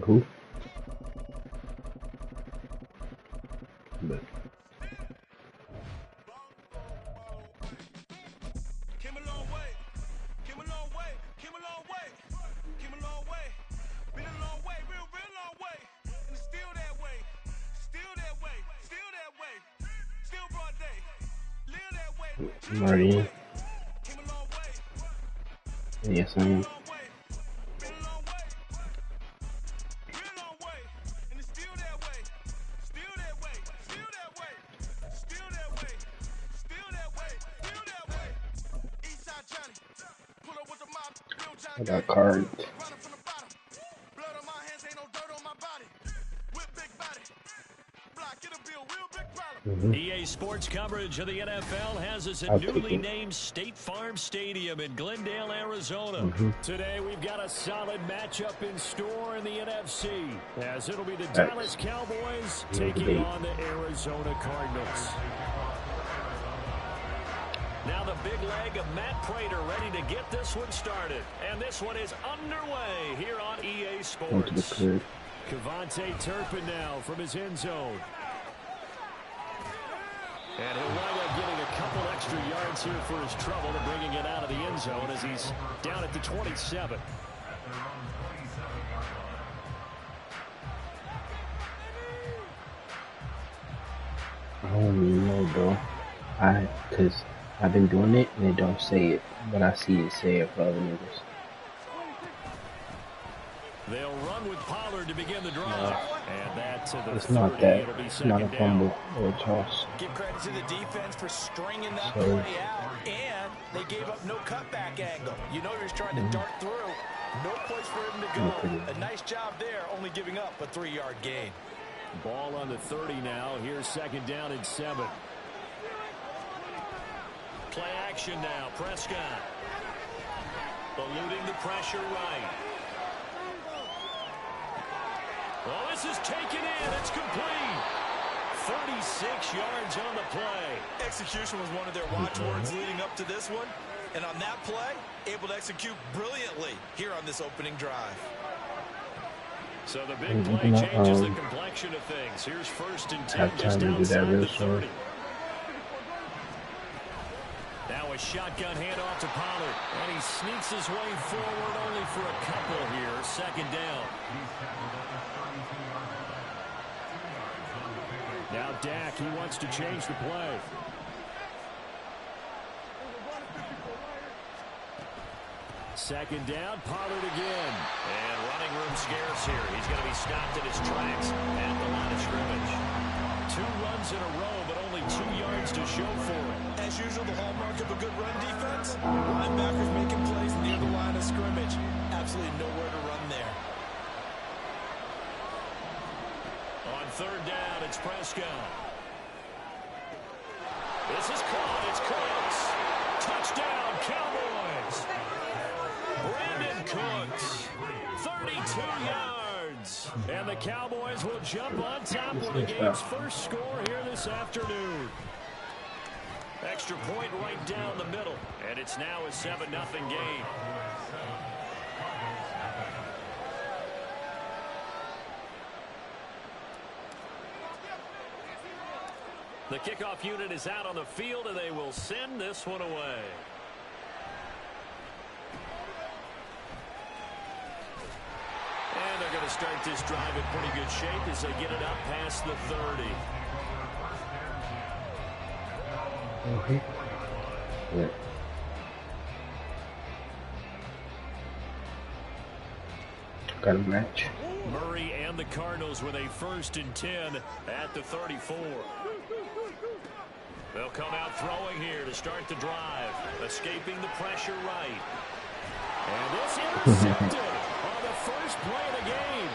Who? But Came a long way, came a long way, came a long way, came a long way, been a long way, real long way, and it's still that way, still that way, still that way, still broad day, live that way, I'm already in. came a long way, Yes, I am. long way, been a long way, real long way, and it's still that way, still that way, still that way, still that way, still that way, still that way. Eastside Johnny, pull up with the mob, real John I got Gotti, cards. running from the bottom, blood on my hands, ain't no dirt on my body, with big body, block, it'll be a real big problem. EA Sports coverage of the NFL has us at I'll take newly it. named State Farm Stadium in Glendale, Arizona. Today we've got a solid matchup in store in the NFC, as it'll be the Dallas Cowboys taking on the Arizona Cardinals. Now the big leg of Matt Prater ready to get this one started. And this one is underway here on EA Sports. Kevontae Turpin now from his end zone. And he'll wind up getting a couple extra yards here for his trouble and bringing it out of the end zone as he's down at the 27. I don't even know, bro. Cause I've been doing it and it don't say it, but I see it say it for other niggas. They'll run with Pollard to begin the drive. And that to the It's 30. not that. It'll be It's not a second fumble down. or a toss. Give credit to the defense for stringing that So, play out, and they gave up no cutback angle. You know you're trying to dart through. No place for him to go. A nice job there, only giving up a 3-yard gain. Ball on the 30 now. Here's second down and 7. Play action now. Prescott eluding the pressure right. Well, this is taken in. It's complete. 36 yards on the play. Execution was one of their watchwords leading up to this one. And on that play, able to execute brilliantly here on this opening drive. So the big play changes the complexion of things. Here's first and 10 just outside the 30. Now a shotgun handoff to Pollard. And he sneaks his way forward only for a couple here. Second down. Now Dak, he wants to change the play. Second down, Pollard again. And running room scarce here. He's going to be stopped in his tracks at the line of scrimmage. 2 runs in a row, but only 2 yards to show for it. As usual, the hallmark of a good run defense, linebackers making plays near the line of scrimmage. Absolutely nowhere to run there. On third down, it's Prescott. This is caught. It's Cooks. Touchdown, Cowboys. Brandon Cooks, 32 yards. And the Cowboys will jump on top of the game's first score here this afternoon. Extra point right down the middle. And it's now a 7-0 game. The kickoff unit is out on the field, and they will send this one away. And they're going to start this drive in pretty good shape as they get it up past the 30. Yeah. Got a match. Murray and the Cardinals with a 1st and 10 at the 34. They'll come out throwing here to start the drive. Escaping the pressure right. And this intercepted on the first play of the game.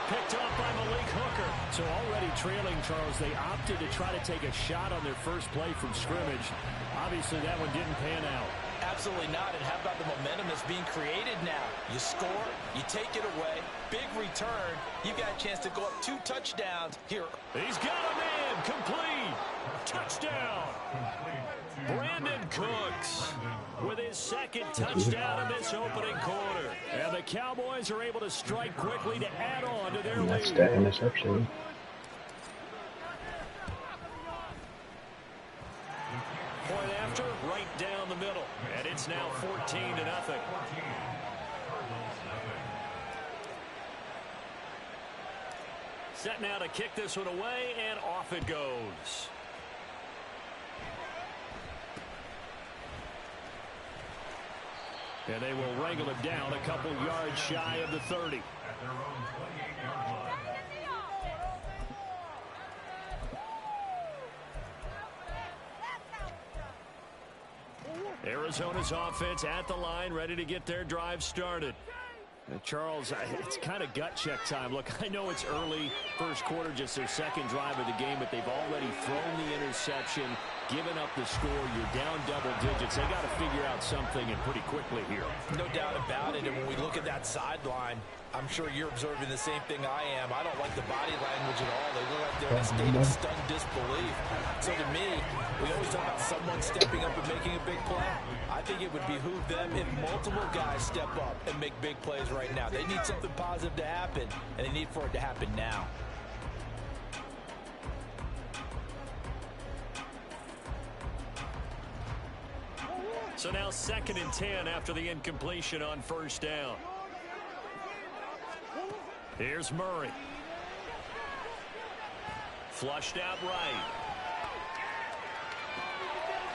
Picked up by Malik Hooker. So already trailing, Charles, they opted to try to take a shot on their first play from scrimmage. Obviously, that one didn't pan out. Absolutely not. And how about the momentum that's being created now? You score, you take it away, big return. You got a chance to go up 2 touchdowns here. He's got a man, complete. Touchdown. Brandon Cooks with his second touchdown in this opening quarter. And the Cowboys are able to strike quickly to add on to their lead. That's that interception. Point after, right down the middle. And it's now 14-0. Set now to kick this one away, and off it goes. And they will wrangle him down a couple yards shy of the 30. Arizona's offense at the line, ready to get their drive started. Charles, it's kind of gut check time. Look, I know it's early, first quarter, just their second drive of the game, but they've already thrown the interception, given up the score. You're down double digits. They got to figure out something, and pretty quickly here. No doubt about it. And when we look at that sideline, I'm sure you're observing the same thing I am. I don't like the body language at all. They look like they're in a state of stunned disbelief. So to me, we always talk about someone stepping up and making a big play. I think it would behoove them if multiple guys step up and make big plays right now. They need something positive to happen, and they need for it to happen now. So now 2nd and 10 after the incompletion on first down. Here's Murray. Flushed out right.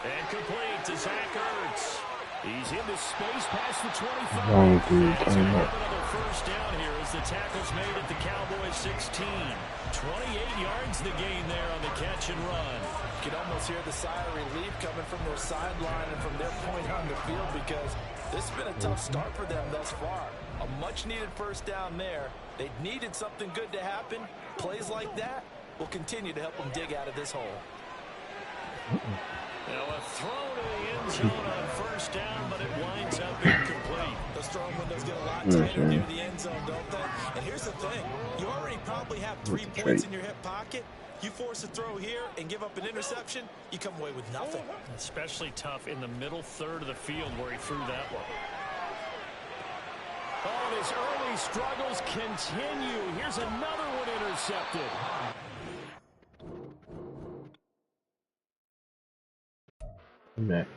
And complete to Zach Ertz. He's into space past the 25. Long dude, It's another first down here as the tackle's made at the Cowboys 16. 28 yards the gain there on the catch and run. You can almost hear the sigh of relief coming from their sideline and from their point on the field, because this has been a tough start for them thus far. A much-needed first down there. They needed something good to happen. Plays like that will continue to help them dig out of this hole. Now a throw to the end zone on first down, but it winds up incomplete. Those throwing windows get a lot tighter near the end zone, don't they? And here's the thing. You already probably have 3 points in your hip pocket. You force a throw here and give up an interception, you come away with nothing. Especially tough in the middle third of the field where he threw that one. Oh, and his early struggles continue. Here's another one intercepted. Next.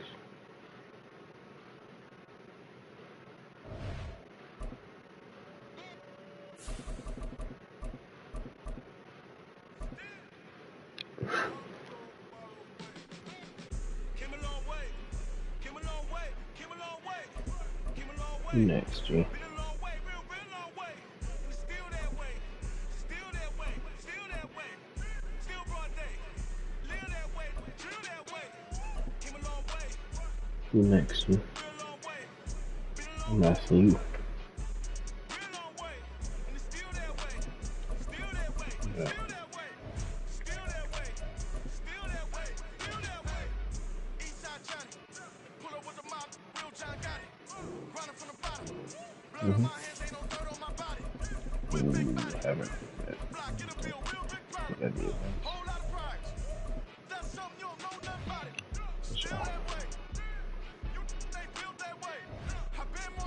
Next, G. Who next, G? I'm asking you. Yeah. Haven't yet. I did.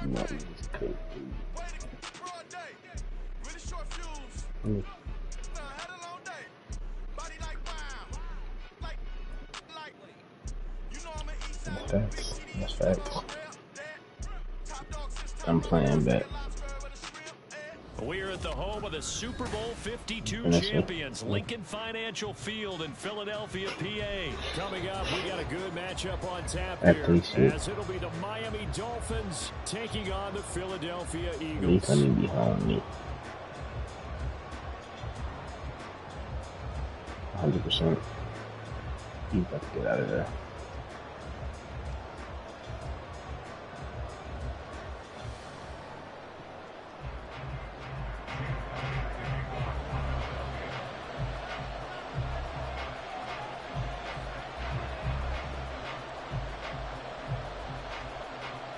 Not even cool. That's facts. I'm playing back. We're at the home of the Super Bowl 52 champions, Lincoln Financial Field in Philadelphia, PA. Coming up, we got a good matchup on tap here, as it'll be the Miami Dolphins taking on the Philadelphia Eagles. At least I need to be home, 100%. You got to get out of there.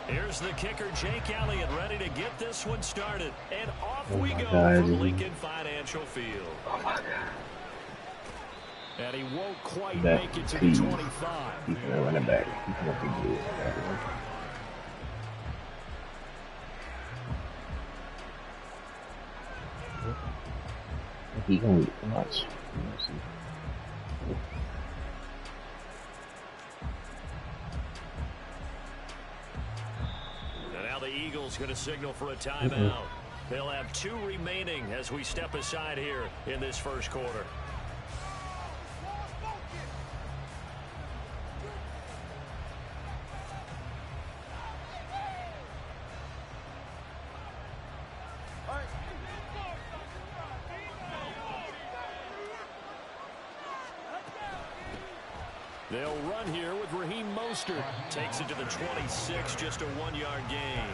Here's the kicker, Jake Elliott, ready to get this one started. And off we go God, from Lincoln Financial Field. Oh, my God. And he won't quite That make it to T. the 25. He's gonna run it back. He's gonna be good. He gonna watch. Let's see. And now the Eagles going to signal for a timeout. They'll have 2 remaining as we step aside here in this first quarter. They'll run here with Raheem Mostert. Takes it to the 26, just a 1-yard gain.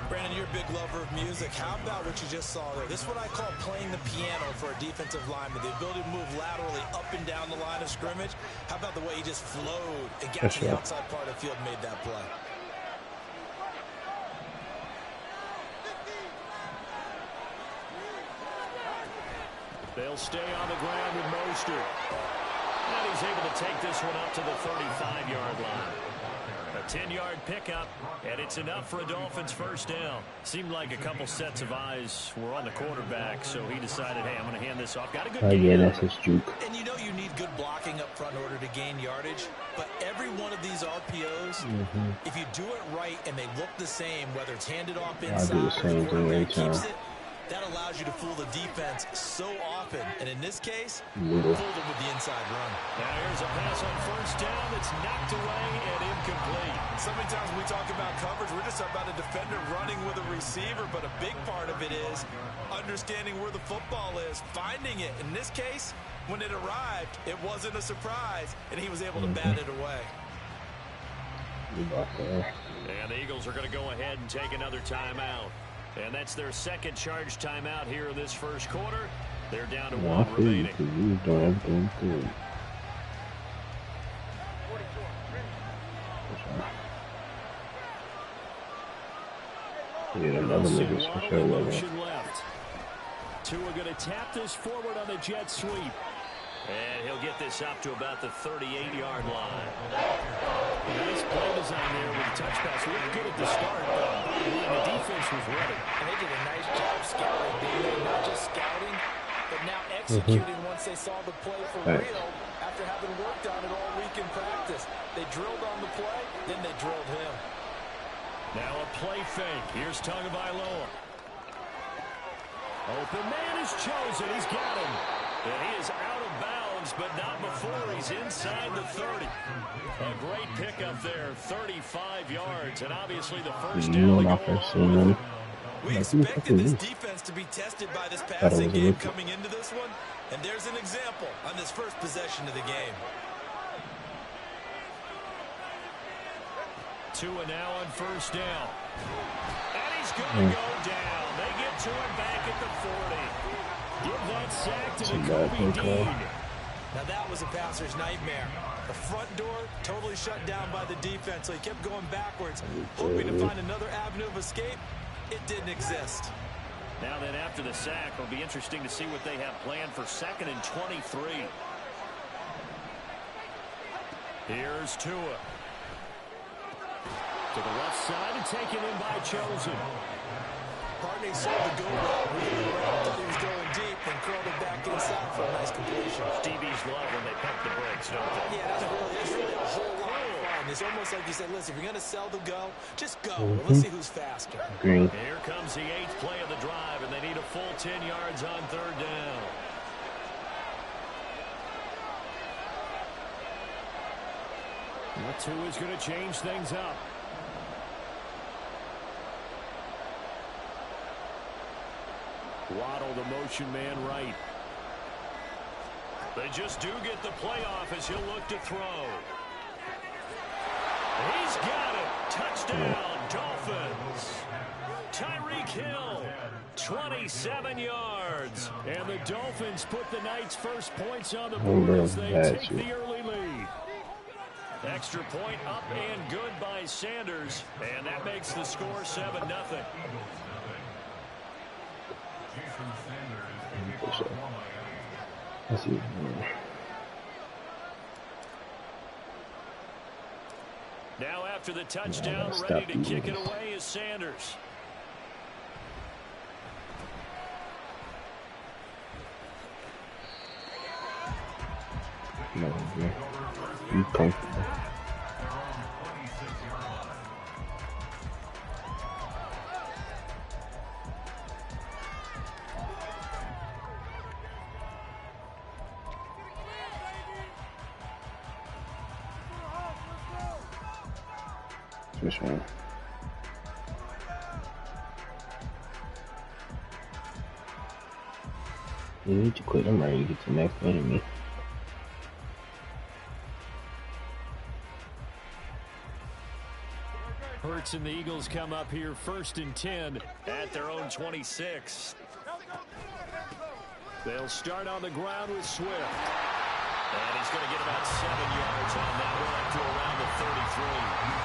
Brandon, you're a big lover of music. How about what you just saw there? This is what I call playing the piano for a defensive lineman. The ability to move laterally up and down the line of scrimmage. How about the way he just flowed and got to the outside part of the field and made that play? They'll stay on the ground with Mostert. And he's able to take this one up to the 35-yard line. A 10-yard pickup, and it's enough for a Dolphins first down. Seemed like a couple sets of eyes were on the quarterback, so he decided, hey, I'm going to hand this off. Got a good game. Yeah, that's his juke. And you know you need good blocking up front in order to gain yardage, but every one of these RPOs, if you do it right and they look the same, whether it's handed off inside or the quarterback keeps it, that allows you to fool the defense so often. And in this case, fooled them with the inside run. Now here's a pass on first down that's knocked away and incomplete. So many times when we talk about coverage, we're just about a defender running with a receiver, but a big part of it is understanding where the football is, finding it. In this case, when it arrived, it wasn't a surprise, and he was able to bat it away. And the Eagles are going to go ahead and take another timeout. And that's their second charge timeout here in this first quarter. They're down to 1 remaining. He's doing everything good. Yeah, another nigga's for sure. Motion left. Tua going to tap this forward on the jet sweep. And he'll get this up to about the 38-yard line. Nice play design there with the touch pass. Looked good at the start, but the defense was ready. And they did a nice job scouting. Not just scouting, but now executing once they saw the play for real after having worked on it all week in practice. They drilled on the play, then they drilled him. Now a play fake. Here's Tagovailoa. Open man is chosen. He's got him. And he is out of bounds, but not before he's inside the 30. A great pickup there, 35 yards, and obviously the first down to go. We expected this defense to be tested by this passing game coming into this one, and there's an example on this first possession of the game. Tua now on first down. And he's going to go down. They get to him back at the 40. Give that sack to Jacoby Dean. Now that was a passer's nightmare. The front door totally shut down by the defense, so he kept going backwards, hoping to find another avenue of escape. It didn't exist. Now then, after the sack, it'll be interesting to see what they have planned for 2nd and 23. Here's Tua. To the left side and taken in by Chosen. Partney sold the go route really well. Thought he was going deep and curled it back inside for a nice completion. DBs love when they pump the brakes, don't they? Yeah, that's really a whole lot of fun. It's almost like you said, listen, if you're going to sell the go, just go. Let's see who's faster. Green. Here comes the 8th play of the drive, and they need a full 10 yards on 3rd down. Tua is going to change things up. Waddle, the motion man, right. They just do get the playoff as he'll look to throw. He's got it. Touchdown, Dolphins. Tyreek Hill, 27 yards. And the Dolphins put the Knights' first points on the board as they take the early lead. Extra point up and good by Sanders. And that makes the score 7-0. Let's see. after the touchdown, Stop ready to these. kick it away is Sanders. No, man. You comfortable. Which one? You need to quit. I'm ready to get to the next enemy. Hurts and the Eagles come up here 1st and 10 at their own 26. They'll start on the ground with Swift. And he's going to get about 7 yards on that one up to around the 33.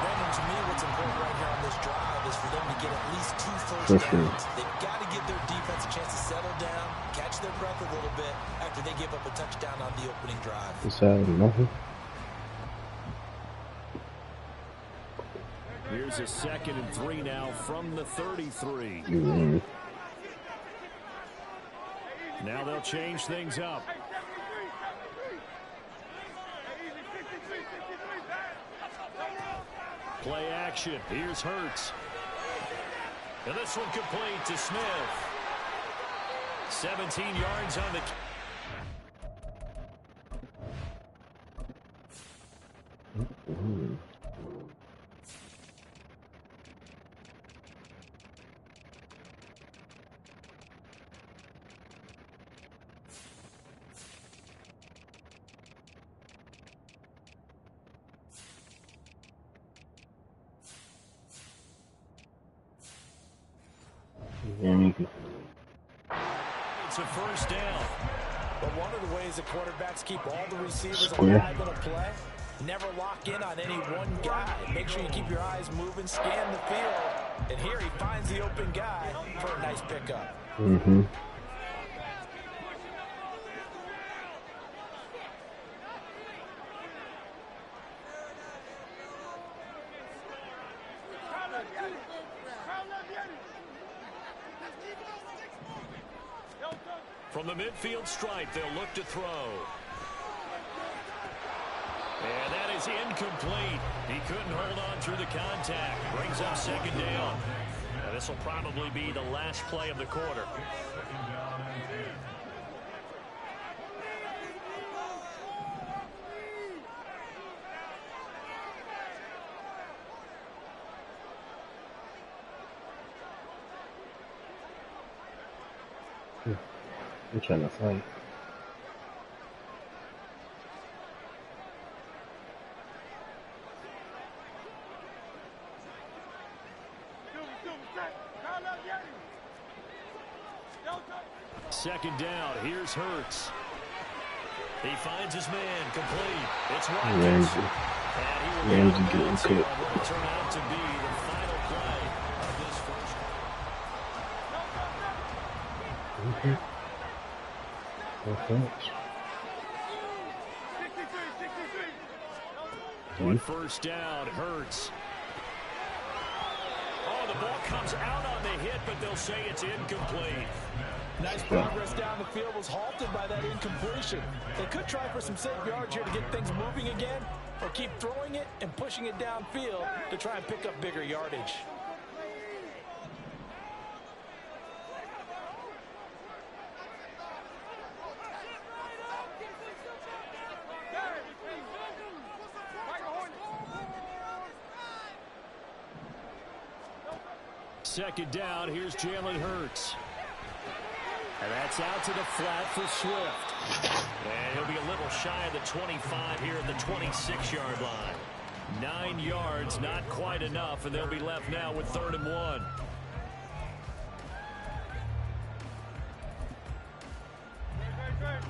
Brandon, to me, what's important right here on this drive is for them to get at least 2 first downs. They've got to give their defense a chance to settle down, catch their breath a little bit after they give up a touchdown on the opening drive. Nothing. Here's a 2nd and 3 now from the 33. Now they'll change things up. Play action. Here's Hurts. And this one complete to Smith. 17 yards on the... It's a first down. But one of the ways the quarterbacks keep all the receivers alive in a play, never lock in on any one guy. Make sure you keep your eyes moving, scan the field. And here he finds the open guy for a nice pickup. From the midfield stripe, they'll look to throw. And that is incomplete. He couldn't hold on through the contact. Brings up 2nd down. And this will probably be the last play of the quarter. I'm trying to fight. Second down. Here's Hurts. He finds his man complete. It's Watkins. And he will Ramsey getting cooked. what will turn out to be the final play of this first. On first down, Hurts. Oh, the ball comes out on the hit, but they'll say it's incomplete. Nice progress down the field was halted by that incompletion. They could try for some safe yards here to get things moving again, or keep throwing it and pushing it downfield to try and pick up bigger yardage. Second down, here's Jalen Hurts. And that's out to the flat for Swift. And he'll be a little shy of the 25 here at the 26-yard line. 9 yards, not quite enough, and they'll be left now with 3rd and 1.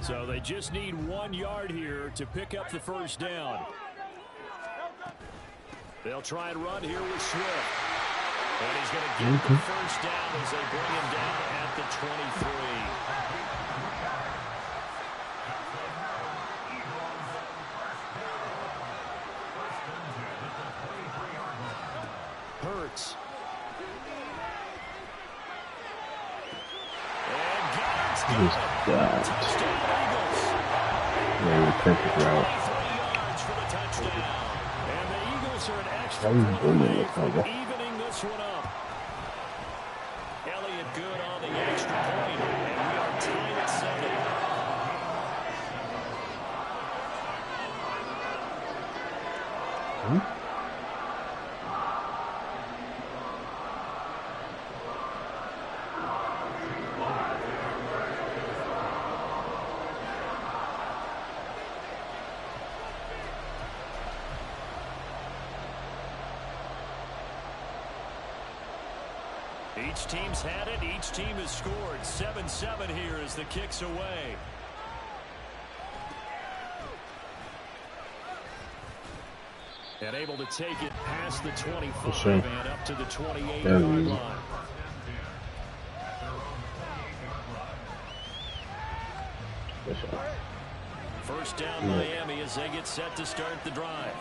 So they just need 1 yard here to pick up the first down. They'll try and run here with Swift. And he's going to get the first down as they bring him down at the 23. Hurts. And Goddard's got it. Touchdown, Eagles. Yeah, perfect route. 23 yards for the touchdown. And the Eagles are an extra How you point doing away it, from Tiger? evening this one up. Elliott good on the extra point, and we are tied at 7. Each team's had it. Each team has scored. 7-7 here as the kick's away. And able to take it past the 25 and up to the 28-yard line. First down Miami as they get set to start the drive.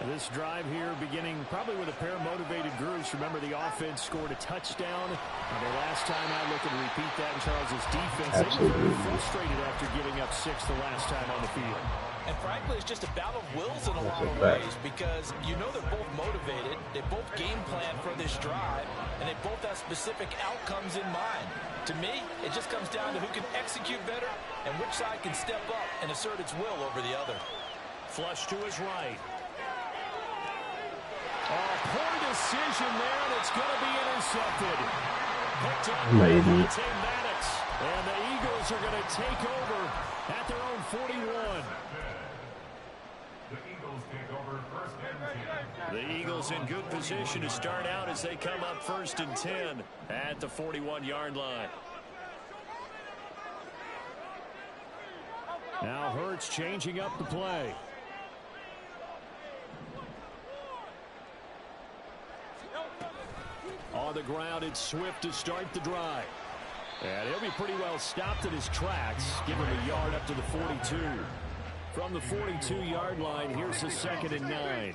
This drive here beginning probably with a pair of motivated groups. Remember, the offense scored a touchdown. The last time I look and repeat that in Charles' defense, they were very frustrated after giving up 6 the last time on the field. And frankly, it's just a battle of wills in a lot of ways because you know they're both motivated. They both game plan for this drive, and they both have specific outcomes in mind. To me, it just comes down to who can execute better and which side can step up and assert its will over the other. Flush to his right. Poor decision there, and it's going to be intercepted. Picked up by Devontae Maddox, and the Eagles are going to take over at their own 41. The Eagles in good position to start out as they come up 1st and 10 at the 41-yard line. Now Hurts changing up the play. On the ground, it's Swift to start the drive. And he'll be pretty well stopped at his tracks. Give him a yard up to the 42. From the 42-yard line, here's the 2nd and 9.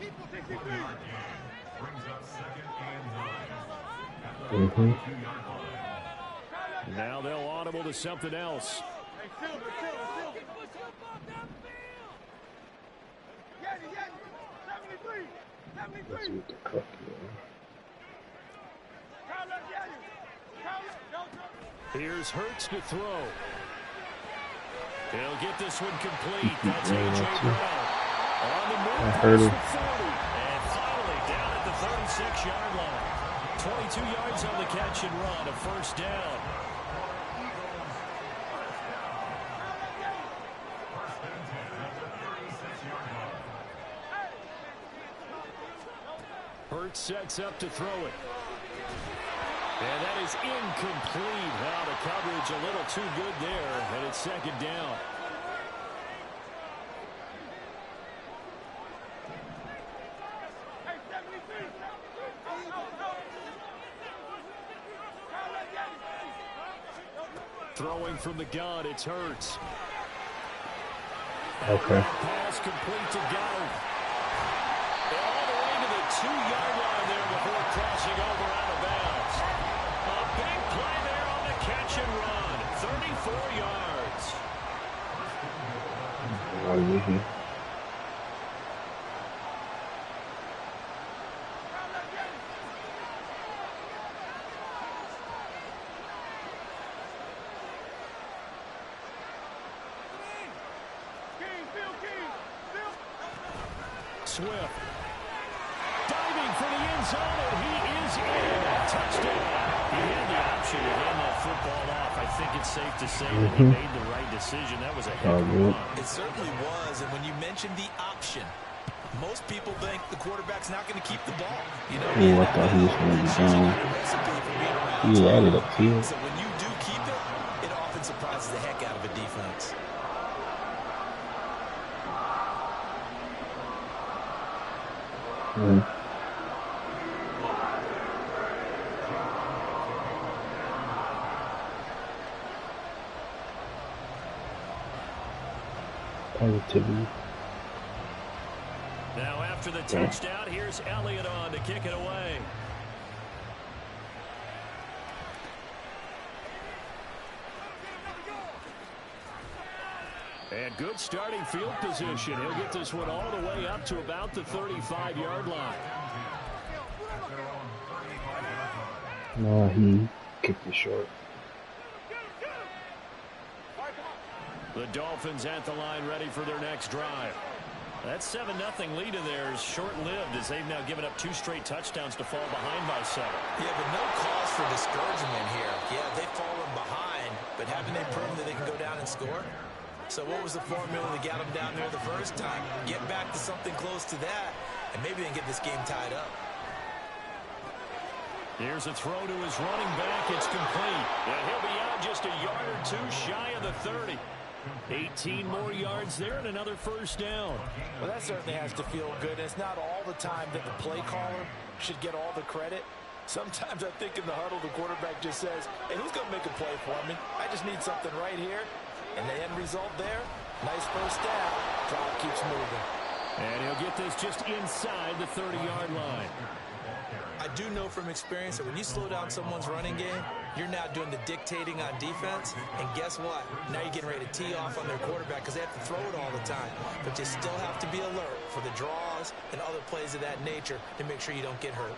Now they'll audible to something else. Here's Hurts to throw. He'll get this one complete. That's A.J. Brown. On the move, past the 40. And finally down at the 36-yard line. 22 yards on the catch and run, a first down. Hurts sets up to throw it. And that is incomplete. Wow, the coverage a little too good there, and it's 2nd down. Throwing from the gun, it's Hurts. Okay. Pass complete to Goddard. All the way to the 2-yard line there before crossing over out of bounds. A big play there on the catch and run. 34 yards. Swift. Diving for the end zone, and he is in. Touchdown. He had the option to hand that football off. I think it's safe to say that he made the right decision. That was a heck of a run. It certainly was, and when you mentioned the option, most people think the quarterback's not going to keep the ball. You know, I thought he was going to be down. He added up here. So when you do keep it, it often surprises the heck out of a defense. Positivity. Now after the touchdown, here's Elliott on to kick it away. And good starting field position. He'll get this one all the way up to about the 35-yard line. No, he kicked it short. The Dolphins at the line ready for their next drive. That 7-0 lead of theirs short-lived as they've now given up 2 straight touchdowns to fall behind by 7. Yeah, but no cause for discouragement here. Yeah, they've fallen behind, but haven't they proven that they can go down and score? So what was the formula that got them down there the first time? Get back to something close to that, and maybe they can get this game tied up. Here's a throw to his running back. It's complete. And he'll be out just a yard or 2 shy of the 30. 18 more yards there and another first down. Well, that certainly has to feel good. It's not all the time that the play caller should get all the credit. Sometimes I think in the huddle, the quarterback just says, hey, who's going to make a play for me? I just need something right here. And the end result there, nice first down. Clock keeps moving. And he'll get this just inside the 30-yard line. I do know from experience that when you slow down someone's running game, you're now doing the dictating on defense. And guess what? Now you're getting ready to tee off on their quarterback because they have to throw it all the time. But you still have to be alert for the draws and other plays of that nature to make sure you don't get hurt.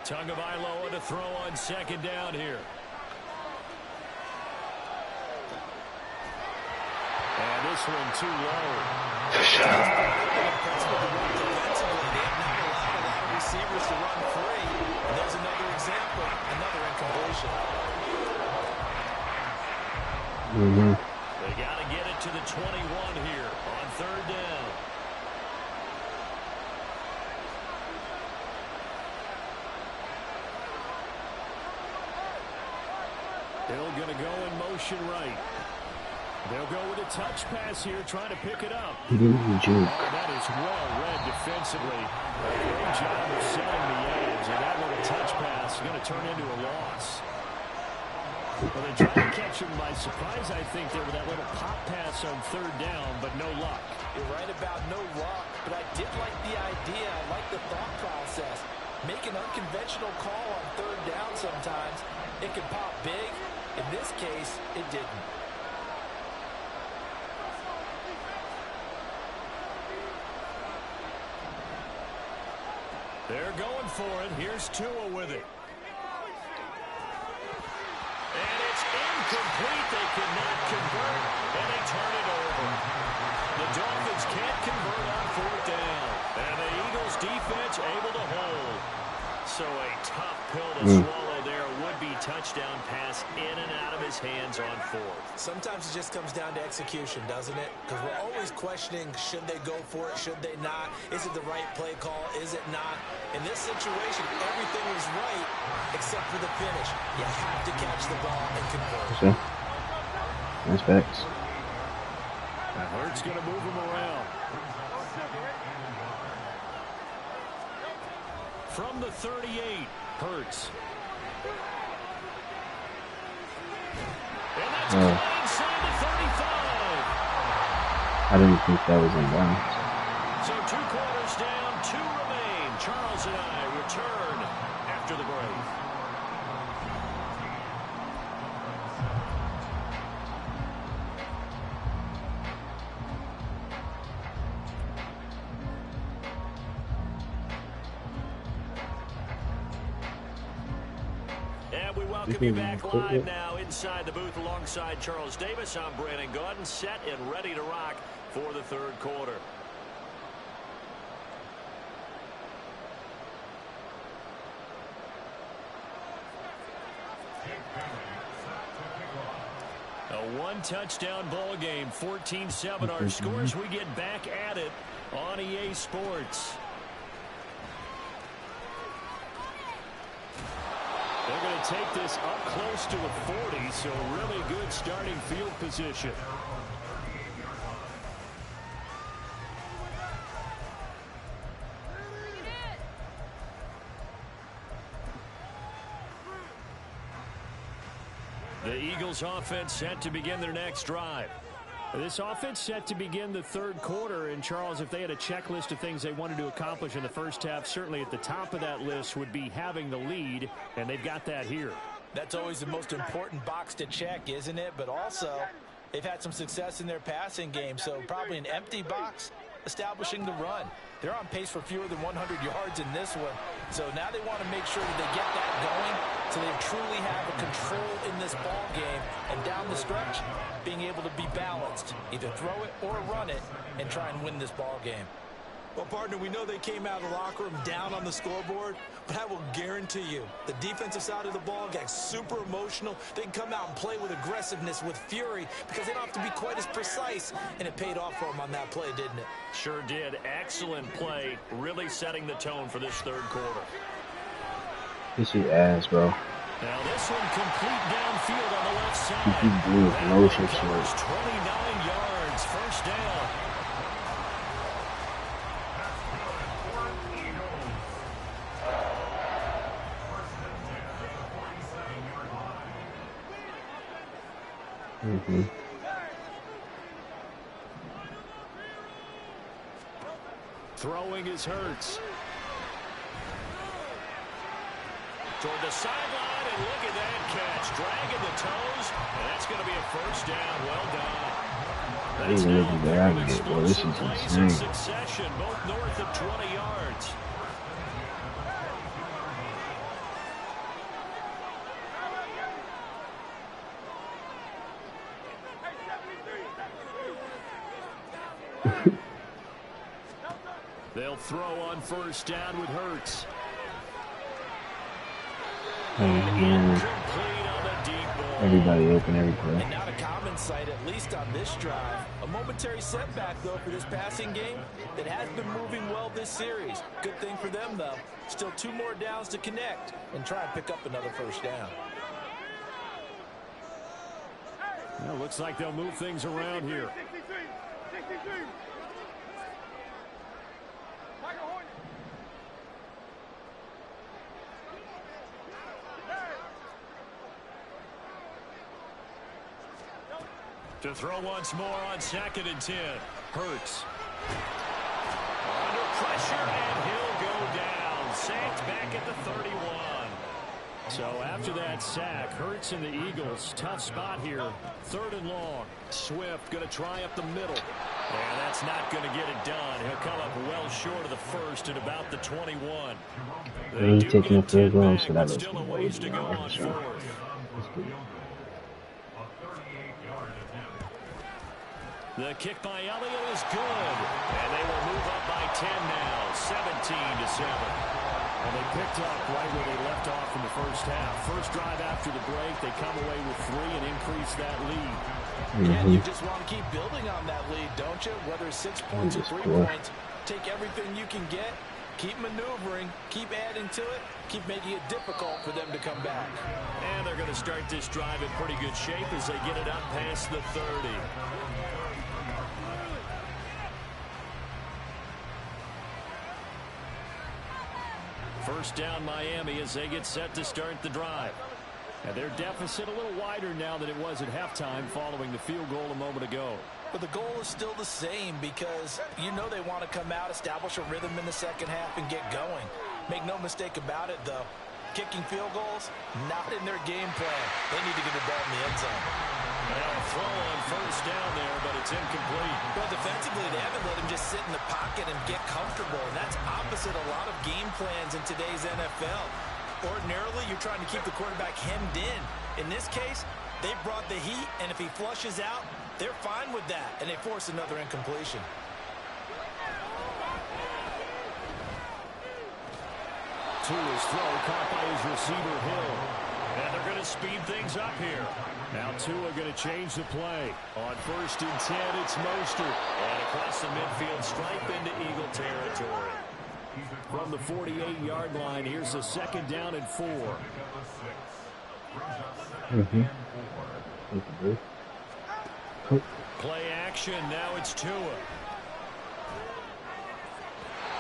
Tagovailoa to throw on second down here. And this one too low. Receivers to run free. And there's another example, another incompletion. They got to get it to the 21 here on third down. Hill going to go in motion right. They'll go with a touch pass here, trying to pick it up. He didn't juke. Oh, that is well read defensively. A great job of setting the edge, and that little touch pass is going to turn into a loss. Well, they tried to catch him by surprise, I think, there with that little pop pass on third down, but no luck. You're right about no luck, but I did like the idea. I like the thought process. Make an unconventional call on third down sometimes. It can pop big. In this case, it didn't. They're going for it. Here's Tua with it. And it's incomplete. They cannot convert, and they turn it over. The Dolphins can't convert on fourth down. And the Eagles defense able to hold. So a tough pill to swallow there. Would-be touchdown pass in and out of his hands on fourth. Sometimes it just comes down to execution, doesn't it? Because we're always questioning, should they go for it, should they not? Is it the right play call, is it not? In this situation, everything was right except for the finish. You have to catch the ball and convert. So, nice facts. Hurts going to move him around. From the 38, Hurts. And that's inside the 35. I didn't think that was in bounds. So 2 quarters down, 2 remain. Charles and I return after the break. And we welcome you back live now inside the booth alongside Charles Davis. I'm Brandon Gordon, set and ready to rock for the third quarter. A one-touchdown ball game, 14-7 our scores. We get back at it on EA Sports. They're going to take this up close to a 40, so really good starting field position. The Eagles offense set to begin their next drive. This offense set to begin the third quarter. And, Charles, if they had a checklist of things they wanted to accomplish in the first half, certainly at the top of that list would be having the lead, and they've got that here. That's always the most important box to check, isn't it? But also, they've had some success in their passing game, so probably an empty box establishing the run. They're on pace for fewer than 100 yards in this one. So now they want to make sure that they get that going so they truly have a control in this ball game. And down the stretch, being able to be balanced, either throw it or run it, and try and win this ball game. Well, partner, we know they came out of the locker room down on the scoreboard, but I will guarantee you the defensive side of the ball got super emotional. They can come out and play with aggressiveness, with fury, because they don't have to be quite as precise, and it paid off for them on that play, didn't it? Sure did. Excellent play, really setting the tone for this third quarter. This is ass, bro. Now this one complete downfield on the left side. He blew his motion Covers short. 29 yards, first down. Throwing is Hurts. Toward the sideline, and look at that catch. Dragging the toes, and that's going to be a first down. Well done. That's now very explosive plays in succession, both north of 20 yards. They'll throw on first down with Hurts. Everybody open every play. And not a common sight, at least on this drive. A momentary setback, though, for this passing game that has been moving well this series. Good thing for them, though. Still 2 more downs to connect and try and pick up another first down. Well, looks like they'll move things around here. To throw once more on 2nd and 10. Hurts. Under pressure, and he'll go down. Sacked back at the 31. So after that sack, Hurts and the Eagles, tough spot here. 3rd and long. Swift going to try up the middle. And that's not going to get it done. He'll come up well short of the first at about the 21. He's taking a field goal, so that looks still a ways to go on 4th. The kick by Elliott is good, and they will move up by 10 now, 17-7. And they picked up right where they left off in the first half. First drive after the break, they come away with 3 and increase that lead. And you just want to keep building on that lead, don't you? Whether it's 6 points or 3 points, take everything you can get, keep maneuvering, keep adding to it, keep making it difficult for them to come back. And they're going to start this drive in pretty good shape as they get it up past the 30. First down Miami as they get set to start the drive. And their deficit a little wider now than it was at halftime following the field goal a moment ago. But the goal is still the same because you know they want to come out, establish a rhythm in the second half, and get going. Make no mistake about it, though. Kicking field goals, not in their game plan. They need to get the ball in the end zone. Well, throw on first down there, but it's incomplete. Well, defensively, they haven't let him just sit in the pocket and get comfortable, and that's opposite a lot of game plans in today's NFL. Ordinarily, you're trying to keep the quarterback hemmed in. In this case, they brought the heat, and if he flushes out, they're fine with that, and they force another incompletion. Tua's throw caught by his receiver, Hill. And they're going to speed things up here. Now Tua going to change the play. On 1st and 10, it's Mostert. And across the midfield stripe into Eagle territory. From the 48-yard line, here's the 2nd down and 4. Play action, now it's Tua.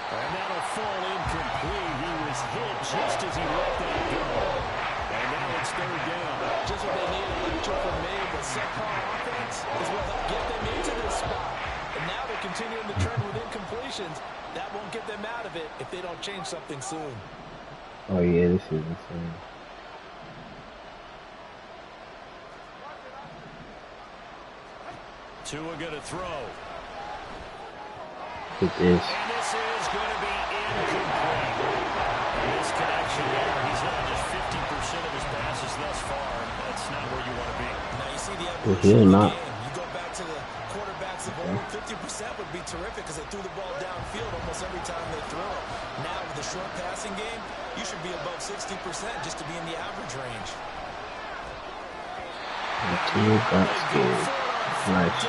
And that'll fall incomplete. He was hit just as he let that go. And now it's 3rd down. Just what they need, a little from me, but subpar offense is what helped get them into situations, that won't get them out of it if they don't change something soon. Oh yeah, this is insane. Tua gonna throw. Look at this. And this is going to be incomplete. This connection there, he's hit on just 50% of his passes thus far. That's not where you want to be. Now you see the Well, evolution of the not. game. You go back to the quarterbacks of old, 50% would be terrific because they threw the ball downfield almost every time they throw it. Now with the short passing game, you should be above 60% just to be in the average range. Tua got scared. Nice.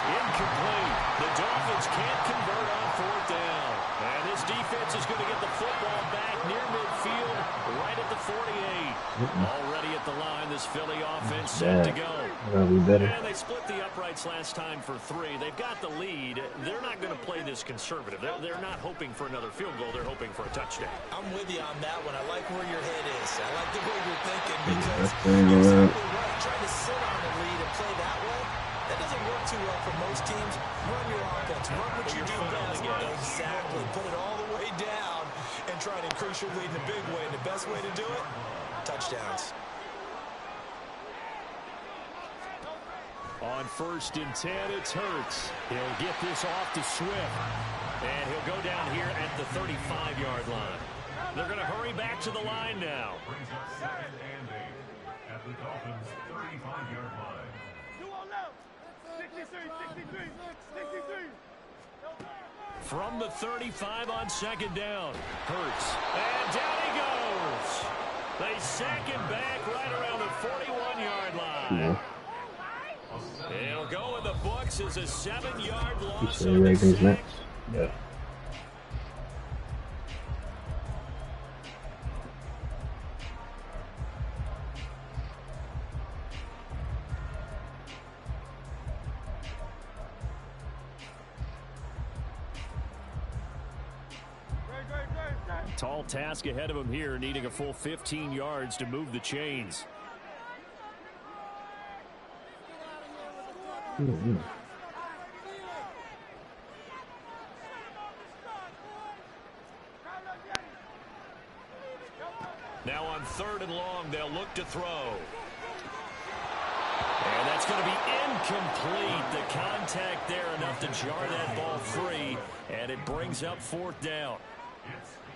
Incomplete. The Dolphins can't convert on fourth down. And this defense is going to get the football back near midfield, right at the 48. Already at the line, this Philly offense set to go. That'll be better. And they split the uprights last time for 3. They've got the lead. They're not going to play this conservative. They're not hoping for another field goal. They're hoping for a touchdown. I'm with you on that one. I like where your head is. I like the way you're thinking because Turn you're around. exactly right. Trying to sit on the lead and play that way, that doesn't work too well for most teams. Run your offense. Run what you do best. Exactly. Put it all the way down and try to increase your lead in a big way. And the best way to do it, touchdowns. On 1st and 10, it's Hurts. He'll get this off to Swift. And he'll go down here at the 35-yard line. They're going to hurry back to the line now. At the Dolphins' 35-yard line. 63. From the 35 on 2nd down. Hurts. And down he goes. They sack him back right around the 41-yard line. No. It'll go in the books as a 7-yard You loss. said Ravens next? Yeah. Tall task ahead of him here, needing a full 15 yards to move the chains. Now on 3rd and long, they'll look to throw. And that's going to be incomplete. The contact there enough to jar that ball free, and it brings up 4th down.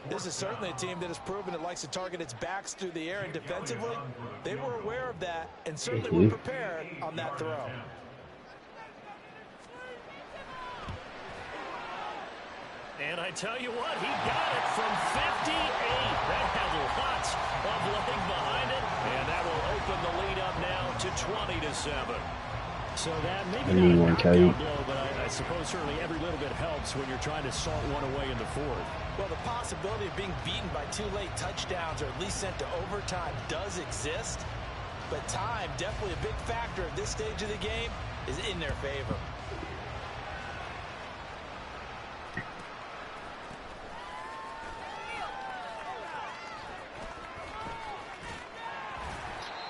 This is certainly a team that has proven it likes to target its backs through the air, and defensively, they were aware of that and certainly were prepared on that throw. And I tell you what, he got it from 58. That had lots of leg behind it, and that will open the lead up now to 20-7. So that maybe not a knockout blow, but I suppose certainly every little bit helps when you're trying to salt one away in the 4th. Well, the possibility of being beaten by 2 late touchdowns or at least sent to overtime does exist, but time, definitely a big factor at this stage of the game, is in their favor.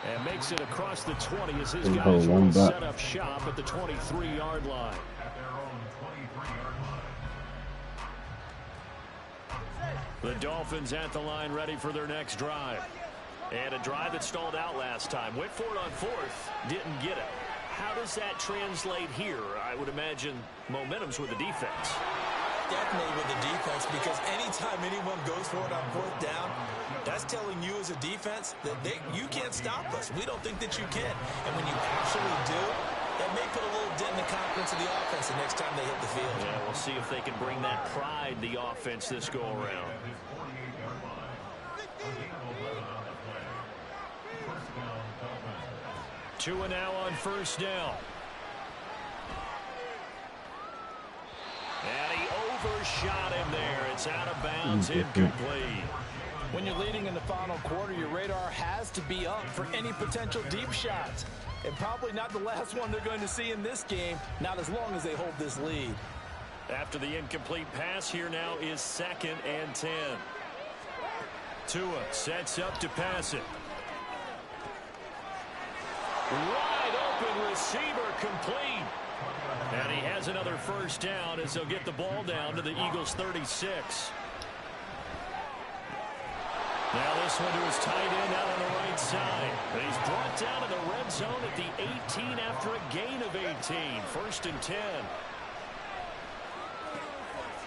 And makes it across the 20 as his guys will set up shop at the 23-yard line. The Dolphins at the line ready for their next drive. And a drive that stalled out last time. Went for it on 4th, didn't get it. How does that translate here? I would imagine momentum's with the defense. Definitely with the defense, because anytime anyone goes for it on 4th down, that's telling you as a defense that you can't stop us. We don't think that you can. And when you actually do, that may put a little dent in the confidence of the offense the next time they hit the field. Yeah, we'll see if they can bring that pride, the offense, this go-around. Tua now on 1st down. And he overshot him there. It's out of bounds, incomplete. When you're leading in the final quarter, your radar has to be up for any potential deep shots. And probably not the last one they're going to see in this game, not as long as they hold this lead. After the incomplete pass, here now is 2nd and 10. Tua sets up to pass it. Wide open receiver complete. And he has another first down as they'll get the ball down to the Eagles' 36. Now this one to his tight end out on the right side. And he's brought down to the red zone at the 18 after a gain of 18. 1st and 10.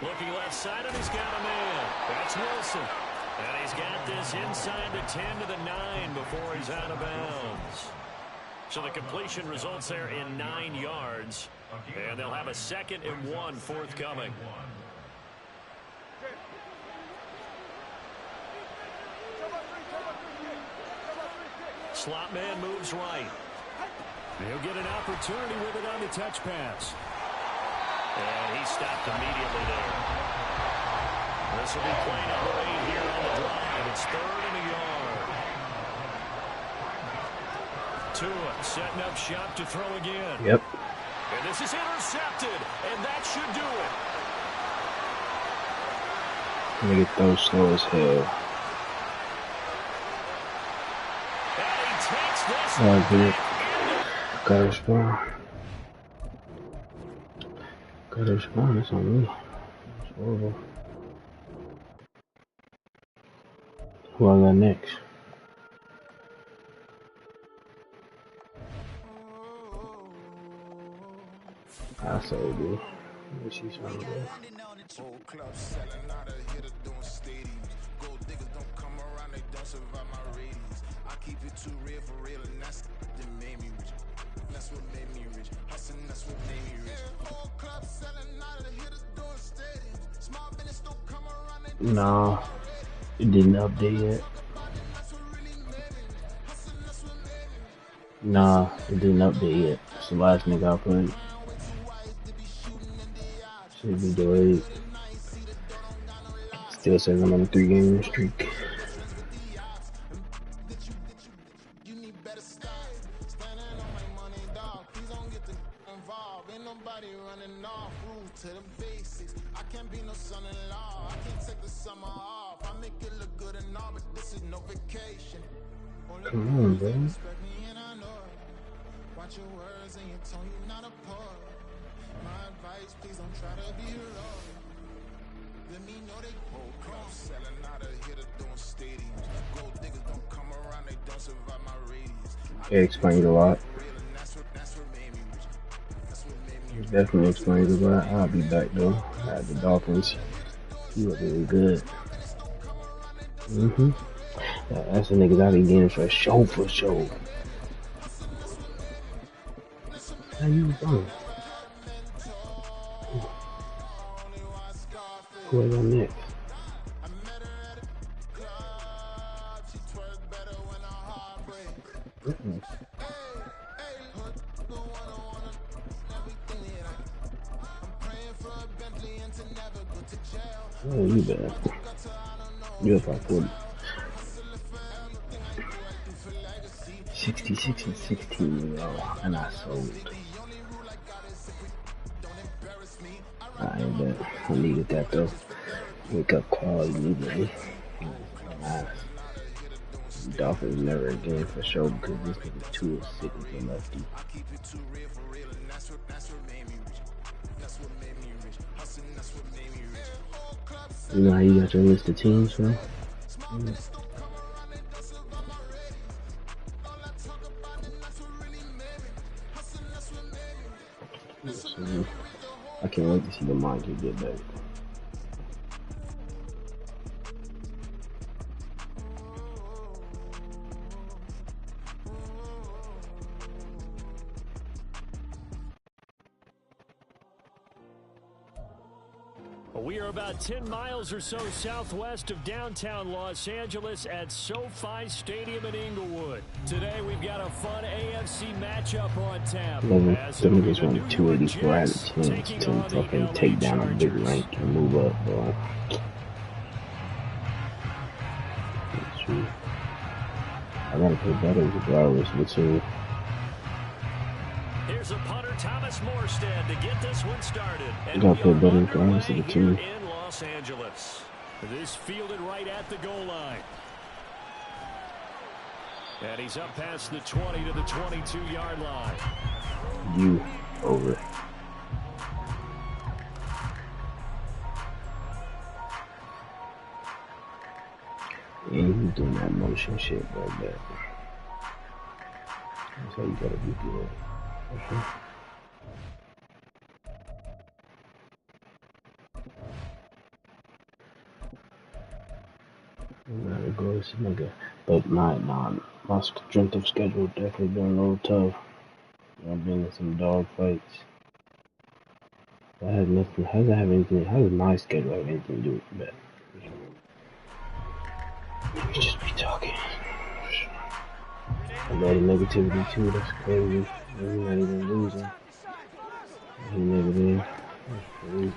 Looking left side, and he's got a man. That's Wilson. And he's got this inside the 10 to the 9 before he's out of bounds. So the completion results there in 9 yards. And they'll have a 2nd and 1 forthcoming. Slot man moves right. He'll get an opportunity with it on the touch pass. And he stopped immediately there. This will be play number 8 here on the drive. It's 3rd and a yard. Tua setting up shop to throw again. Yep. And this is intercepted. And that should do it. Nigga throw slow as hell. Oh, good. Gotta respond. Gotta respond. That's on me. That's horrible. Who I got next? I saw it, dude. Let me see something there. Old clubs selling out of here to doing stadiums. Gold diggers don't come around, they don't survive my ratings. I keep it too real for real, and that's that made me rich. That's what made me rich. Hustling, that's what made me rich. Old clubs selling out of here to doing stadiums. Small business don't come around, they don't No, it didn't update yet. Nah, it didn't update yet. It's the last nigga I played. Should be delayed. Still says I'm on a 3-game streak. Come on, bro. Watch your words and your tone, you're not a part. My advice, please don't try to be wrong. Let me know they whole club selling out of here to doing stadiums. Gold diggers don't come around, they don't survive my radius. It explains a lot. It definitely explains a lot. I'll be back though. I had the Dolphins. He was really good. That's the niggas I be getting for show for show. How you doing? Who I got next? Oh, you bad. You're about 40. 66 and 16, and I sold. I bet I needed that though. Wake up call immediately. Nice. Dolphins never again for sure because this nigga too sick as a lefty. You know how you got your list of teams, bro? I can't wait to see the market get better. We are about 10 miles or so southwest of downtown Los Angeles at SoFi Stadium in Inglewood. Today we've got a fun AFC matchup on tap. Some niggas want 284 out of 10 to fucking take down a big rank and move up, bro. That's true. I gotta play better regardless of the two. Here's a punter, Thomas Morstead, to get this one started. I gotta play better regardless of the two. In Los Angeles. This fielded right at the goal line. And he's up past the 20 to the 22-yard line. You over. And he's doing that motion shit, bro. That's how you gotta be good. Gotta go this nigga. But my strength of schedule definitely been a little tough. I've been in some dog fights. That has nothing. How does that have anything? How does my schedule have anything to do with that? We just be talking. A lot of negativity too. That's crazy. We're not even losing. He negative. That's crazy.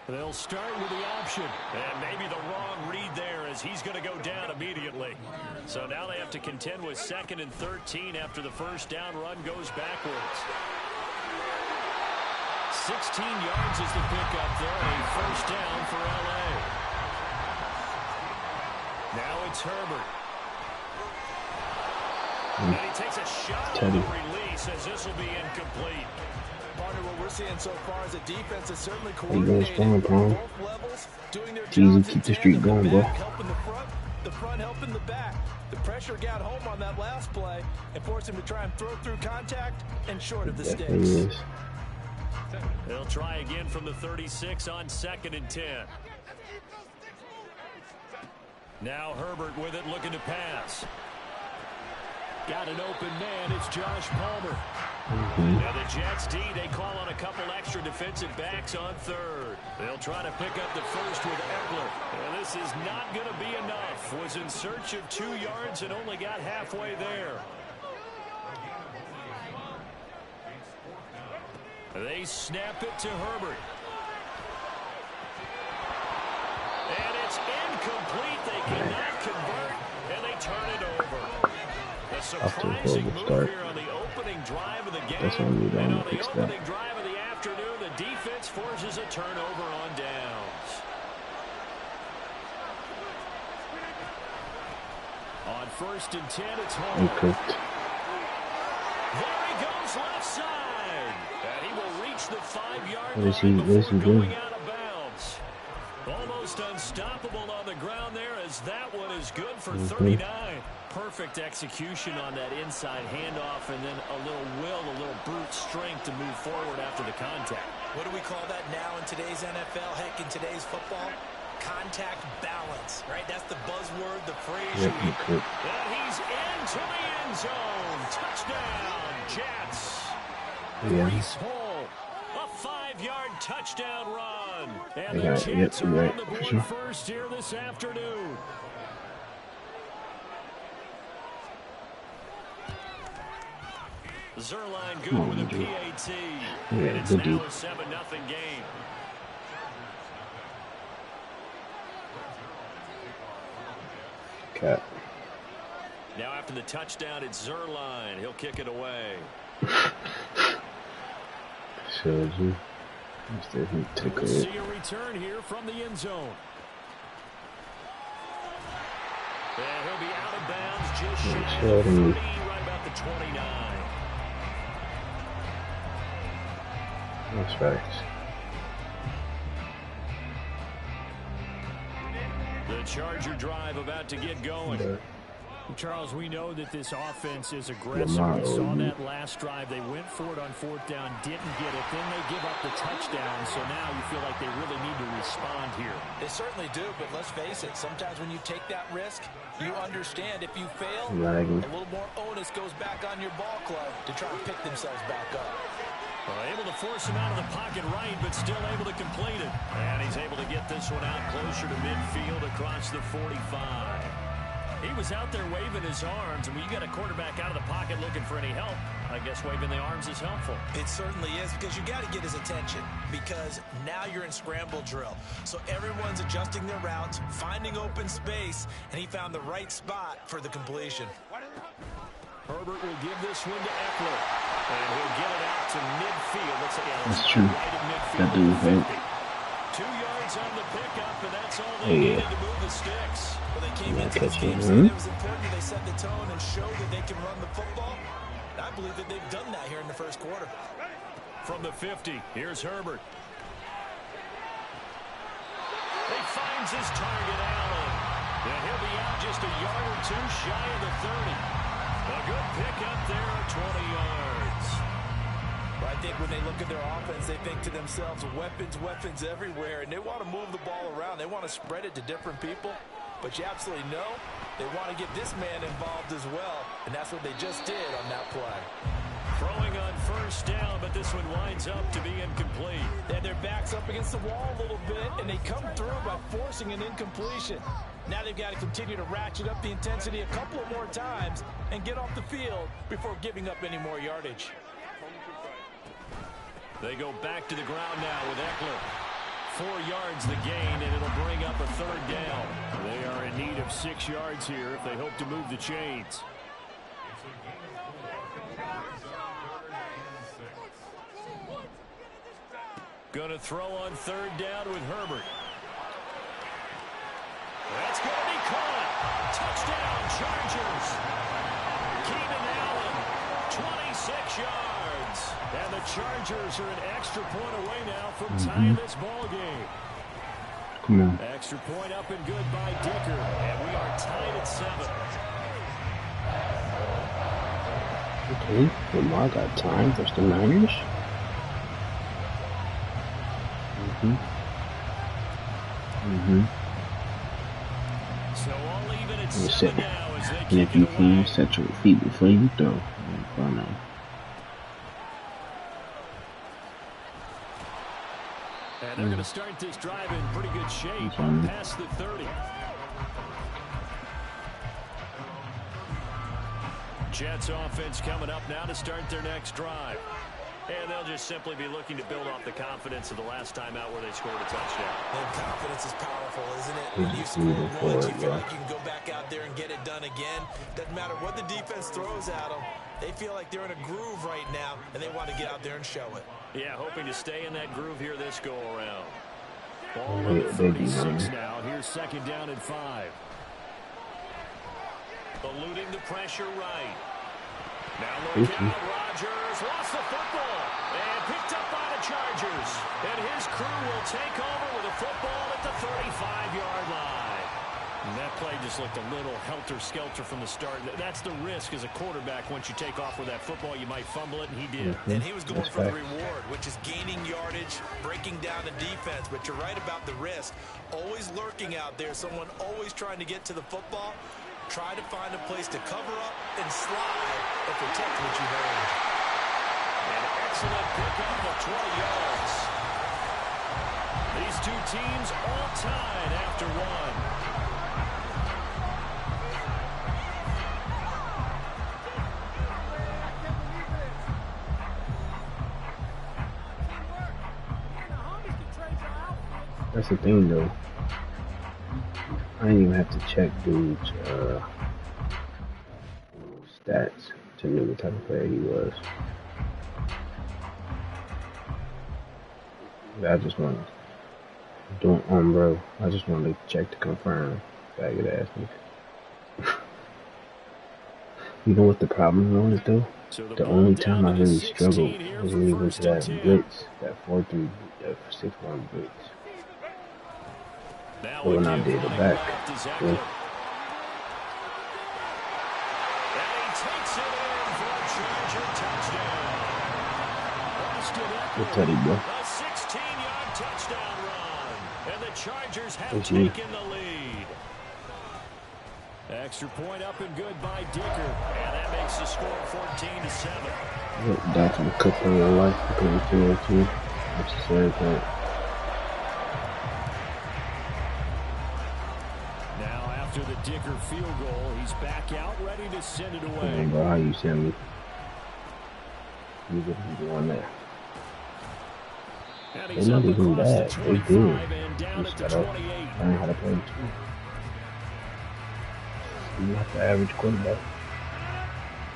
They'll start with the option. And maybe the wrong read there as he's going to go down immediately. So now they have to contend with 2nd and 13 after the first down run goes backwards. 16 yards is the pickup there. A first down for L.A. Now it's Herbert. And he takes a shot on the release as this will be incomplete. Partner, what we're seeing so far is a defense that's certainly coordinated on both levels, doing their Easy, jobs keep the streak going, bro. helping the front helping the back. The pressure got home on that last play and forced him to try and throw through contact and short of the stakes. They'll try again from the 36 on 2nd and 10. Now Herbert with it, looking to pass. Got an open man. It's Josh Palmer. Now the Jets D, they call on a couple extra defensive backs on 3rd. They'll try to pick up the first with Eckler. And this is not going to be enough. Was in search of 2 yards and only got halfway there. They snap it to Herbert. And it's incomplete. They cannot convert, and they turn it over. A surprising move here on the opening drive of the game. And on the opening drive of the afternoon, the defense forces a turnover on downs. On 1st and 10, it's home. There he goes left side. And he will reach the 5-yard line before going out of bounds. Almost unstoppable on the ground there as that one is good for 39. Perfect execution on that inside handoff, and then a little will, a little brute strength to move forward after the contact. What do we call that now in today's NFL? Heck, in today's football? Contact balance, right? That's the buzzword, the phrase. And he's into the end zone. Touchdown, Jets. Reese Hall, a 5-yard touchdown run. And the Jets are on the board first here this afternoon. Zerline good with a PAT. And it's now a 7-0 game. Cat. Now after the touchdown, it's Zerline. He'll kick it away. Showed you. We'll see a return here from the end zone. And he'll be out of bounds just shy of 30, right about the 29. That's right. The Charger drive about to get going. Yeah. Charles, we know that this offense is aggressive. We saw that last drive. They went for it on 4th down, didn't get it. Then they give up the touchdown. So now you feel like they really need to respond here. They certainly do, but let's face it. Sometimes when you take that risk, you understand if you fail, a little more onus goes back on your ball club to try and pick themselves back up. Well, able to force him out of the pocket right, but still able to complete it. And he's able to get this one out closer to midfield across the 45. He was out there waving his arms, and when you got a quarterback out of the pocket looking for any help, I guess waving the arms is helpful. It certainly is, because you got to get his attention, because now you're in scramble drill. So everyone's adjusting their routes, finding open space, and he found the right spot for the completion. Herbert will give this one to Eckler, and he'll get it out to midfield. Looks like that's true. Right at midfield. That dude's right. 2 yards on the pickup, and that's all they needed to move the sticks. Well, they came into this game saying it was important. They set the tone and showed that they can run the football. I believe that they've done that here in the first quarter. From the 50, here's Herbert. He finds his target, Allen. And he'll be out just a yard or two shy of the 30. A good pickup there at 20 yards. Well, I think when they look at their offense, they think to themselves, weapons, weapons everywhere, and they want to move the ball around. They want to spread it to different people. But you absolutely know they want to get this man involved as well, and that's what they just did on that play. Throwing on first down, but this one winds up to be incomplete. They had their backs up against the wall a little bit, and they come through by forcing an incompletion. Now they've got to continue to ratchet up the intensity a couple of more times and get off the field before giving up any more yardage. They go back to the ground now with Eckler. 4 yards the gain, and it'll bring up a third down. They are in need of 6 yards here if they hope to move the chains. Going to throw on third down with Herbert. That's going to be caught. Touchdown, Chargers. Keenan Allen, 26 yards. And the Chargers are an extra point away now from tying this ball game. Come on. Extra point up and good by Dicker. And we are tied at 7. Okay, Lamar got time versus the Niners. So all even at You 7 set, now as they and kick if you it away. can, set your feet before you throw. And they're going to start this drive in pretty good shape, past the 30. Jets offense coming up now to start their next drive. And they'll just simply be looking to build off the confidence of the last time out where they scored a touchdown. And confidence is powerful, isn't it? When you score once, you feel like you can go back out there and get it done again. Doesn't matter what the defense throws at them. They feel like they're in a groove right now, and they want to get out there and show it. Yeah, hoping to stay in that groove here this go-around. Ball number 36 now. Here's second down and 5. Eluding the pressure right. Now look out, Rodgers lost the football and picked up by the Chargers. And his crew will take over with a football at the 35-yard line. And that play just looked a little helter-skelter from the start. That's the risk as a quarterback. Once you take off with that football, you might fumble it, and he did. And he was going for the reward, which is gaining yardage, breaking down the defense. But you're right about the risk. Always lurking out there, someone always trying to get to the football. Try to find a place to cover up and slide and protect what you earned. An excellent pickup of 20 yards. These two teams all tied after one. That's the thing, though. I didn't even have to check dude's stats to know what type of player he was. I just wanted bro. I just wanted to check to confirm. Faggot ass nigga. You know what the problem was, though? The only time I really struggled was when he went to that blitz, that 4-3, that 6-1 blitz. But when I did it back, yeah. Good Teddy, bro. A 16-yard touchdown run. And the Chargers have taken the lead. Extra point up and good by Dicker. And that makes the score 14-7. That's a couple of your life. I couldn't feel it too. That's the same thing. Now after the Dicker field goal, he's back out ready to send it away. Hey, bro, how you send me? You could be doing that. They're not even bad. They good. Just gotta learn how to play too. You're not the average quarterback.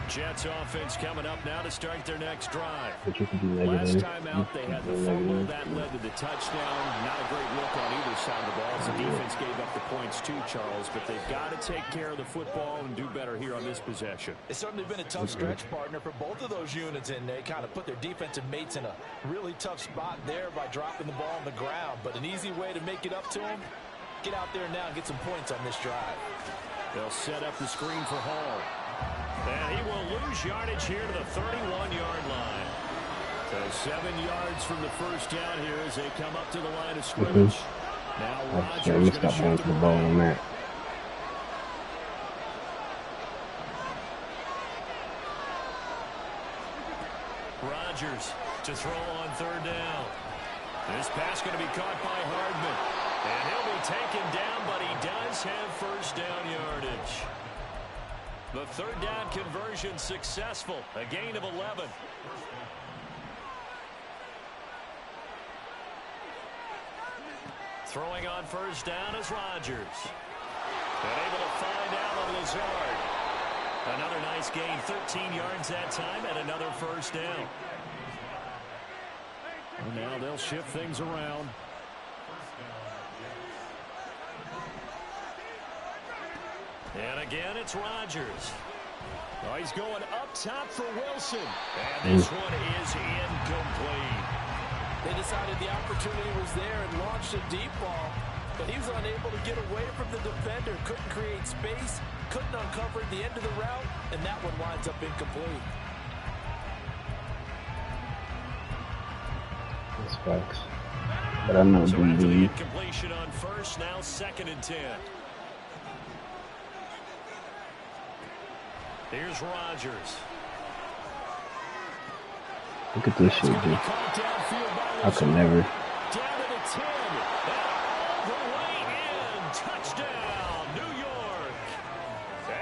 Jets offense coming up now to start their next drive. But you can be negative. Last time out, they had the fumble that led to the touchdown. Not a great look on either side of the ball as the defense gave up the points too, Charles. But they've got to take care of the football and do better here on this possession. It's certainly been a tough stretch, partner, for both of those units, and they kind of put their defensive mates in a really tough spot there by dropping the ball on the ground. But an easy way to make it up to them, Get out there now and get some points on this drive. They'll set up the screen for Hall. And he will lose yardage here to the 31-yard line. So 7 yards from the first down here as they come up to the line of scrimmage. Now Rodgers going to shoot the ball on that. Rodgers to throw on third down. This pass going to be caught by Hardman. And he'll be taken down, but he does have first down yardage. The third down conversion successful. A gain of 11. Throwing on first down is Rodgers. And able to find Alan Lazard. Another nice gain, 13 yards that time, and another first down. And now they'll shift things around. And again, it's Rodgers. Oh, he's going up top for Wilson. And this one is incomplete. They decided the opportunity was there and launched a deep ball, but he was unable to get away from the defender. Couldn't create space, couldn't uncover the end of the route, and that one winds up incomplete. That's facts. But I'm not doing the incompletion on first, now 2nd and 10. Here's Rodgers. Look at this shit, dude. I could never. Down to the 10. All the way in. Touchdown, New York.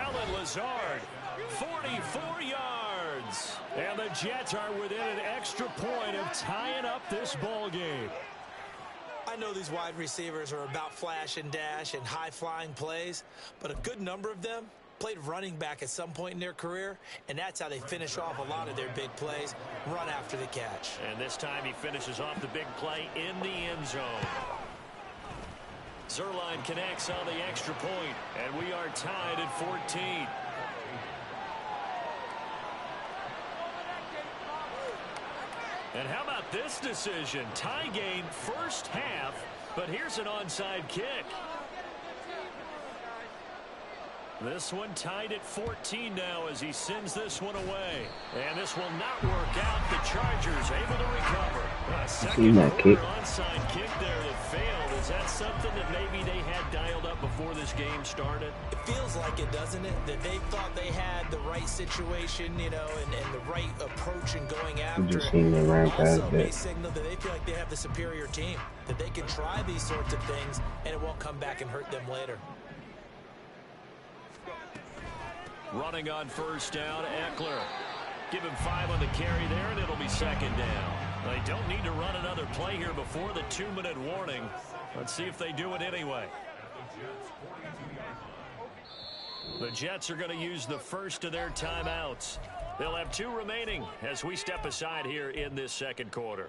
Alan Lazard, 44 yards. And the Jets are within an extra point of tying up this ball game. I know these wide receivers are about flash and dash and high-flying plays, but a good number of them played running back at some point in their career, and that's how they finish off a lot of their big plays, run after the catch. And this time he finishes off the big play in the end zone. Zerline connects on the extra point, and we are tied at 14. And how about this decision? Tie game first half, but here's an onside kick. This one tied at 14 now as he sends this one away. And this will not work out. The Chargers able to recover. A second quarter onside kick there that failed. Is that something that maybe they had dialed up before this game started? It feels like it, doesn't it? That they thought they had the right situation, you know, and the right approach in going after it. Also, may signal that they feel like they have the superior team, that they can try these sorts of things, and it won't come back and hurt them later. Running on first down, Eckler. Give him 5 on the carry there, and it'll be 2nd down. They don't need to run another play here before the 2-minute warning. Let's see if they do it anyway. The Jets are going to use the first of their timeouts. They'll have 2 remaining as we step aside here in this second quarter.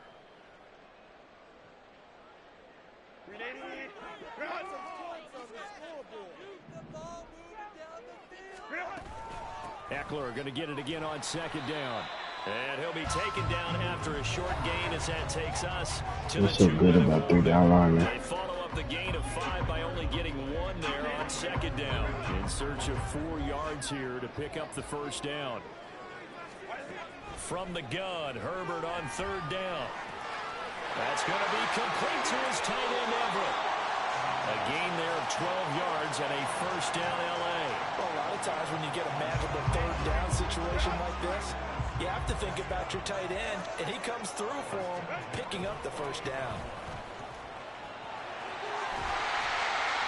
Eckler going to get it again on 2nd down. And he'll be taken down after a short gain as that takes us to What's the so good about 3-down linemen? They follow up the gain of 5 by only getting 1 there on 2nd down. In search of 4 yards here to pick up the first down. From the gun, Herbert on 3rd down. That's going to be complete to his tight end Everett. A gain there of 12 yards and a first down L.A. Well, a lot of times when you get a manageable 3rd down situation like this, you have to think about your tight end, and he comes through for him, picking up the first down.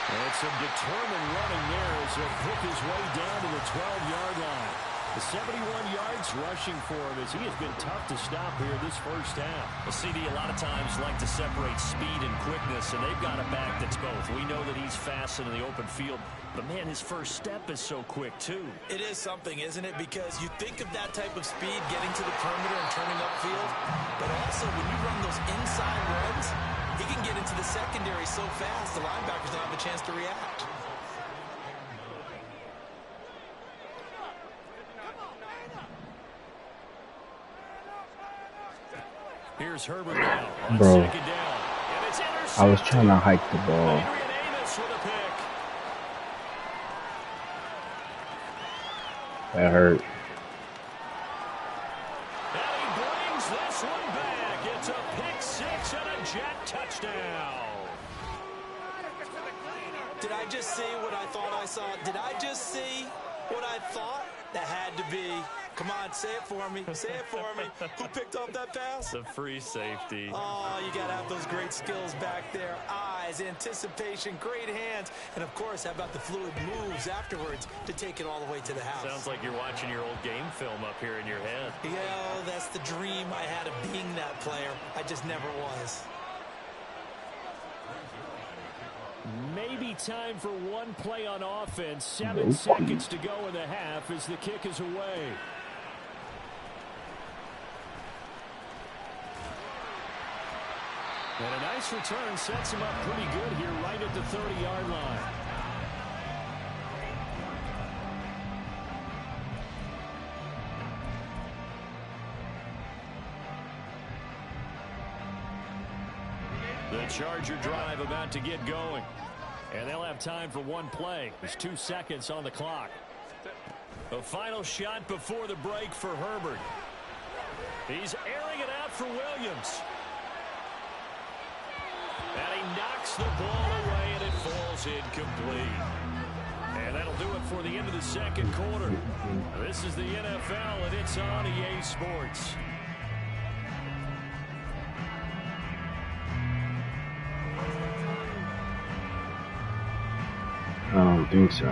And some determined running there as he'll pick his way down to the 12-yard line. The 71 yards rushing for him as he has been tough to stop here this first half. Well, CD a lot of times like to separate speed and quickness, and they've got a back that's both. We know that he's fast in the open field, but, man, his first step is so quick, too. It is something, isn't it? Because you think of that type of speed getting to the perimeter and turning upfield, but also when you run those inside runs, he can get into the secondary so fast the linebackers don't have a chance to react. Here's Herbert now on Bro, 2nd down. And it's I was trying to hike the ball. Moss with a pick. That hurt. And he brings this one back. It's a pick six and a Jet touchdown. Did I just see what I thought I saw? Did I just see what I thought? That had to be. Come on, say it for me. Say it for me. Who picked up that pass? The free safety. Oh, you got to have those great skills back there. Eyes, anticipation, great hands. And, of course, how about the fluid moves afterwards to take it all the way to the house? Sounds like you're watching your old game film up here in your head. Yeah, that's the dream I had of being that player. I just never was. Maybe time for one play on offense. 7 seconds to go in the half as the kick is away. And a nice return sets him up pretty good here right at the 30-yard line. The Charger drive about to get going. And they'll have time for one play. There's 2 seconds on the clock. A final shot before the break for Herbert. He's airing it out for Williams. And he knocks the ball away, and it falls incomplete. And that'll do it for the end of the second quarter. This is the NFL, and it's on EA Sports. I don't think so.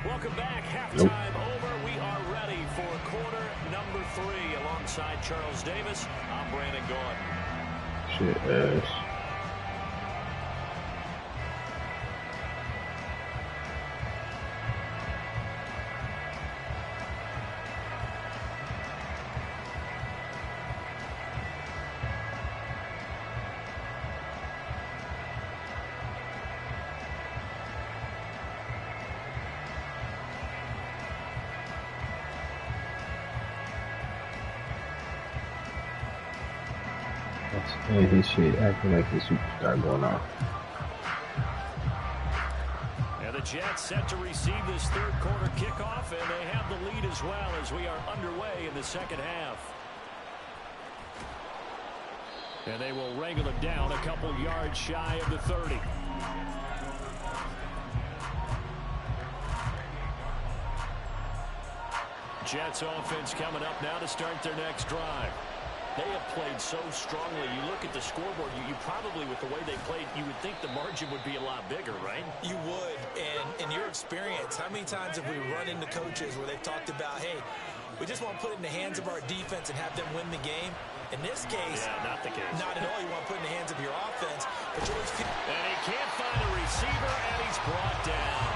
Welcome back. Halftime over. We are ready for quarter number 3. Alongside Charles Davis, I'm Brandon Gaudin. Shit ass. And his shit acting like his superstar going on. And the Jets set to receive this third quarter kickoff, and they have the lead as well as we are underway in the second half. And they will wrangle it down a couple yards shy of the 30. Jets offense coming up now to start their next drive. They have played so strongly. You look at the scoreboard, you probably, with the way they played, you would think the margin would be a lot bigger, right? You would. And in your experience, how many times have we run into coaches where they've talked about, hey, we just want to put it in the hands of our defense and have them win the game? In this case, yeah, not the case. Not at all. You want to put it in the hands of your offense. But you always and he can't find a receiver, and he's brought down.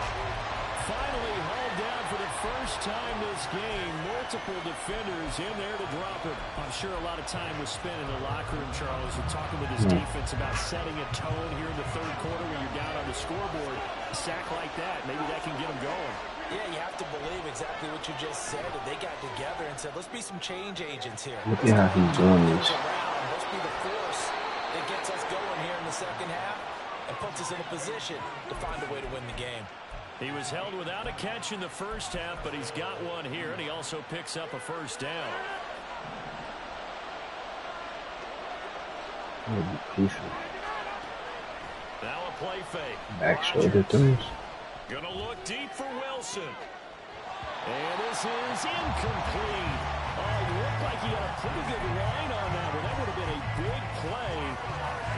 Finally hauled down for the first time this game. Multiple defenders in there to drop him. I'm sure a lot of time was spent in the locker room, Charles, and talking with his defense about setting a tone here in the third quarter when you're down on the scoreboard. A sack like that, maybe that can get him going. Yeah, you have to believe exactly what you just said. And they got together and said, let's be some change agents here. Look at how he's doing this. Let's be the force that gets us going here in the second half and puts us in a position to find a way to win the game. He was held without a catch in the first half, but he's got one here, and he also picks up a first down. That would be crucial. Now a play fake. Back shoulder throws. Gonna look deep for Wilson. And this is incomplete. Oh, he looked like he had a pretty good line on that one. That would have been a big play,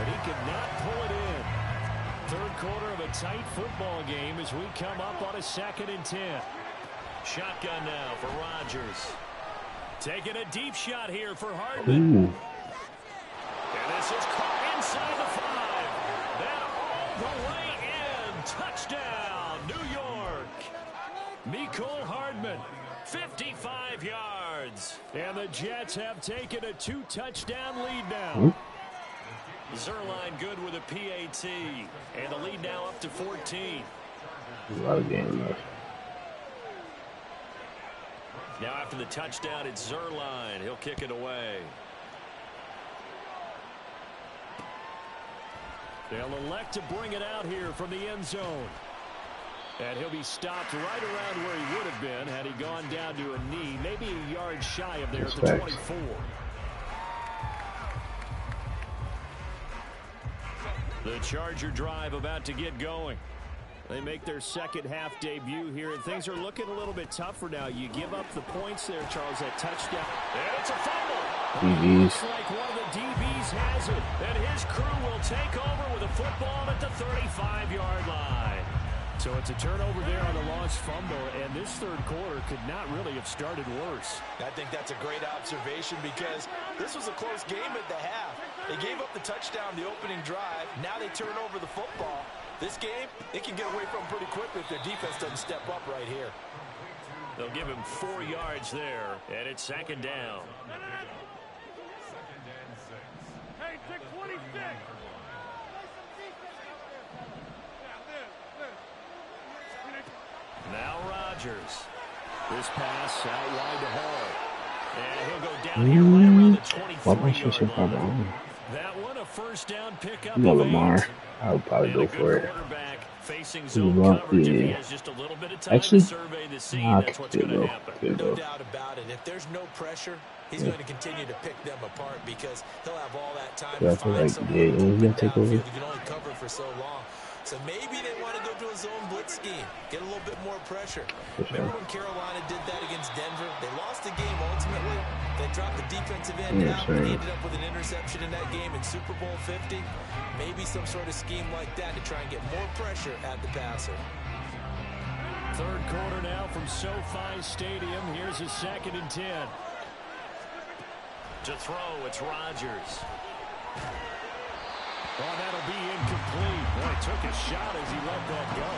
but he could not pull it in. Third quarter of a tight football game as we come up on a 2nd and 10. Shotgun now for Rodgers. Taking a deep shot here for Hardman. Ooh. And this is caught inside the 5. Then all the way in. Touchdown, New York. Mecole Hardman, 55 yards. And the Jets have taken a 2-touchdown lead now. Zerline good with a PAT. And the lead now up to 14. A lot of game left. Now after the touchdown, it's Zerline. He'll kick it away. They'll elect to bring it out here from the end zone. And he'll be stopped right around where he would have been had he gone down to a knee, maybe a yard shy of there at the 24. The Charger drive about to get going. They make their second half debut here, and things are looking a little bit tougher now. You give up the points there, Charles, that touchdown. And it's a fumble. Looks like one of the DBs has it, and his crew will take over with a football at the 35-yard line. So it's a turnover there on the lost fumble, and this third quarter could not really have started worse. I think that's a great observation because this was a close game at the half. They gave up the touchdown the opening drive. Now they turn over the football. This game, they can get away from them pretty quickly if their defense doesn't step up right here. They'll give him 4 yards there, and it's second down. Hey, take 26. Now Rodgers. This pass out wide to Hall. And he'll go down here right around the 23-yard line. That one, a first down pickup. No, Lamar. I would probably go for it. Facing zone coverage, if he has just a little bit of time to survey the scene, that's what's going to happen. No doubt about it. If there's no pressure, he's going to continue to pick them apart because he'll have all that time to find someone to take over. You can only cover for so long. So maybe they want to go to a zone blitz scheme, get a little bit more pressure. Remember when Carolina did that against Denver? They lost the game ultimately. They dropped the defensive end out, and ended up with an interception in that game in Super Bowl 50. Maybe some sort of scheme like that to try and get more pressure at the passer. Third quarter now from SoFi Stadium. Here's a 2nd and 10. To throw, it's Rodgers. Oh, that'll be incomplete. Boy, took a shot as he let that go.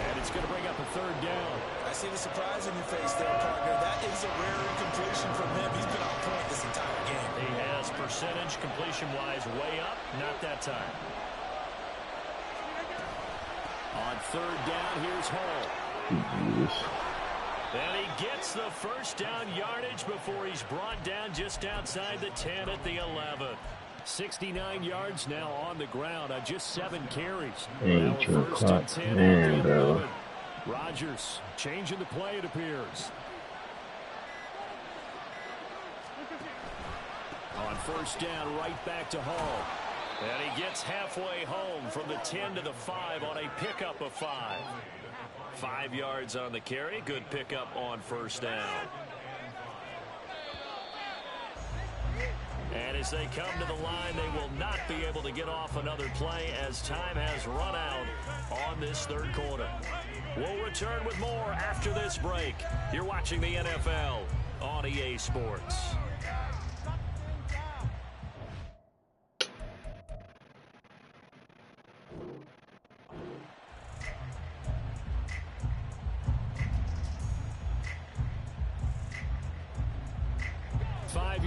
And it's going to bring up a 3rd down. I see the surprise in your face there, partner. That is a rare incompletion from him. He's been on point this entire game. He has percentage completion-wise way up. Not that time. On 3rd down, here's Hall. And he gets the first down yardage before he's brought down just outside the 10 at the 11. 69 yards now on the ground on just 7 carries. Now 1st and 10 at the 11. Rodgers changing the play, it appears. On 1st down, right back to Hall. And he gets halfway home from the 10 to the 5 on a pickup of 5. 5 yards on the carry. Good pickup on 1st down. And as they come to the line, they will not be able to get off another play as time has run out on this 3rd quarter. We'll return with more after this break. You're watching the NFL on EA Sports.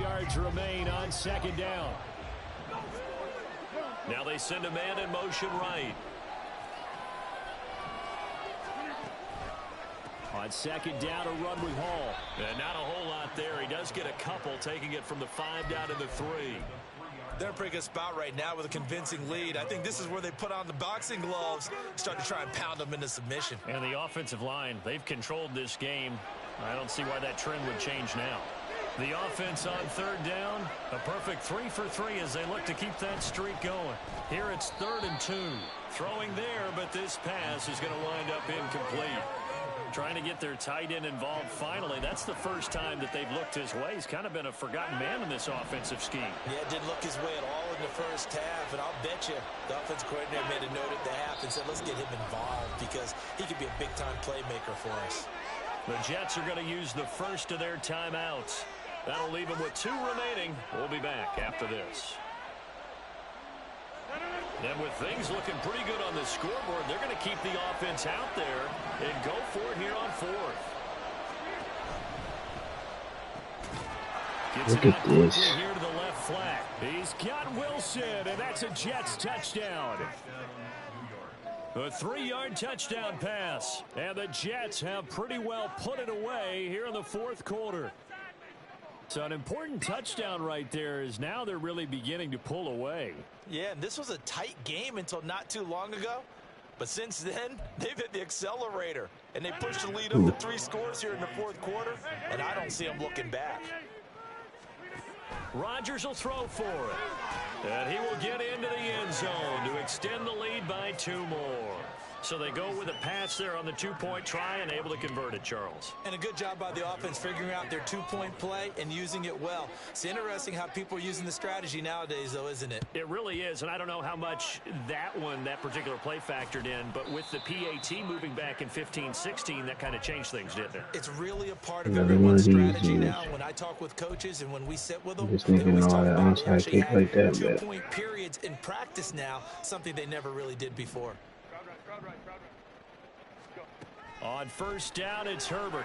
Yards remain on 2nd down. Now they send a man in motion right. On 2nd down, a run with Hall. And not a whole lot there. He does get a couple, taking it from the 5 down to the 3. They're in a pretty good spot right now with a convincing lead. I think this is where they put on the boxing gloves, start to try and pound them into submission. And the offensive line, they've controlled this game. I don't see why that trend would change now. The offense on 3rd down, a perfect 3 for 3 as they look to keep that streak going. Here it's 3rd and 2. Throwing there, but this pass is going to wind up incomplete. Trying to get their tight end involved finally. That's the first time that they've looked his way. He's kind of been a forgotten man in this offensive scheme. Yeah, it didn't look his way at all in the first half, and I'll bet you the offensive coordinator made a note at the half and said, let's get him involved because he could be a big-time playmaker for us. The Jets are going to use the first of their timeouts. That'll leave them with 2 remaining. We'll be back after this. And with things looking pretty good on the scoreboard, they're going to keep the offense out there and go for it here on 4th. Gets Look at this. Here to the left flat. He's got Wilson, and that's a Jets touchdown. A 3-yard touchdown pass. And the Jets have pretty well put it away here in the 4th quarter. So an important touchdown right there is now they're really beginning to pull away. Yeah, and this was a tight game until not too long ago. But since then, they've hit the accelerator. And they pushed the lead up to 3 scores here in the fourth quarter. And I don't see them looking back. Rodgers will throw for it. And he will get into the end zone to extend the lead by 2 more. So they go with a pass there on the 2-point try and able to convert it, Charles. And a good job by the offense figuring out their 2-point play and using it well. It's interesting how people are using the strategy nowadays, though, isn't it? It really is, and I don't know how much that particular play factored in, but with the PAT moving back in 15-16, that kind of changed things, didn't it? It's really a part of everyone's strategy now. When I talk with coaches and when we sit with them, they always talk about they actually have 2-point periods in practice now, something they never really did before. On first down, it's Herbert.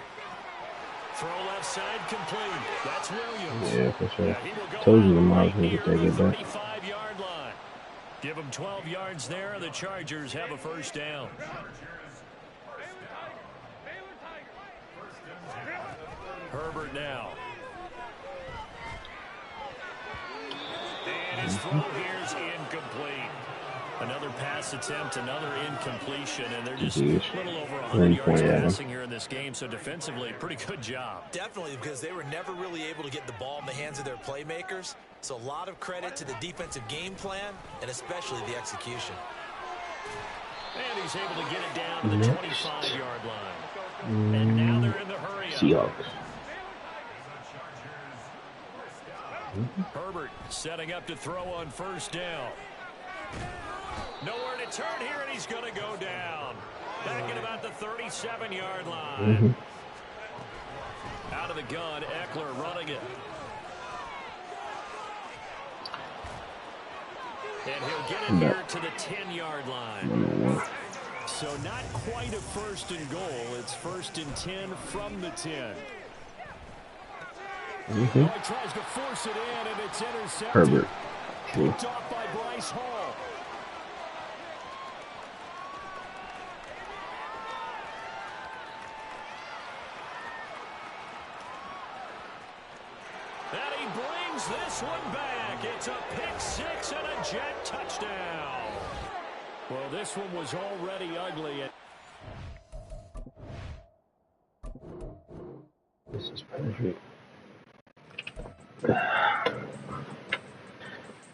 Throw left side complete. That's Williams. Yeah, for sure. He will go Told you the right Miles near would take the it back. 35-yard line. Give them 12 yards there, and the Chargers have a first down. Herbert now. And his throw here is incomplete. Another pass attempt, another incompletion, and they're just a little over 100 yards passing here in this game, so defensively, pretty good job. Definitely, because they were never really able to get the ball in the hands of their playmakers, so a lot of credit to the defensive game plan, and especially the execution. And he's able to get it down to the 25-yard line. And now they're in the hurry-up. Seahawks. Herbert setting up to throw on first down. Nowhere to turn here, and he's going to go down. Back at about the 37-yard line. Out of the gun, Eckler running it. And he'll get it here to the 10-yard line. So not quite a first and goal. It's first and 10 from the 10. He tries to force it in, and it's intercepted. Herbert. Picked off by Bryce Hall. And he brings this one back. It's a pick six and a jet touchdown. Well, this one was already ugly. This is perfect.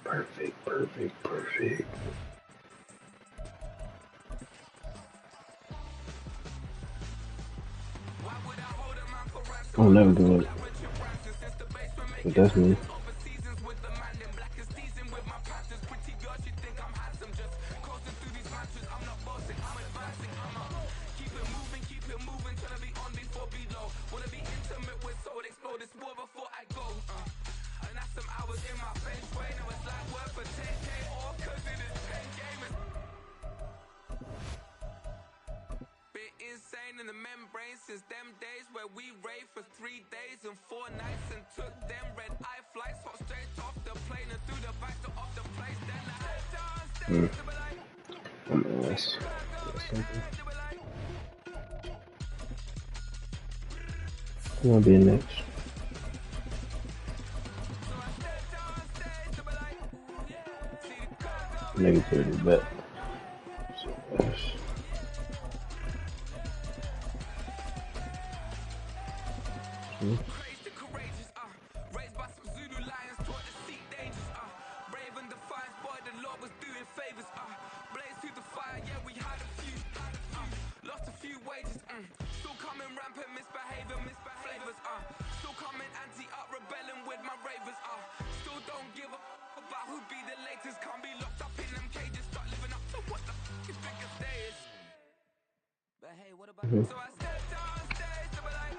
Perfect. I'll never do it. But that's me. In the membrane since them days where we raved for 3 days and 4 nights and took them red-eye flights, hot straight off the plane and through the back door of the place. Then I head downstairs to be like, Who wanna be next? Negativity, but raised by some Zulu lions, taught to seek dangers, brave and defiant, boy, the Lord was doing favors, blaze through the fire, yeah, we had a few, lost a few wages, still coming rampant, misbehaving, flavors, still coming anti-up, rebelling with my ravers, still don't give a about who be the latest, can't be locked up in them cages, start living up to what the is biggest day is. But hey, what about so I stepped downstairs to be like,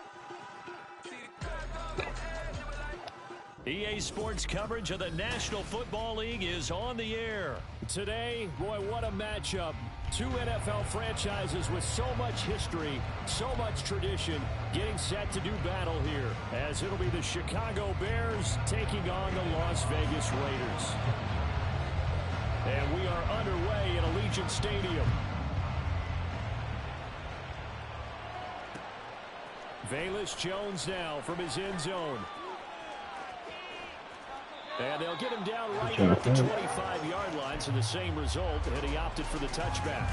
EA Sports coverage of the National Football League is on the air. Today, boy, what a matchup. 2 NFL franchises with so much history, so much tradition, getting set to do battle here, as it'll be the Chicago Bears taking on the Las Vegas Raiders. And we are underway in Allegiant Stadium. Velus Jones now from his end zone. And they'll get him down right here at the 25-yard line, so the same result, and he opted for the touchback.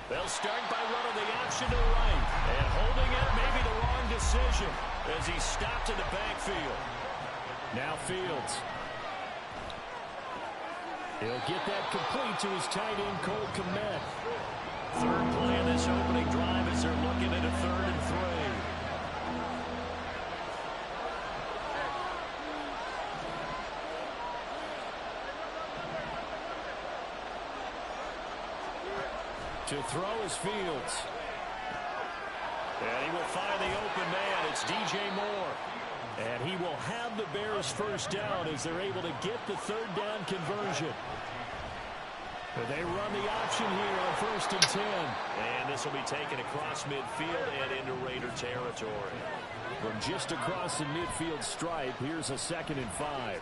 They'll start by running the option to the right. And holding it may be the wrong decision as he stopped in the backfield. Now Fields. He'll get that complete to his tight end, Cole Kmet. Third play of this opening drive as they're looking at a 3rd and 3. To throw is Fields. And he will find the open man. It's DJ Moore. And he will have the Bears first down as they're able to get the 3rd down conversion. But they run the option here on 1st and 10. And this will be taken across midfield and into Raider territory. From just across the midfield stripe, here's a 2nd and 5.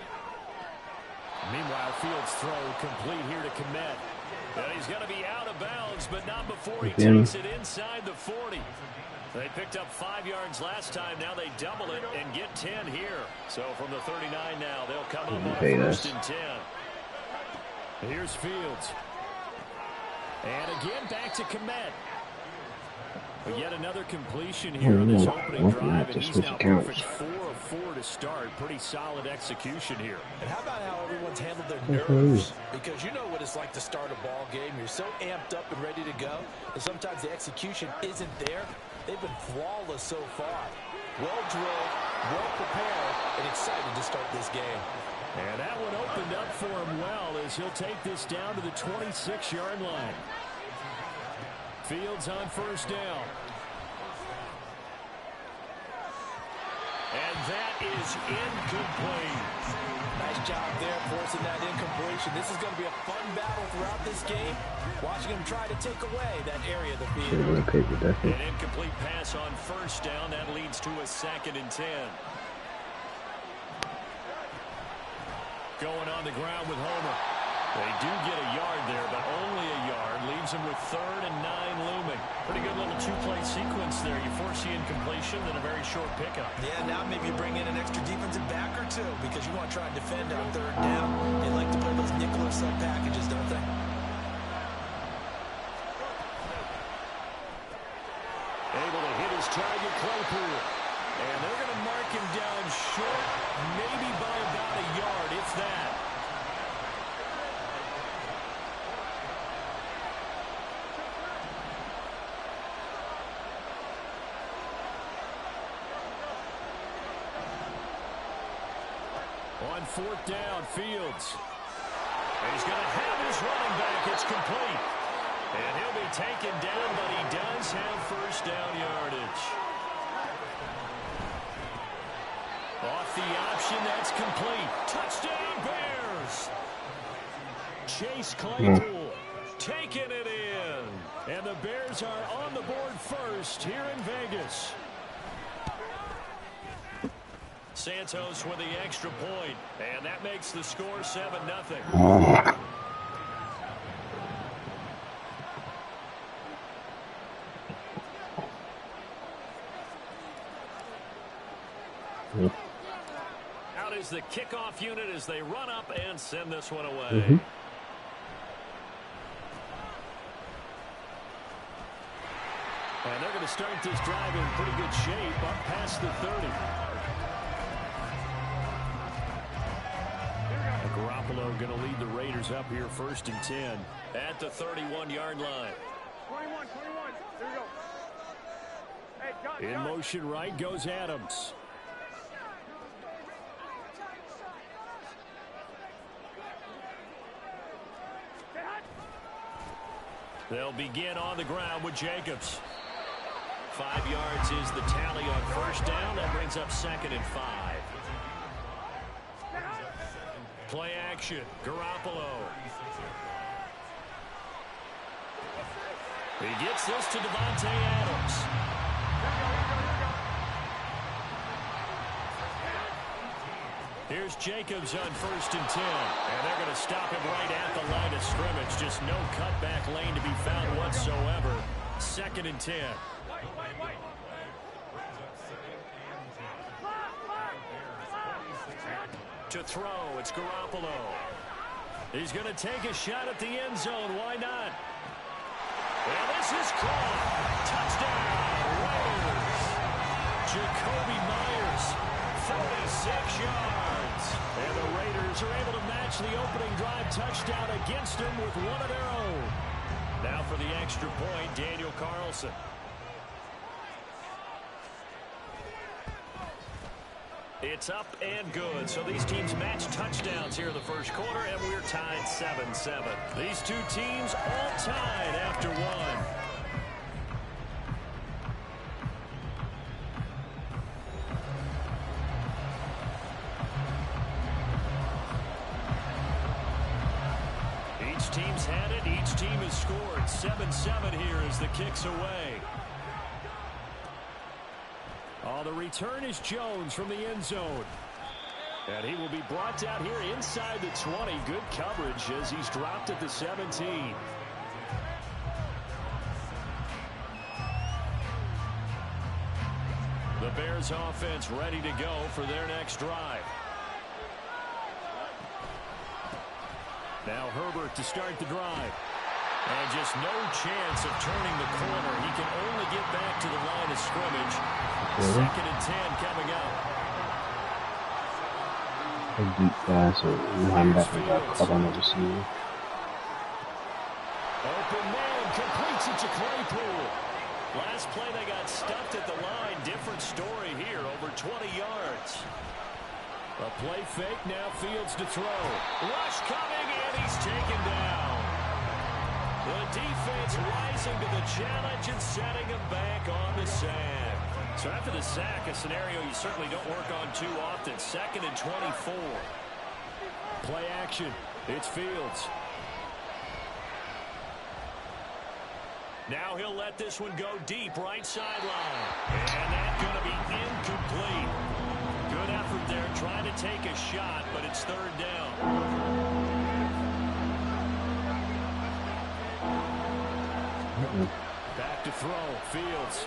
Meanwhile, Fields' throw complete here to Kmet. And he's going to be out of bounds, but not before he takes it inside the 40. They picked up 5 yards last time. Now they double it and get 10 here. So from the 39 now, they'll come up on 1st and 10. Here's Fields. And again, back to Kmet. But yet another completion here on this opening drive, and he's now perfect 4 of 4 to start. Pretty solid execution here. And how about how everyone's handled their nerves? Because you know what it's like to start a ball game. You're so amped up and ready to go, and sometimes the execution isn't there. They've been flawless so far. Well drilled, well prepared, and excited to start this game. And that one opened up for him well as he'll take this down to the 26-yard line. Fields on 1st down. And that is incomplete. Nice job there forcing that incompletion. This is going to be a fun battle throughout this game. Watching him try to take away that area of the field. An incomplete pass on 1st down. That leads to a 2nd and 10. Going on the ground with Homer. They do get a yard there, but only a yard. Leaves him with 3rd and 9 looming. Pretty good little 2-play sequence there. You force the incompletion, then a very short pickup. Yeah, now maybe you bring in an extra defensive back or two because you want to try and defend on 3rd down. They like to play those nickel or sub packages, don't they? Able to hit his target, Claypool. And they're going to mark him down short, maybe by about a yard, if that. On 4th down, Fields. And he's going to have his running back. It's complete. And he'll be taken down, but he does have 1st down yardage. Off the option, that's complete. Touchdown, Bears. Chase Claypool taking it in. And the Bears are on the board first here in Vegas. Santos with the extra point, and that makes the score 7-0. Out is the kickoff unit as they run up and send this one away. And they're going to start this drive in pretty good shape up past the 30. Garoppolo going to lead the Raiders up here 1st and 10 at the 31-yard line. 21. Here we go. Hey, in motion right goes Adams. They'll begin on the ground with Jacobs. 5 yards is the tally on 1st down. That brings up 2nd and 5. Play action, Garoppolo. He gets this to Devontae Adams. Here's Jacobs on 1st and 10. And they're going to stop him right at the line of scrimmage. Just no cutback lane to be found whatsoever. 2nd and 10. To throw, it's Garoppolo. He's going to take a shot at the end zone. Why not? And this is caught. Touchdown, Raiders. Jacoby Myers, 46 yards. And the Raiders are able to match the opening drive touchdown against them with one of their own. Now for the extra point, Daniel Carlson. It's up and good. So these teams match touchdowns here in the first quarter, and we're tied 7-7. These two teams all tied after one. Each team's had it. Each team has scored. 7-7 here as the kick's away. Oh, the return is Jones from the end zone. And he will be brought down here inside the 20. Good coverage as he's dropped at the 17. The Bears offense ready to go for their next drive. Now Herbert to start the drive. And just no chance of turning the corner. He can only get back to the line of scrimmage. 2nd and 10 coming up. A deep pass or linebacker got caught on the receiver. Open man completes it to Claypool. Last play they got stuffed at the line. Different story here, over 20 yards. A play fake, now Fields to throw. Rush coming, and he's taken down. The defense rising to the challenge and setting him back on the sand. So after the sack, a scenario you certainly don't work on too often. 2nd and 24. Play action. It's Fields. Now he'll let this one go deep, right sideline. And that's going to be incomplete. Good effort there, trying to take a shot, but it's 3rd down. Back to throw, Fields.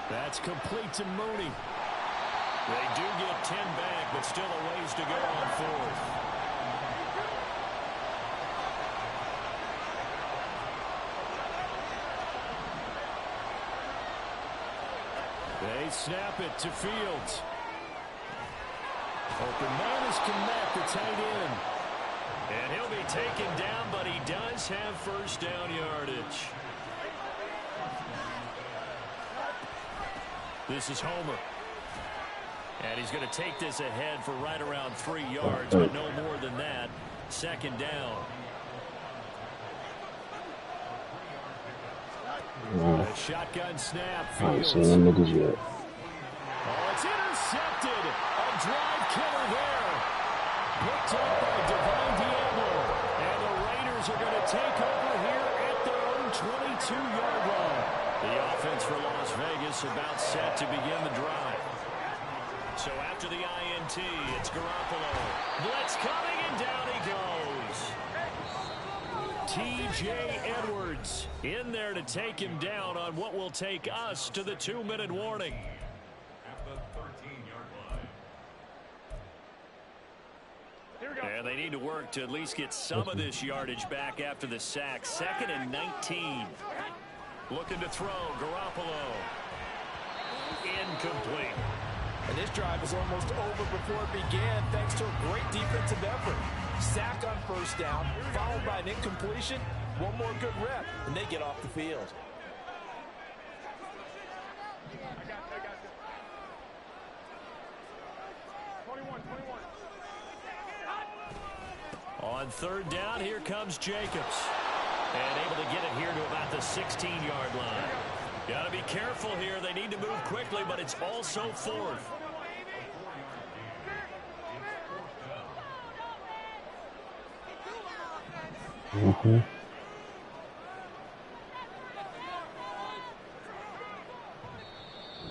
That's complete to Mooney. They do get 10 back, but still a ways to go on 4th. They snap it to Fields. Open man is Kmet, the tight end. And he'll be taken down, but he does have 1st down yardage. This is Homer. And he's going to take this ahead for right around 3 yards, but no more than that. 2nd down. A shotgun snap. I haven't Fields. seen them niggas yet. Oh, it's intercepted. A drive killer there. Picked up by Devon Diablo. And the Raiders are going to take over here at their own 22-yard line. The offense for Las Vegas about set to begin the drive. So after the INT, it's Garoppolo. Blitz coming, and down he goes. T.J. Edwards in there to take him down on what will take us to the 2-minute warning. And they need to work to at least get some of this yardage back after the sack. 2nd and 19. Looking to throw, Garoppolo. Incomplete. And this drive was almost over before it began thanks to a great defensive effort. Sack on 1st down, followed by an incompletion. One more good rep, and they get off the field. On 3rd down, here comes Jacobs. And able to get it here to about the 16-yard line. Got to be careful here. They need to move quickly, but it's also 4th.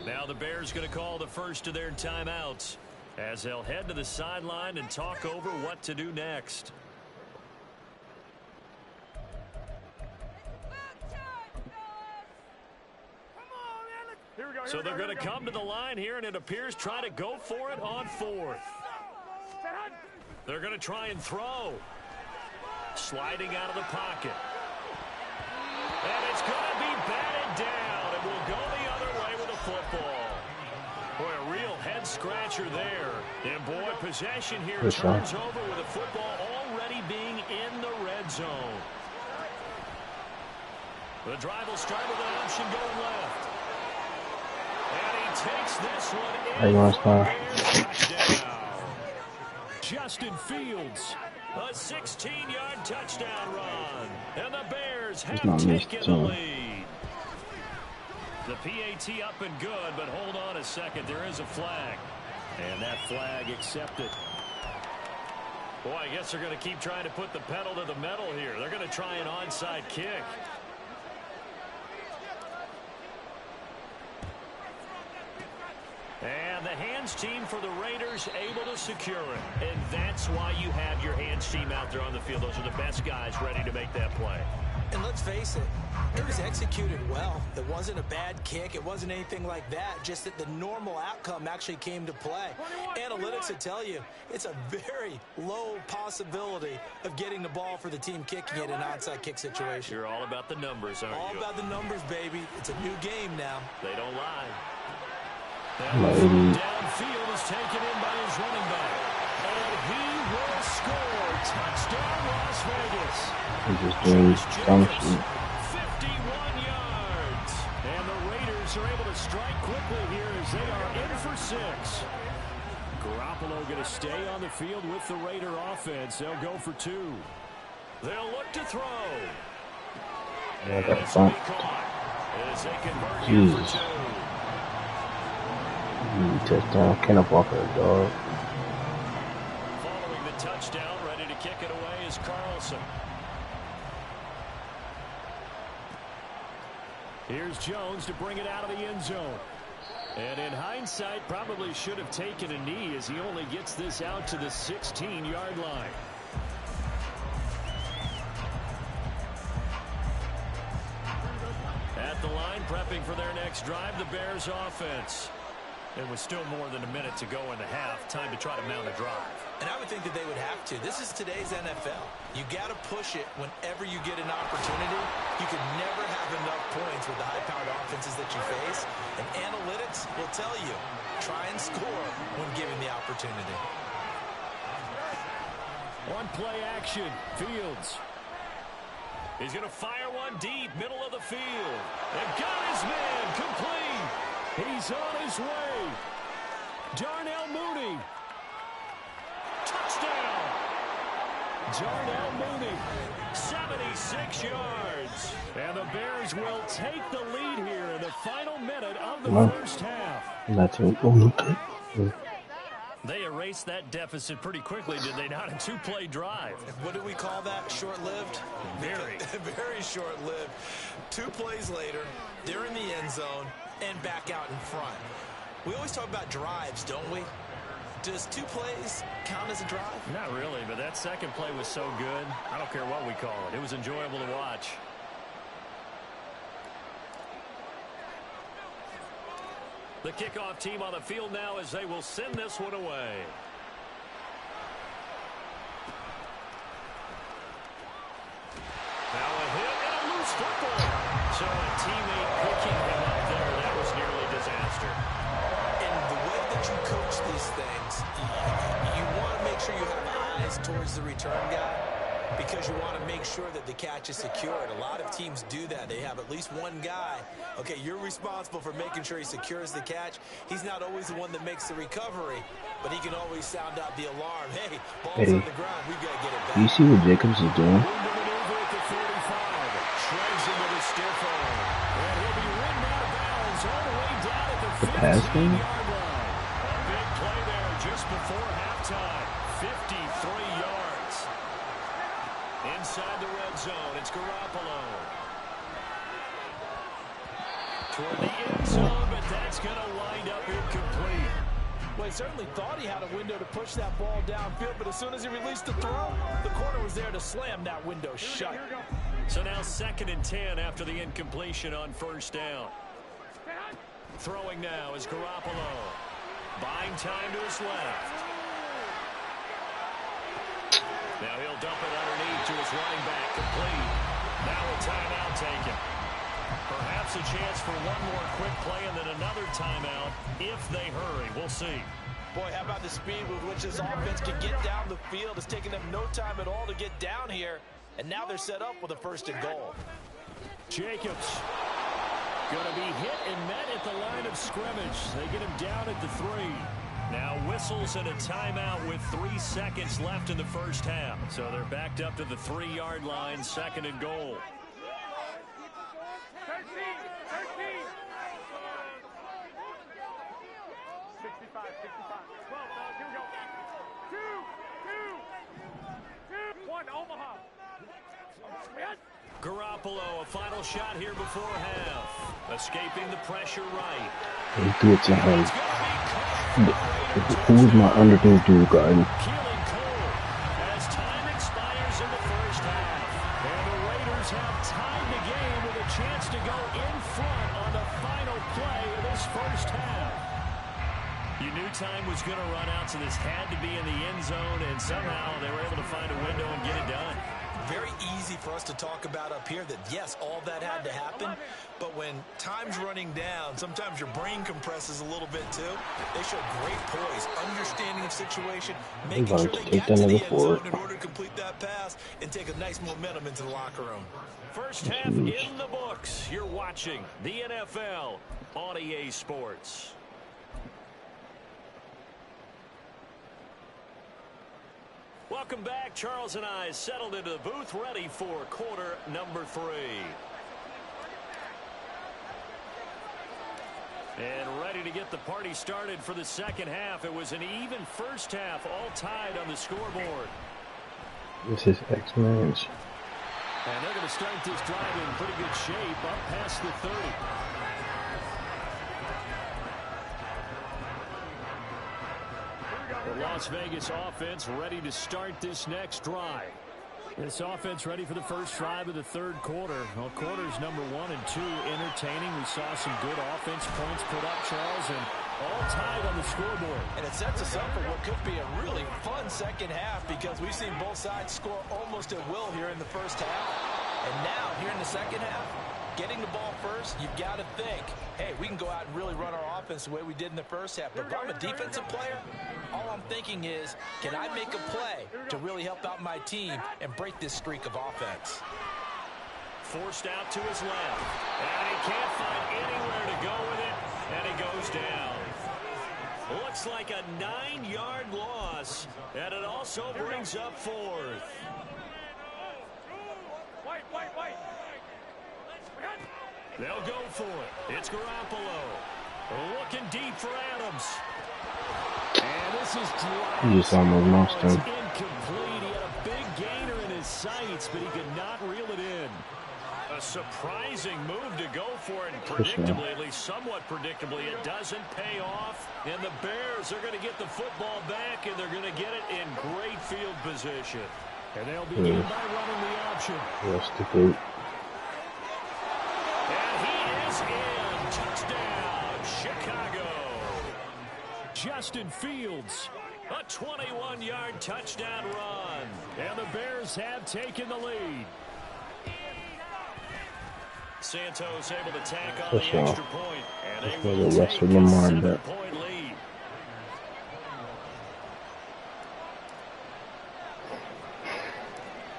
Now the Bears going to call the first of their timeouts. as they'll head to the sideline and talk over what to do next. So they're going to come to the line here, and it appears try to go for it on fourth. They're going to try and throw. Sliding out of the pocket. And it's going to be batted down, and will go the other way with the football. Boy, a real head-scratcher there. And, boy, possession here turns over with the football already being in the red zone. The drive will start with an option going left. And he takes this one in for a touchdown. Justin Fields, a 16-yard touchdown run. And the Bears have taken the lead. The PAT up and good, but hold on a second. There is a flag. And that flag accepted. Boy, I guess they're going to keep trying to put the pedal to the metal here. They're going to try an onside kick. And the hands team for the Raiders able to secure it. And that's why you have your hands team out there on the field. Those are the best guys ready to make that play. And let's face it, it was executed well. It wasn't a bad kick. It wasn't anything like that. Just that the normal outcome actually came to play. Analytics would tell you it's a very low possibility of getting the ball for the team kicking it in an onside kick situation. You're all about the numbers, aren't you? All about the numbers, baby. It's a new game now. They don't lie. Downfield is taken in by his running back. And he will score. Touchdown, Las Vegas. He's just doing dumb shit. 51 yards. And the Raiders are able to strike quickly here as they are in for 6. Garoppolo going to stay on the field with the Raider offense. They'll go for 2. They'll look to throw. Yeah, that's fine. As they convert Jesus. for 2. Touchdown. Kenneth Walker, dog. Following the touchdown, ready to kick it away is Carlson. Here's Jones to bring it out of the end zone. And in hindsight, probably should have taken a knee as he only gets this out to the 16-yard line. At the line, prepping for their next drive, the Bears offense. It was still more than a minute to go in the half. Time to try to mount a drive. And I would think that they would have to. This is today's NFL. You got to push it whenever you get an opportunity. You can never have enough points with the high-powered offenses that you face. And analytics will tell you, try and score when given the opportunity. On play action, Fields. He's going to fire one deep, middle of the field. And got his man complete. He's on his way. Darnell Mooney. Touchdown. Darnell Mooney. 76 yards. And the Bears will take the lead here in the final minute of the first half. That's it. Oh, look. They erased that deficit pretty quickly, did they not? A 2-play drive. What do we call that? Short-lived? Very. Very short-lived. 2 plays later, they're in the end zone and back out in front. We always talk about drives, don't we? Does 2 plays count as a drive? Not really, but that second play was so good. I don't care what we call it. It was enjoyable to watch. The kickoff team on the field now as they will send this one away. Now a hit and a loose football. So a teammate picking him up there. That was nearly disaster. And the way that you coach these things, you want to make sure you have eyes towards the return guy because you want to make sure that the catch is secured. A lot of teams do that. They have at least one guy. Okay, you're responsible for making sure he secures the catch. He's not always the one that makes the recovery, but he can always sound out the alarm. Hey, ball's on the ground. We've got to get it back. Do you see what Jacobs is doing? The pass game? A big play there just before halftime. 53 yards. Inside the red zone, it's Garoppolo. Toward the end zone, but that's going to wind up incomplete. Well, certainly thought he had a window to push that ball downfield, but as soon as he released the throw, the corner was there to slam that window shut. So now 2nd and 10 after the incompletion on 1st down. Throwing now is Garoppolo. Buying time to his left. Now he'll dump it underneath to his running back, complete. Now a timeout taken. Perhaps a chance for one more quick play and then another timeout if they hurry. We'll see. Boy, how about the speed with which this offense can get down the field? It's taken them no time at all to get down here. And now they're set up with a 1st and goal. Jacobs going to be hit and met at the line of scrimmage. They get him down at the 3. Now whistles and a timeout with 3 seconds left in the 1st half. So they're backed up to the 3-yard line, 2nd and goal. 13. 65. 12, here we go. 2, 1, Omaha. Garoppolo, a final shot here before half. Escaping the pressure right. He threw it to him. Who's my underdog dude guard? Keeling Cole as time expires in the 1st half. And the Raiders have tied the game with a chance to go in front on the final play of this 1st half. You knew time was going to run out, so this had to be in the end zone, and somehow they were able to find a window and get it done. Very easy for us to talk about up here that, yes, all that had to happen. But when time's running down, sometimes your brain compresses a little bit too. They show great poise, understanding of situation, making sure they got to the end zone in order to complete that pass and take a nice momentum into the locker room. 1st half in the books. You're watching the NFL on EA Sports. Welcome back. Charles and I settled into the booth, ready for quarter number 3. And ready to get the party started for the 2nd half. It was an even 1st half, all tied on the scoreboard. This is X-Men. And they're going to start this drive in pretty good shape, up past the 30. The Las Vegas offense ready to start this next drive. This offense ready for the 1st drive of the 3rd quarter. Well, quarters number 1 and 2 entertaining. We saw some good offense points put up, Charles, and all tied on the scoreboard. And it sets us up for what could be a really fun 2nd half because we've seen both sides score almost at will here in the 1st half. And now, here in the 2nd half, getting the ball first, you've got to think, hey, we can go out and really run our offense the way we did in the 1st half. But if I'm a defensive player, all I'm thinking is, can I make a play to really help out my team and break this streak of offense? Forced out to his left. And he can't find anywhere to go with it. And he goes down. Looks like a 9-yard loss. And it also brings up 4th. Wait. They'll go for it. It's Garoppolo. Looking deep for Adams. And this is dropped. He just almost lost him. Incomplete. He had a big gainer in his sights, but he could not reel it in. A surprising move to go for it. And predictably, at least somewhat predictably, it doesn't pay off. And the Bears are going to get the football back, and they're going to get it in great field position. And they'll begin by running the option. Yes, the boot. And he is in. Touchdown, Chicago. Justin Fields, a 21-yard touchdown run. And the Bears have taken the lead. Santos able to tack on the extra point. And they will take a 7-point lead.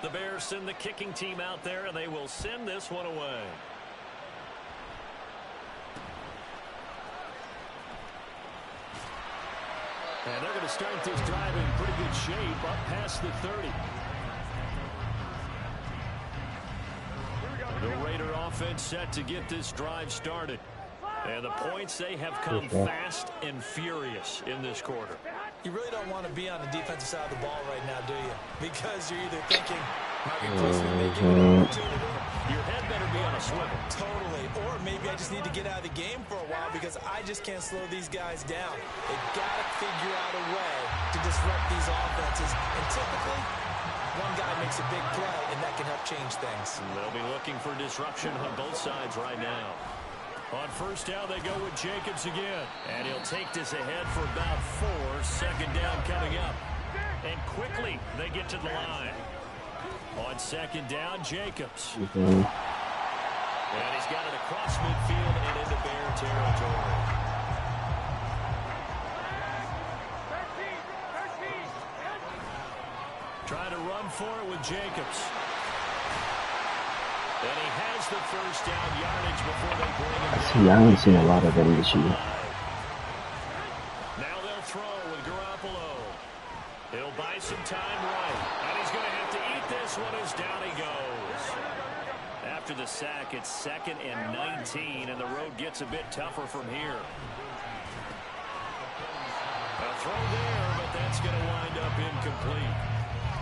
The Bears send the kicking team out there, and they will send this one away. And they're going to start this drive in pretty good shape, up past the 30. The Raider offense set to get this drive started. And the points, they have come fast and furious in this quarter. You really don't want to be on the defensive side of the ball right now, do you? Because you're either thinking, My replacement may give me an opportunity. Your head better be on a swivel. Totally. Or maybe I just need to get out of the game for a while because I just can't slow these guys down. They've got to figure out a way to disrupt these offenses. And typically, one guy makes a big play, and that can help change things. They'll be looking for disruption on both sides right now. On first down, they go with Jacobs again. And he'll take this ahead for about 4. Second down coming up. And quickly, they get to the line. On second down, Jacobs. And he's got it across midfield and into Bear territory. Trying to run for it with Jacobs. And he has the first down yardage before they bring him down. See, I haven't seen a lot of them this year. Now they'll throw with Garoppolo. He'll buy some time right. And he's going to have to eat this one as down he goes. After the sack, it's 2nd and 19, and the road gets a bit tougher from here. A throw there, but that's going to wind up incomplete.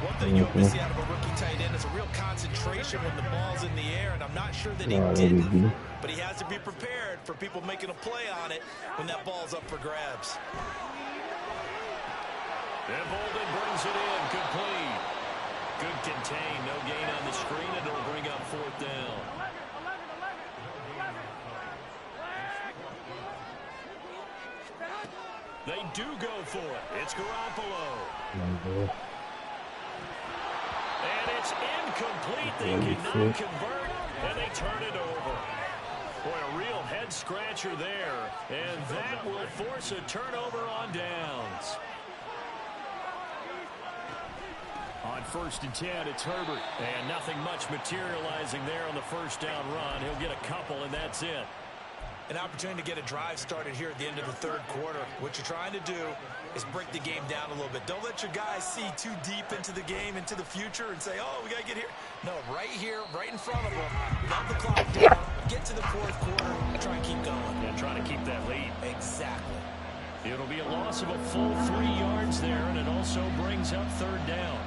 One thing you'll see out of a rookie tight end is a real concentration when the ball's in the air, and I'm not sure that he did, but he has to be prepared for people making a play on it when that ball's up for grabs. And Bolden brings it in, complete. Good contain, no gain on the screen, and it'll bring up 4th down. They do go for it. It's Garoppolo. And it's incomplete. They cannot convert, and they turn it over. Boy, a real head-scratcher there, and that will force a turnover on downs. On 1st and 10, it's Herbert, and nothing much materializing there on the first down run. He'll get a couple, and that's it. An opportunity to get a drive started here at the end of the 3rd quarter. What you're trying to do is break the game down a little bit. Don't let your guys see too deep into the game, into the future, and say, oh, we got to get here. No, right here, right in front of them. Run the clock down, get to the 4th quarter, and try and keep going. And try to keep that lead. Exactly. It'll be a loss of a full 3 yards there, and it also brings up 3rd down.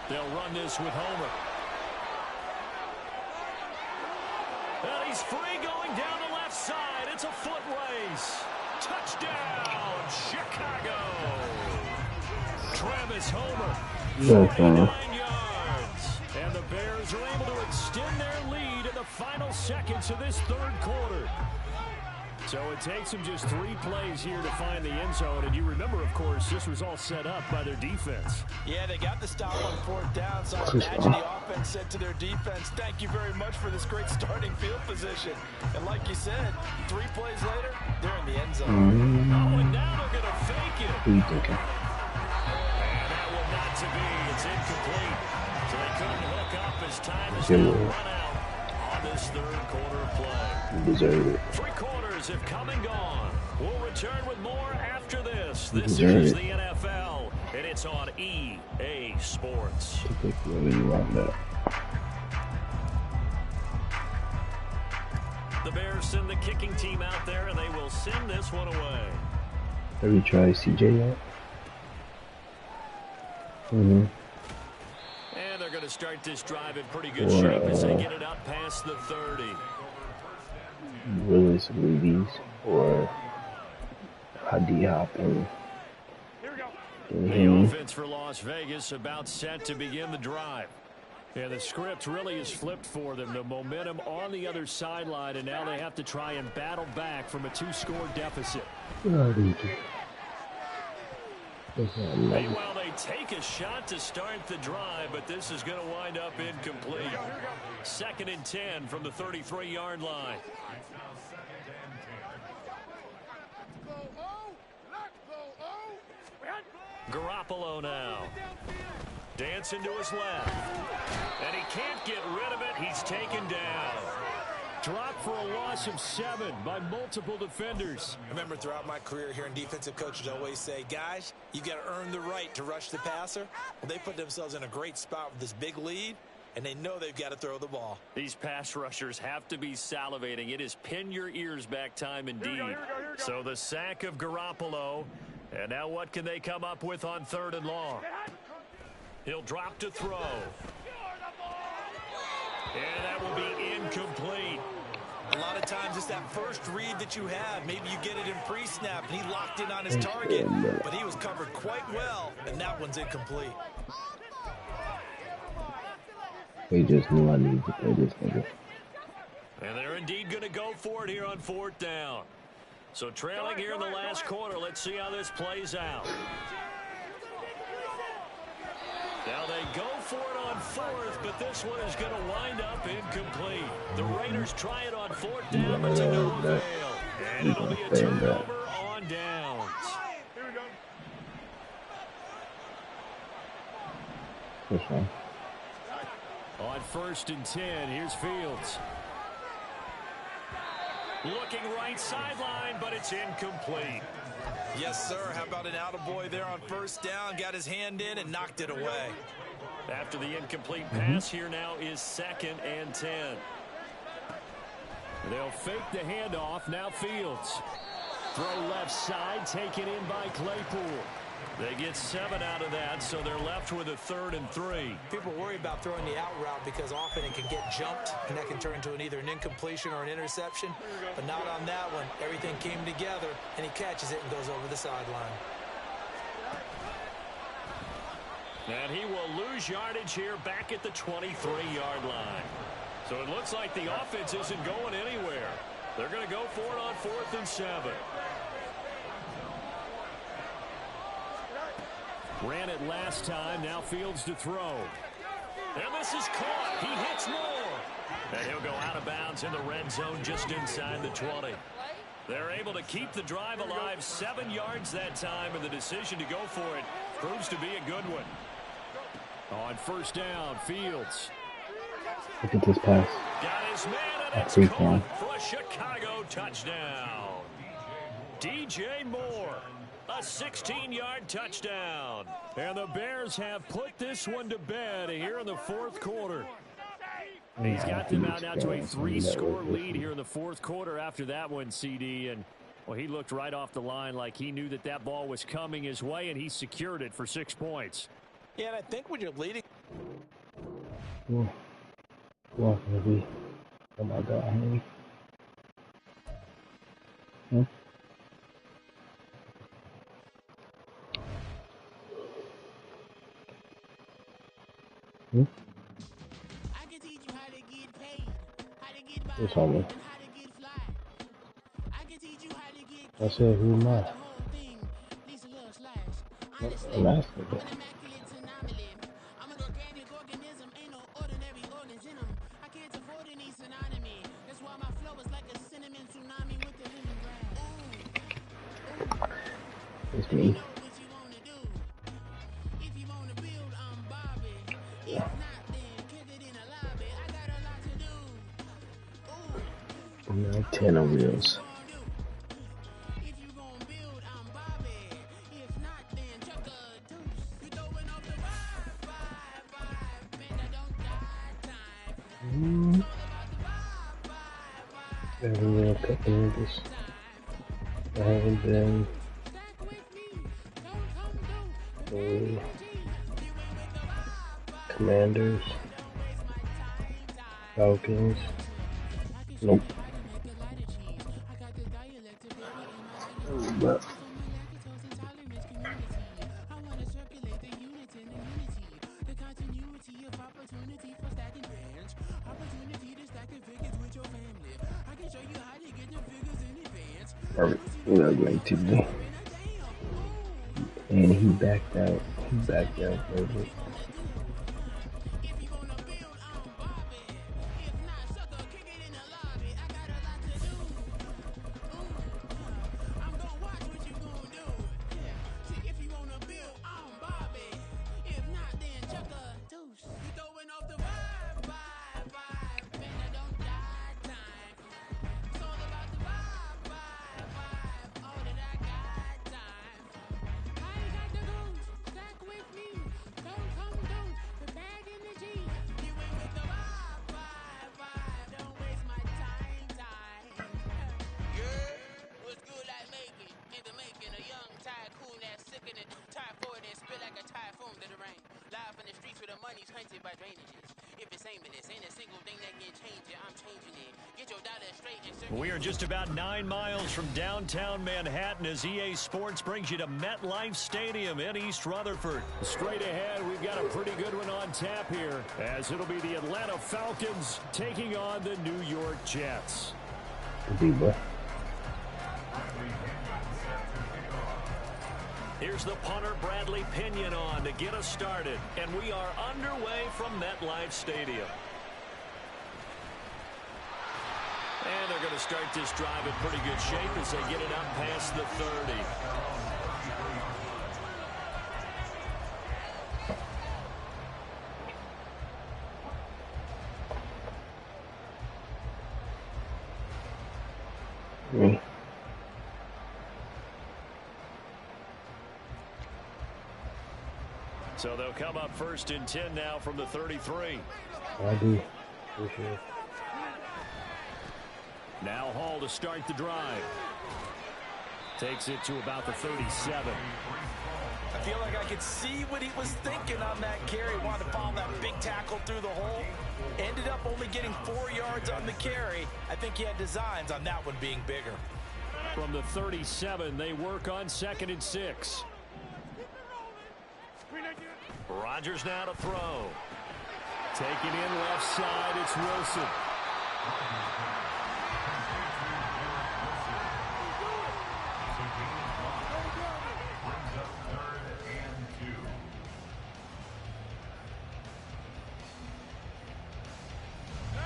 They'll run this with Homer. And he's free going down the left side. It's a foot race. Touchdown, Chicago. Travis Homer, 49 yards. And the Bears are able to extend their lead in the final seconds of this 3rd quarter. So it takes them just 3 plays here to find the end zone. And you remember, of course, this was all set up by their defense. Yeah, they got the stop on 4th down, so I imagine the offense said to their defense, thank you very much for this great starting field position. And like you said, 3 plays later, they're in the end zone. Oh, and now they're going to fake it. Who you thinking? And that will not to be. It's incomplete. So they couldn't hook up as time is now run out on this 3rd quarter of play. You deserve it. 3 quarters have come and gone. We'll return with more after this. This is the NFL, and it's on EA Sports. The Bears send the kicking team out there, and they will send this one away. Have you tried CJ yet? And they're going to start this drive in pretty good shape as they get it up past the 30. Willis Rubies or Hadi Hop and the offense for Las Vegas about set to begin the drive. And the script really is flipped for them. The momentum on the other sideline, and now they have to try and battle back from a 2-score deficit. Meanwhile, they take a shot to start the drive, but this is going to wind up incomplete. 2nd and 10 from the 33-yard line. Garoppolo now. Dancing to his left. And he can't get rid of it. He's taken down. Dropped for a loss of 7 by multiple defenders. I remember throughout my career hearing defensive coaches always say, guys, you got to earn the right to rush the passer. Well, they put themselves in a great spot with this big lead, and they know they've got to throw the ball. These pass rushers have to be salivating. It is pin your ears back time indeed. Here we go. So the sack of Garoppolo, And now what can they come up with on 3rd and long? He'll drop to throw. And that will be incomplete. A lot of times it's that first read that you have. Maybe you get it in pre-snap, and he locked in on his target, but he was covered quite well, and that one's incomplete. He just knew I needed to play this nigga. And they're indeed going to go for it here on 4th down. So trailing here in the last quarter, let's see how this plays out. Now they go for it on 4th, but this one is going to wind up incomplete. The Raiders try it on 4th down, but to no avail. And it'll be a turnover on downs. On 1st and 10, here's Fields. Looking right sideline, but it's incomplete. Yes, sir. How about an attaboy there on 1st down? Got his hand in and knocked it away. After the incomplete pass, here now is 2nd and 10. They'll fake the handoff. Now Fields. Throw left side, taken in by Claypool. They get 7 out of that, so they're left with a 3rd and 3. People worry about throwing the out route because often it can get jumped, and that can turn into either an incompletion or an interception. But not on that one. Everything came together, and he catches it and goes over the sideline. And he will lose yardage here back at the 23-yard line. So it looks like the offense isn't going anywhere. They're going to go for it on 4th and 7. Ran it last time. Now Fields to throw. And this is caught. He hits more. And he'll go out of bounds in the red zone just inside the 20. They're able to keep the drive alive 7 yards that time, and the decision to go for it proves to be a good one. On 1st down, Fields. Look at this pass. Got his man, and it's caught for a Chicago touchdown. DJ Moore. A 16-yard touchdown. And the Bears have put this one to bed here in the 4th quarter. He's got them out now to a 3-score lead here in the 4th quarter after that one, CD. And, well, he looked right off the line like he knew that that ball was coming his way, and he secured it for 6 points. Yeah, and I think when you're leading... Oh my God, Henry. I can teach you how to get paid, how to get by, What's on me? and how to get fly. I can teach you how to get I said, who am I? the whole thing. Lisa Lil Slash. Honestly, I'm asking an you. immaculate anomaly. I'm an organic organism, ain't no ordinary organs in them. I can't afford any synonymy. That's why my flow is like a cinnamon tsunami with the lemongrass. Ooh. It's You me. know what you wanna do. If you wanna build, I'm Bobby. If not, then kick it in the lobby. I got a lot to do. Ooh. I'm like 10 on wheels. If you gon' build, I'm Bobby. If not, then chuck a deuce. You throwing off the vibe. Man, I don't die time. It's all about the vibe. Every little couple niggas. I haven't been Stack with me. Don't come through. Commanders, Falcons. Nope. But perfect. What I was like to do. And he backed out. He backed out. Perfect. We are just about 9 miles from downtown Manhattan as EA Sports brings you to MetLife Stadium in East Rutherford. Straight ahead, we've got a pretty good one on tap here, as it'll be the Atlanta Falcons taking on the New York Jets. Here's the punter, Bradley Pinion, on to get us started, and we are underway from MetLife Stadium. And they're going to start this drive in pretty good shape as they get it up past the 30. So they'll come up 1st and 10 now from the 33. I do. For sure. Now Hall to start the drive. Takes it to about the 37. I feel like I could see what he was thinking on that carry. Wanted to follow that big tackle through the hole. Ended up only getting 4 yards on the carry. I think he had designs on that one being bigger. From the 37, they work on 2nd and 6. Rodgers now to throw. Taking in left side, it's Wilson.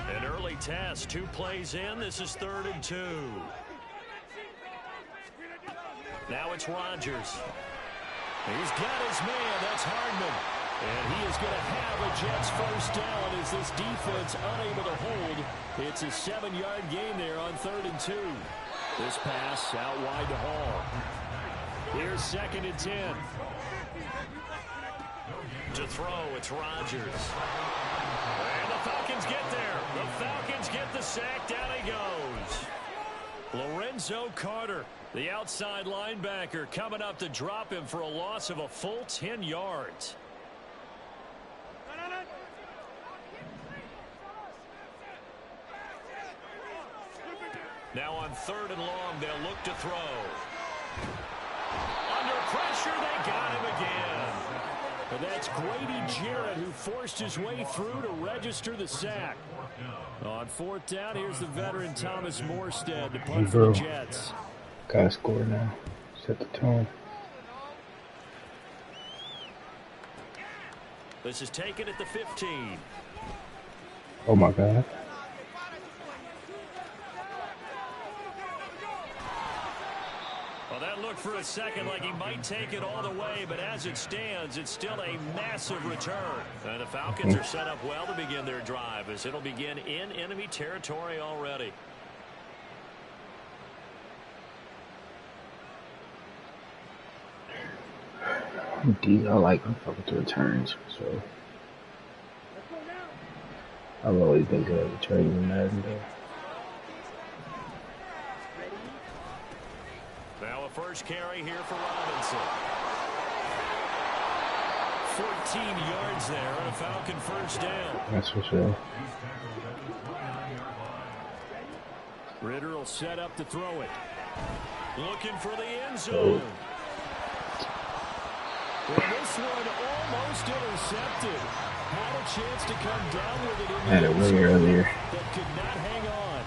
An early test, 2 plays in. This is 3rd and 2. Now it's Rodgers. He's got his man. That's Hardman. And he is going to have a Jets first down as this defense unable to hold. It's a 7-yard gain there on 3rd and 2. This pass out wide to Hall. Here's 2nd and 10. To throw, it's Rodgers. And the Falcons get there. The Falcons get the sack. Down he goes. Lorenzo Carter, the outside linebacker, coming up to drop him for a loss of a full 10 yards. Now on 3rd and long, they'll look to throw. Under pressure, they got him again. And that's Grady Jarrett who forced his way through to register the sack. On 4th down, here's the veteran Thomas Morstead to punt for the Jets. Gotta score now. Set the tone. This is taken at the 15. Oh my God. Well, that looked for a second like he might take it all the way, but as it stands, it's still a massive return. And the Falcons are set up well to begin their drive as it'll begin in enemy territory already. I like fucking returns, so I've always been good at returning in Madden though. Now a first carry here for Robinson. 14 yards there on a Falcon first down. That's for sure. Ritter will set up to throw it. Looking for the end zone. Well, this one almost intercepted. Had a chance to come down with it in the end zone earlier. But could not hang on.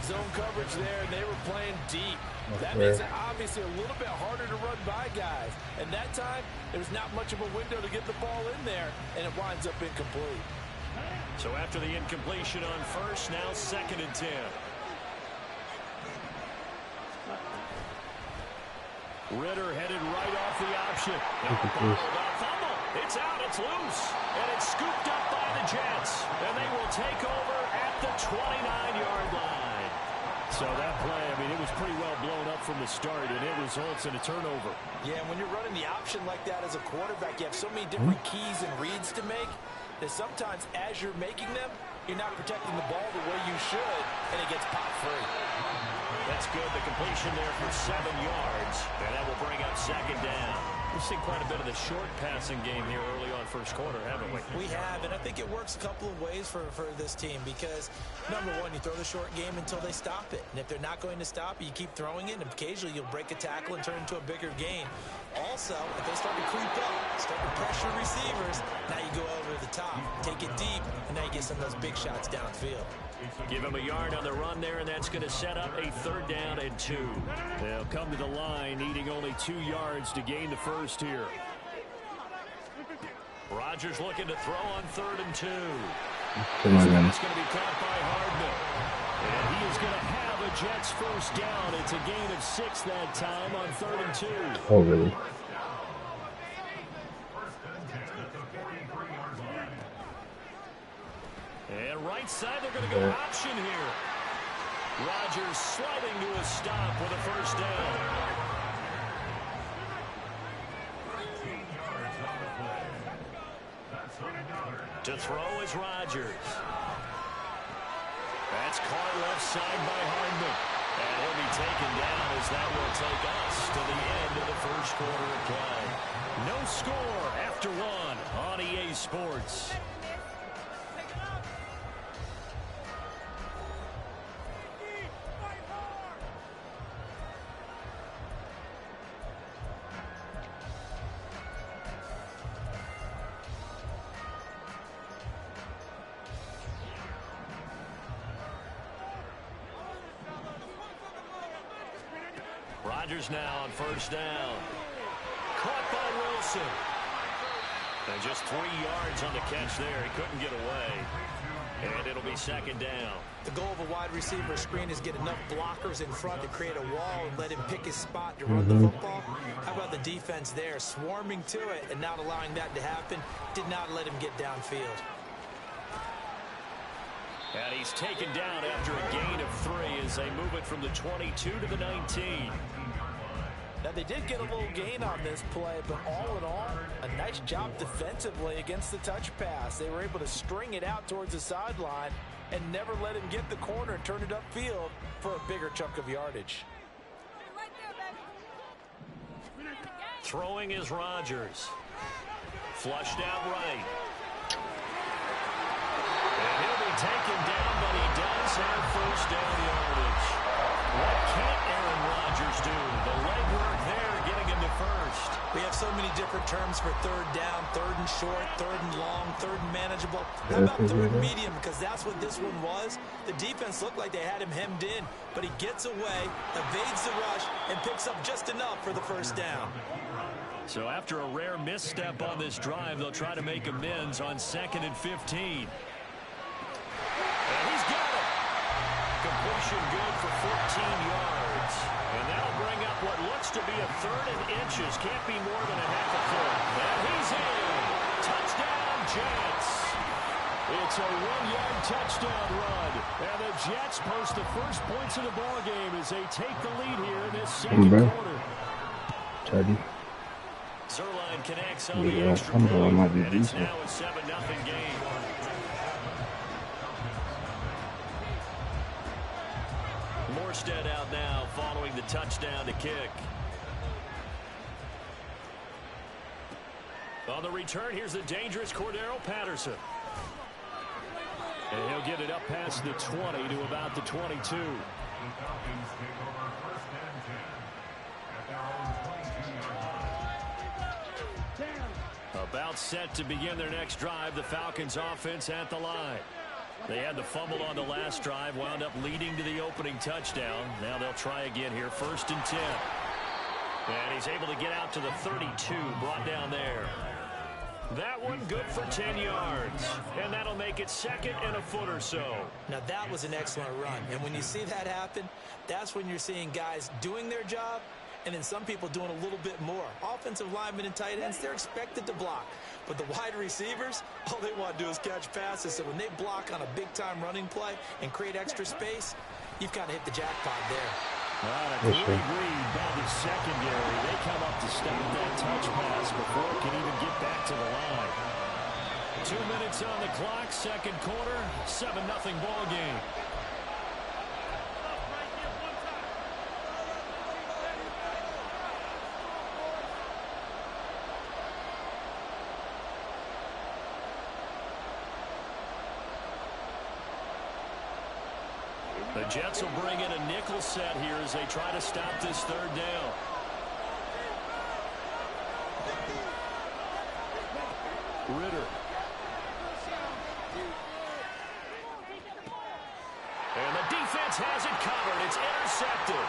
Zone coverage there, and they were playing deep. That makes it obviously a little bit harder to run by guys. And that time, there's not much of a window to get the ball in there, and it winds up incomplete. So after the incompletion on first, now 2nd and 10. Ritter headed right off the option. Fumble. It's out. It's loose. And it's scooped up by the Jets. And they will take over at the 29-yard line. So that play, I mean, it was pretty well blown up from the start, and it results in a turnover. Yeah, when you're running the option like that as a quarterback, you have so many different keys and reads to make that sometimes as you're making them, you're not protecting the ball the way you should, and it gets popped free. That's good. The completion there for 7 yards. And that will bring up second down. We've seen quite a bit of the short passing game here early on first quarter, haven't we? We have, and I think it works a couple of ways for this team because, number one, you throw the short game until they stop it. And if they're not going to stop it, you keep throwing it, and occasionally you'll break a tackle and turn it into a bigger gain. Also, if they start to creep up, start to pressure receivers, now you go over the top, take it deep, and now you get some of those big shots downfield. Give him a yard on the run there, and that's going to set up a 3rd down and 2. They'll come to the line, needing only 2 yards to gain the first here. Rodgers looking to throw on 3rd and 2. It's going to be caught by Hardman. And he is going to have a Jets first down. It's a gain of 6 that time on 3rd and 2. Oh, really? And right side, they're going to go option here. Rodgers sliding to a stop with a first down. To throw is Rodgers. That's caught left side by Hardman. And he'll be taken down as that will take us to the end of the first quarter of play. No score after 1 on EA Sports. Rodgers now on first down. Caught by Wilson. And just 3 yards on the catch there. He couldn't get away. And it'll be second down. The goal of a wide receiver screen is get enough blockers in front to create a wall and let him pick his spot to run the football. How about the defense there, swarming to it and not allowing that to happen? Did not let him get downfield. And he's taken down after a gain of 3 as they move it from the 22 to the 19. Now, they did get a little gain on this play, but all in all, a nice job defensively against the touch pass. They were able to string it out towards the sideline and never let him get the corner and turn it upfield for a bigger chunk of yardage. Throwing is Rodgers. Flushed out right. And he'll be taken down, but he does have first down yardage. What can't Aaron Rodgers do? The legwork there getting him to first. We have so many different terms for 3rd down, 3rd and short, 3rd and long, 3rd and manageable. How about 3rd and medium? Because that's what this one was. The defense looked like they had him hemmed in, but he gets away, evades the rush, and picks up just enough for the first down. So after a rare misstep on this drive, they'll try to make amends on 2nd and 15. And he's got it. Completion good for 14 yards. And that'll bring up what looks to be a 3rd and inches. Can't be more than a half a foot. And he's in. Touchdown, Jets. It's a 1-yard touchdown run. And the Jets post the first points of the ballgame as they take the lead here in this second quarter. Teddy. Zerline connects on the extra point, and it's now a 7-0 game. Morstead out now following the touchdown to kick. On the return, here's the dangerous Cordero Patterson. And he'll get it up past the 20 to about the 22. About set to begin their next drive, the Falcons offense at the line. They had the fumble on the last drive, wound up leading to the opening touchdown. Now they'll try again here, 1st and 10. And he's able to get out to the 32, brought down there. That one good for 10 yards. And that'll make it 2nd and a foot or so. Now that was an excellent run. And when you see that happen, that's when you're seeing guys doing their job and then some people doing a little bit more. Offensive linemen and tight ends, they're expected to block. But the wide receivers, all they want to do is catch passes. So when they block on a big-time running play and create extra space, you've kind of hit the jackpot there. A great read by the secondary. They come up to stop that touch pass before it can even get back to the line. 2 minutes on the clock, second quarter, 7-0 ball game. The Jets will bring in a nickel set here as they try to stop this third down. Ritter. And the defense has it covered. It's intercepted.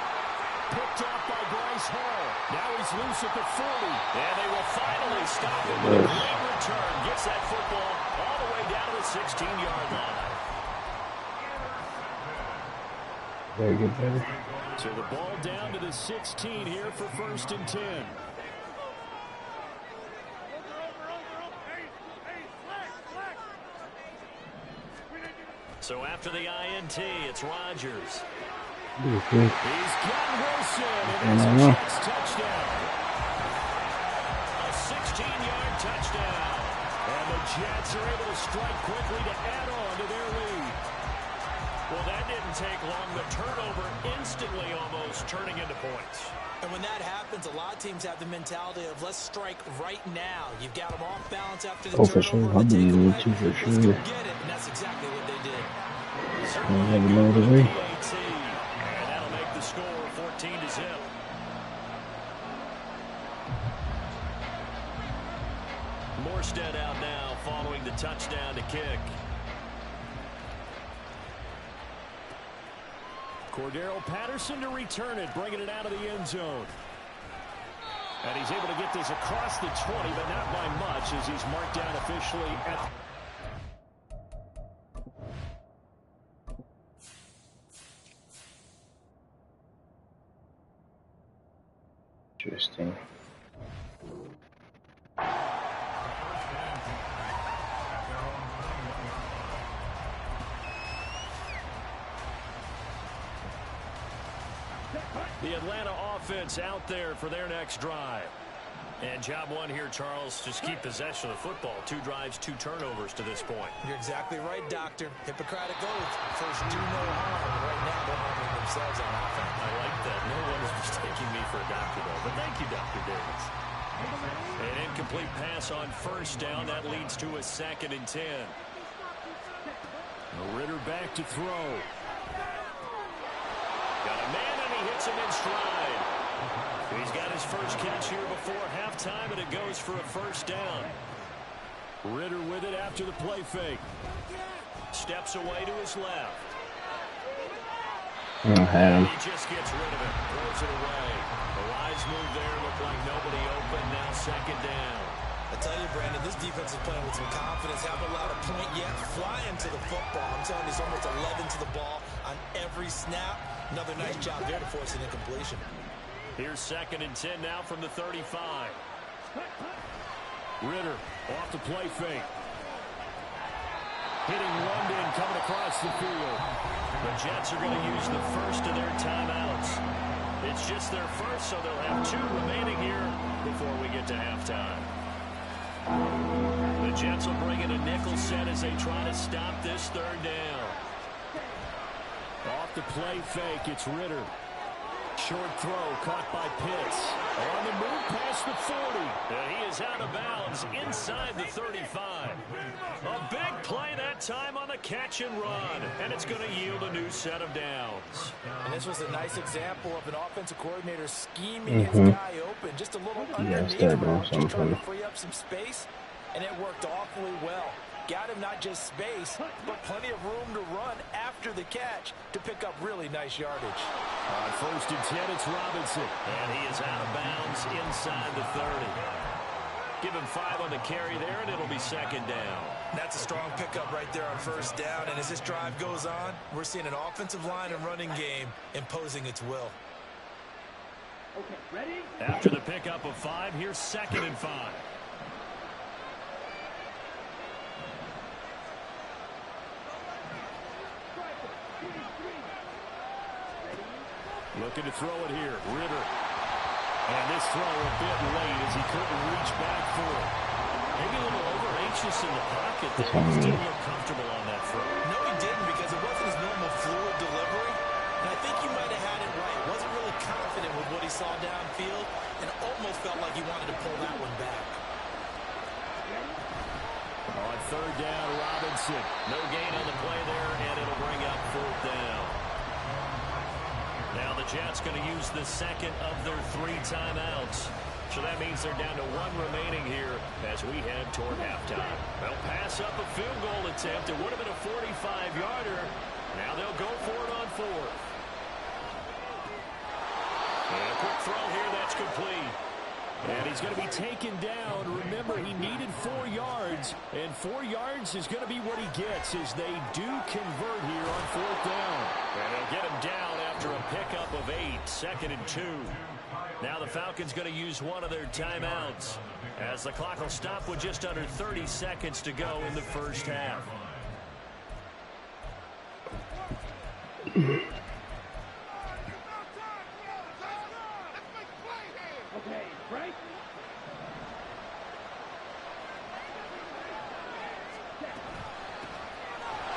Picked off by Bryce Hall. Now he's loose at the 40. And they will finally stop him with a great return. Gets that football all the way down to the 16-yard line. Very good, baby. So the ball down to the 16 here for 1st and 10. So after the INT, it's Rodgers. He's got Wilson, and that's a Jets touchdown. A 16-yard touchdown. And the Jets are able to strike quickly to add on to their lead. Well, that didn't take long. The turnover instantly almost turning into points. And when that happens, a lot of teams have the mentality of let's strike right now. You've got them off balance after the turnover. For sure. I believe in you for sure. Let's go get it, and that's exactly what they did. Never know the way. And that'll make the score 14-0. Morstead out now following the touchdown to kick. Cordero Patterson to return it, bringing it out of the end zone. And he's able to get this across the 20, but not by much as he's marked down officially at... Interesting. The Atlanta offense out there for their next drive. And job one here, Charles, just keep possession of the football. 2 drives, 2 turnovers to this point. You're exactly right, Doctor. Hippocratic oath. First, do no harm. Right now, they're harming themselves on offense. I like that. No one is mistaking me for a doctor, though. But thank you, Dr. Davis. An incomplete pass on 1st down. That leads to a 2nd and 10. Ritter back to throw. Got a man, and he hits him in stride. He's got his first catch here before halftime, and it goes for a 1st down. Ritter with it after the play fake. Steps away to his left. I had him. He just gets rid of it, throws it away. The wise move there, looked like nobody open, now 2nd down. I tell you, Brandon, this defense is playing with some confidence. Haven't allowed a point yet. Flying to the football. I'm telling you, it's almost 11 to the ball on every snap. Another nice job there to force an incompletion. Here's 2nd and 10 now from the 35. Ritter off the play fake. Hitting London coming across the field. The Jets are going to use the first of their timeouts. It's just their first, so they'll have 2 remaining here before we get to halftime. The Jets will bring in a nickel set as they try to stop this 3rd down. Off the play fake, it's Ritter. Short throw caught by Pitts. On the move past the 40. And he is out of bounds inside the 35. A big play that time on the catch and run. And it's going to yield a new set of downs. And this was a nice example of an offensive coordinator scheming his guy open. Just a little underneath him, just trying to free up some space. And it worked awfully well. Got him not just space, but plenty of room to run after the catch to pick up really nice yardage. On 1st and 10, it's Robinson. And he is out of bounds inside the 30. Give him 5 on the carry there, and it'll be 2nd down. That's a strong pickup right there on 1st down. And as this drive goes on, we're seeing an offensive line and running game imposing its will. Okay, ready? After the pickup of 5, here's 2nd and 5. Looking to throw it here. Ritter. And this throw a bit late as he couldn't reach back for it. Maybe a little over-anxious in the pocket there. He didn't look comfortable on that throw. No, he didn't, because it wasn't his normal fluid delivery. And I think he might have had it right. Wasn't really confident with what he saw downfield and almost felt like he wanted to pull that one back. On 3rd down, Robinson. No gain on the play there, and it'll bring up 4th down. the Jets going to use the second of their 3 timeouts. So that means they're down to 1 remaining here as we head toward halftime. They'll pass up a field goal attempt. It would have been a 45-yarder. Now they'll go for it on 4th. And a quick throw here, that's complete. And he's going to be taken down. Remember, he needed 4 yards, and 4 yards is going to be what he gets as they do convert here on 4th down. And they'll get him down after a pickup of 8, 2nd and 2. Now the Falcons going to use one of their timeouts as the clock will stop with just under 30 seconds to go in the first half.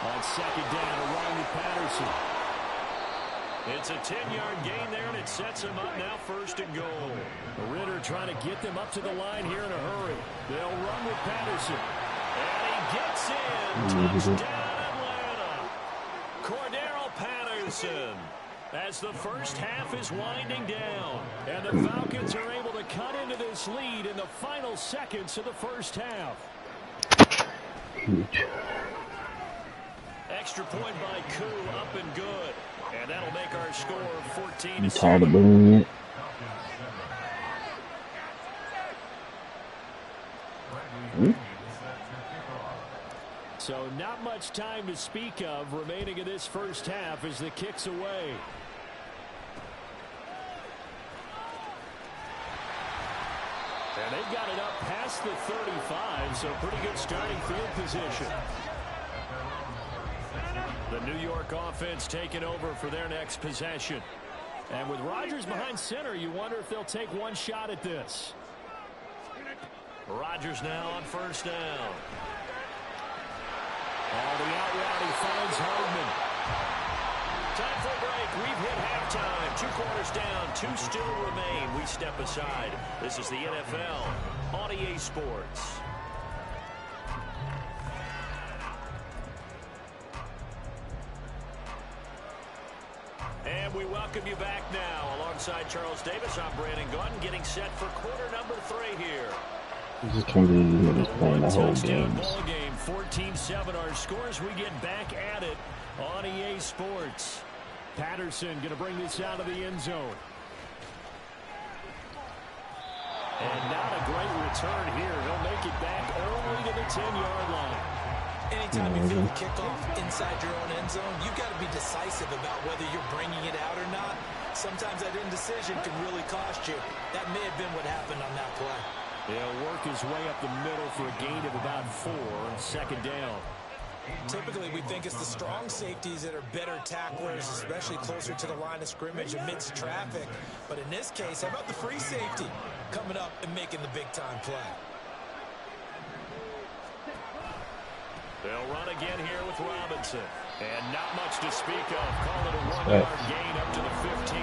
On 2nd down, a run with Patterson. It's a 10-yard gain there, and it sets him up now 1st and goal. Ritter trying to get them up to the line here in a hurry. They'll run with Patterson. And he gets in. Touchdown, Atlanta. Cordero Patterson. As the first half is winding down. And the Falcons are able to cut into this lead in the final seconds of the first half. Huge. Extra point by Koo, up and good. And that'll make our score 14-7. You tired of booing it? So not much time to speak of remaining in this first half as the kick's away. And they've got it up past the 35, so pretty good starting field position. The New York offense taking over for their next possession. And with Rodgers behind center, you wonder if they'll take one shot at this. Rodgers now on 1st down. And the out route, he finds Hardman. Time for a break. We've hit halftime. 2 quarters down, 2 still remain. We step aside. This is the NFL on EA Sports. And we welcome you back now. Alongside Charles Davis, I'm Brandon Gauntton, getting set for quarter number 3 here. I just can't believe you niggas playing the whole game. Ball game, 14-7 our scores. We get back at it on EA Sports. Patterson going to bring this out of the end zone. And not a great return here. He'll make it back only to the 10-yard line. Anytime you throw a kickoff inside your own end zone, you've got to be decisive about whether you're bringing it out or not. Sometimes that indecision can really cost you. That may have been what happened on that play. He'll work his way up the middle for a gain of about 4 on 2nd down. Typically, we think it's the strong safeties that are better tacklers, especially closer to the line of scrimmage amidst traffic. But in this case, how about the free safety coming up and making the big-time play? They'll run again here with Robinson. And not much to speak of. Call it a 1-yard gain up to the 15.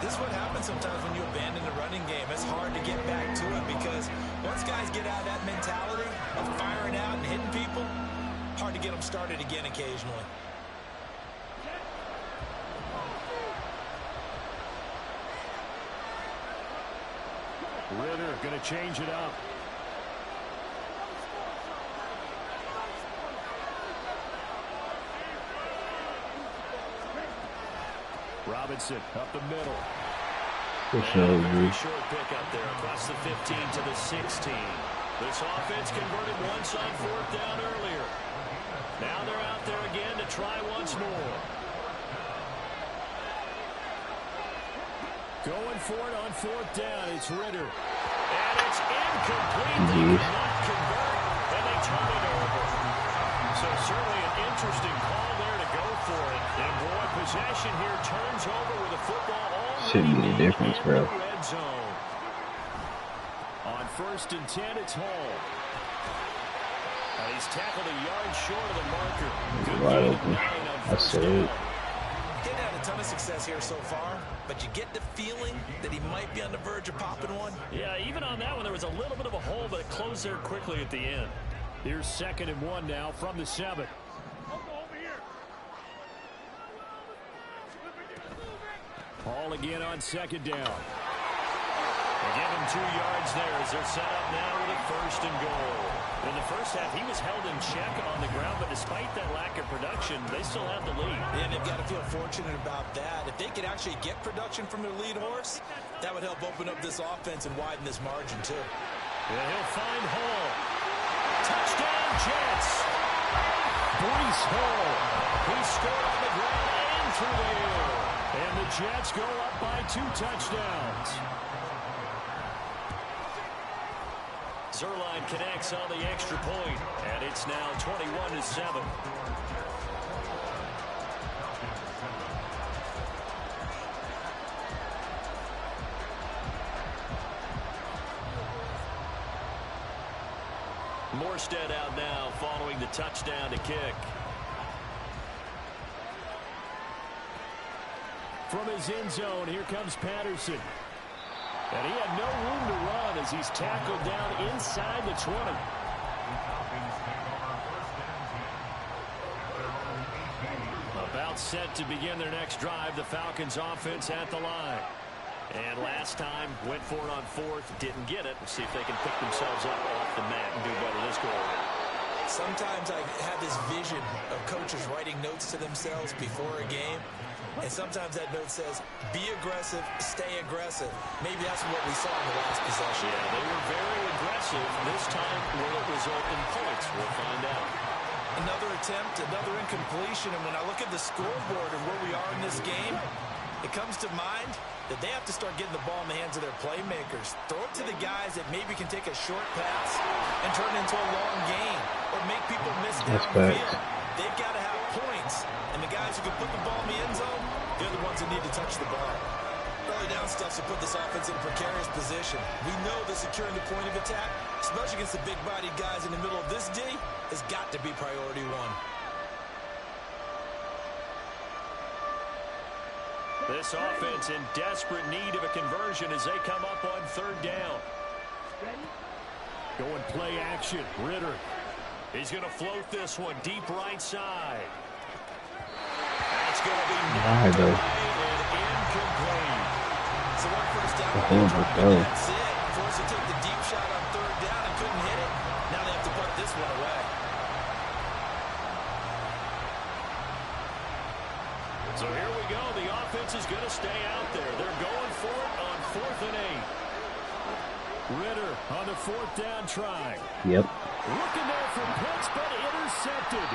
This is what happens sometimes when you abandon the running game. It's hard to get back to it because once guys get out of that mentality of firing out and hitting people, hard to get them started again occasionally. Ritter going to change it up. Robinson up the middle. Very short pick up there across the 15 to the 16. This offense converted once on 4th down earlier. Now they're out there again to try once more. Going for it on 4th down. It's Ritter. And it's incomplete. They could not convert, and they turn it over. So certainly an interesting call there to go for it. And boy, possession here turns over with a football already should be the difference, bro. red zone. On 1st and 10, it's Hall. And he's tackled a yard short of the marker. Good Wide gain of open. 9 on That's 1st it. down. Didn't have a ton of success here so far, but you get the feeling that he might be on the verge of popping one. Yeah, even on that one, there was a little bit of a hole, but it closed there quickly at the end. Here's 2nd and 1 now from the 7. Ball again on second down. They give him 2 yards there as they're set up now with a 1st and goal. In the first half, he was held in check on the ground, but despite that lack of production, they still have the lead. And they've got to feel fortunate about that. If they could actually get production from their lead horse, that would help open up this offense and widen this margin, too. Yeah, he'll find Hall. Touchdown, Jets. Breece Hall. He scored on the ground and through the air. And the Jets go up by 2 touchdowns. Zerline connects on the extra point, and it's now 21-7. Morstead out now following the touchdown to kick. From his end zone, here comes Patterson. And he had no room to run as he's tackled down inside the 20. About set to begin their next drive, the Falcons offense at the line. And last time, went for it on 4th, didn't get it. We'll see if they can pick themselves up off the mat and do better this goal. Sometimes I have this vision of coaches writing notes to themselves before a game. And sometimes that note says, be aggressive, stay aggressive. Maybe that's what we saw in the last possession. Yeah, they were very aggressive. This time, will it result in points? We'll find out. Another attempt, another incompletion. And when I look at the scoreboard and where we are in this game, it comes to mind that they have to start getting the ball in the hands of their playmakers. Throw it to the guys that maybe can take a short pass and turn it into a long gain or make people miss downfield. They've got to have points. And the guys who can put the ball in the end zone, they're the ones that need to touch the ball. Early down stuff to put this offense in a precarious position. We know that securing the point of attack, especially against the big-bodied guys in the middle of this D, has got to be priority 1. This offense in desperate need of a conversion as they come up on 3rd down. Going play action. Ritter. He's going to float this one deep right side. That's going to be knocked away and incomplete. So 1 first down. That's it. Forced to take the deep shot on 3rd down and couldn't hit it. Now they have to put this one away. So here we go. The offense is going to stay out there. They're going for it on 4th and 8. Ritter on the 4th down try. Yep. Looking there for Pitts, but intercepted.